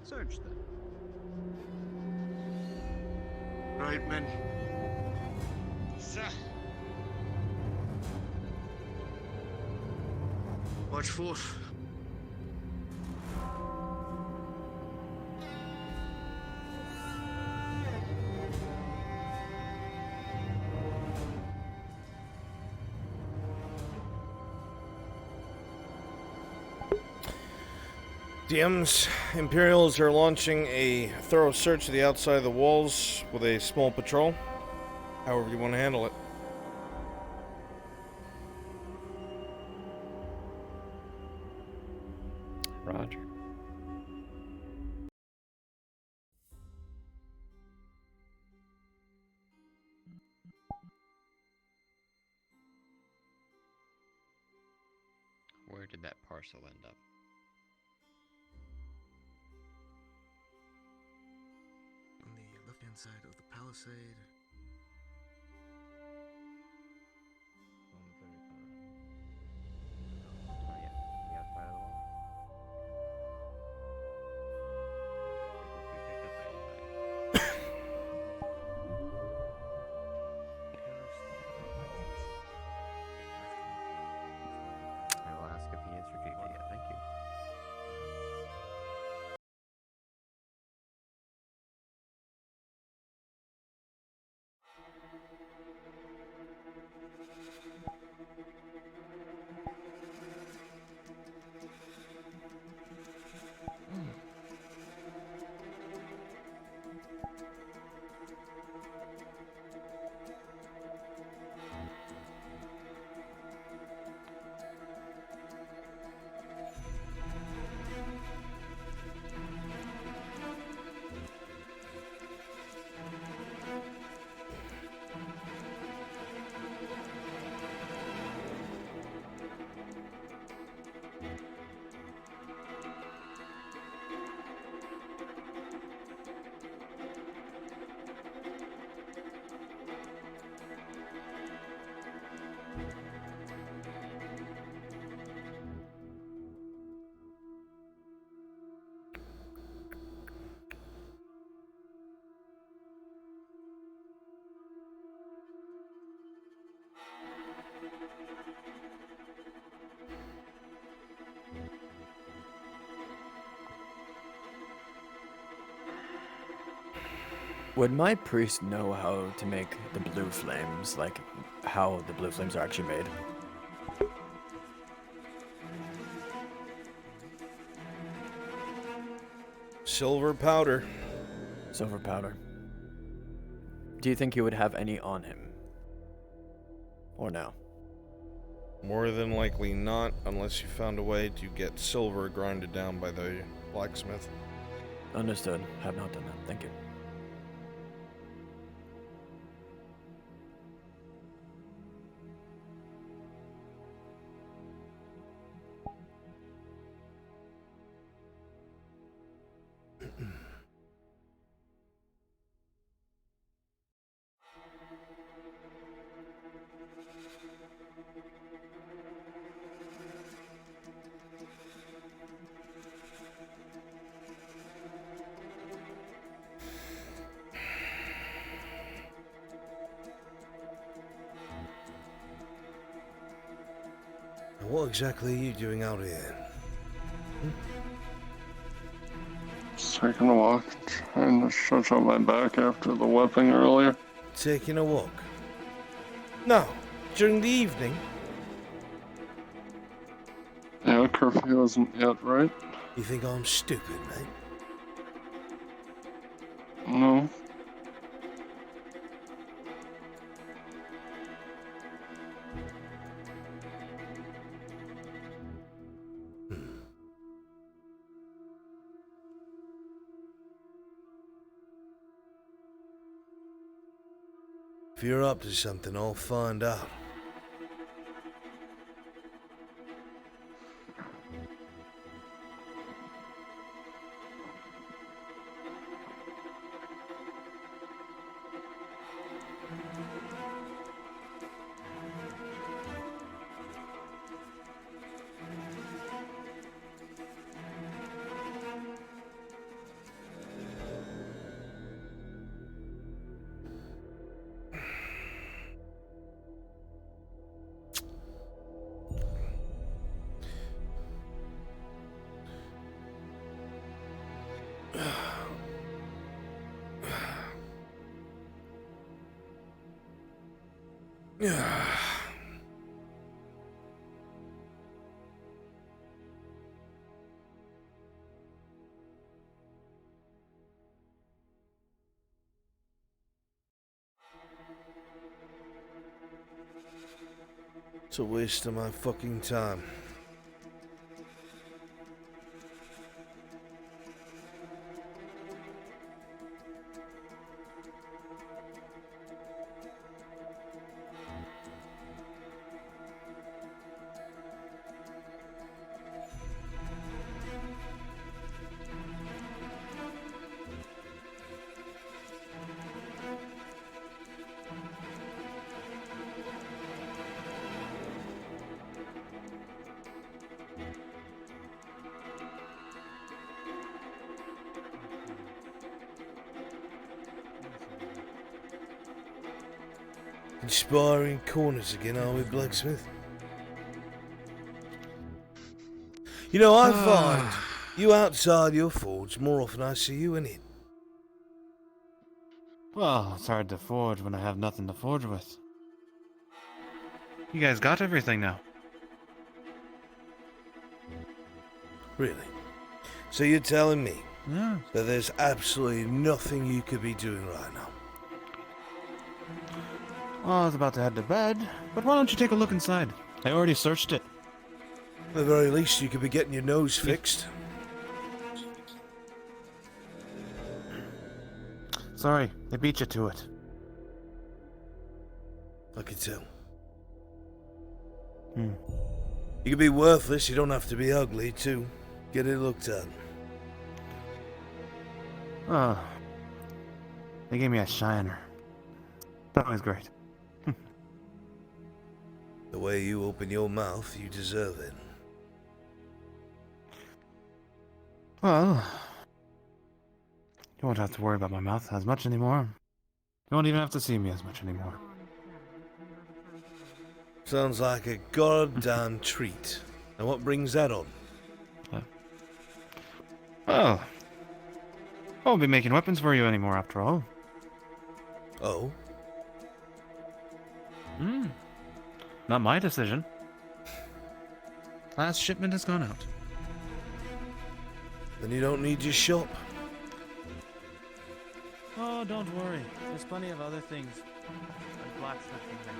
search them. Right, men. Sir. Watch forth. DMs, Imperials are launching a thorough search of the outside of the walls with a small patrol. However you want to handle it. Roger. Where did that parcel end up? On the left-hand side of the palisade. Would my priest know how to make the blue flames, like how the blue flames are actually made? Silver powder. Silver powder. Do you think he would have any on him? Or no? More than likely not, unless you found a way to get silver grinded down by the blacksmith. Understood. Have not done that. Thank you. What exactly are you doing out here? Just taking a walk, trying to stretch out my back after the weapon earlier. Taking a walk? No, during the evening? Yeah, curfew isn't yet, right? You think I'm stupid, mate? No. If you're up to something, I'll find out. It's a waste of my fucking time. Inspiring corners again, are we, blacksmith? You know, I find you outside your forge more often I see you in it. Well, it's hard to forge when I have nothing to forge with. You guys got everything now. Really? So you're telling me Yeah. that there's absolutely nothing you could be doing right now? Well, I was about to head to bed, but why don't you take a look inside? I already searched it. At the very least, you could be getting your nose fixed. Sorry, they beat you to it. I can tell. Hmm. You can be worthless, you don't have to be ugly, too. Get it looked at. Oh. They gave me a shiner. That was great. The way you open your mouth, you deserve it. Well, you won't have to worry about my mouth as much anymore. You won't even have to see me as much anymore. Sounds like a goddamn treat. And what brings that on? Well, I won't be making weapons for you anymore after all. Oh? Hmm. Not my decision. Last shipment has gone out. Then you don't need your shop. Oh, don't worry. There's plenty of other things. Like blacksmithing there.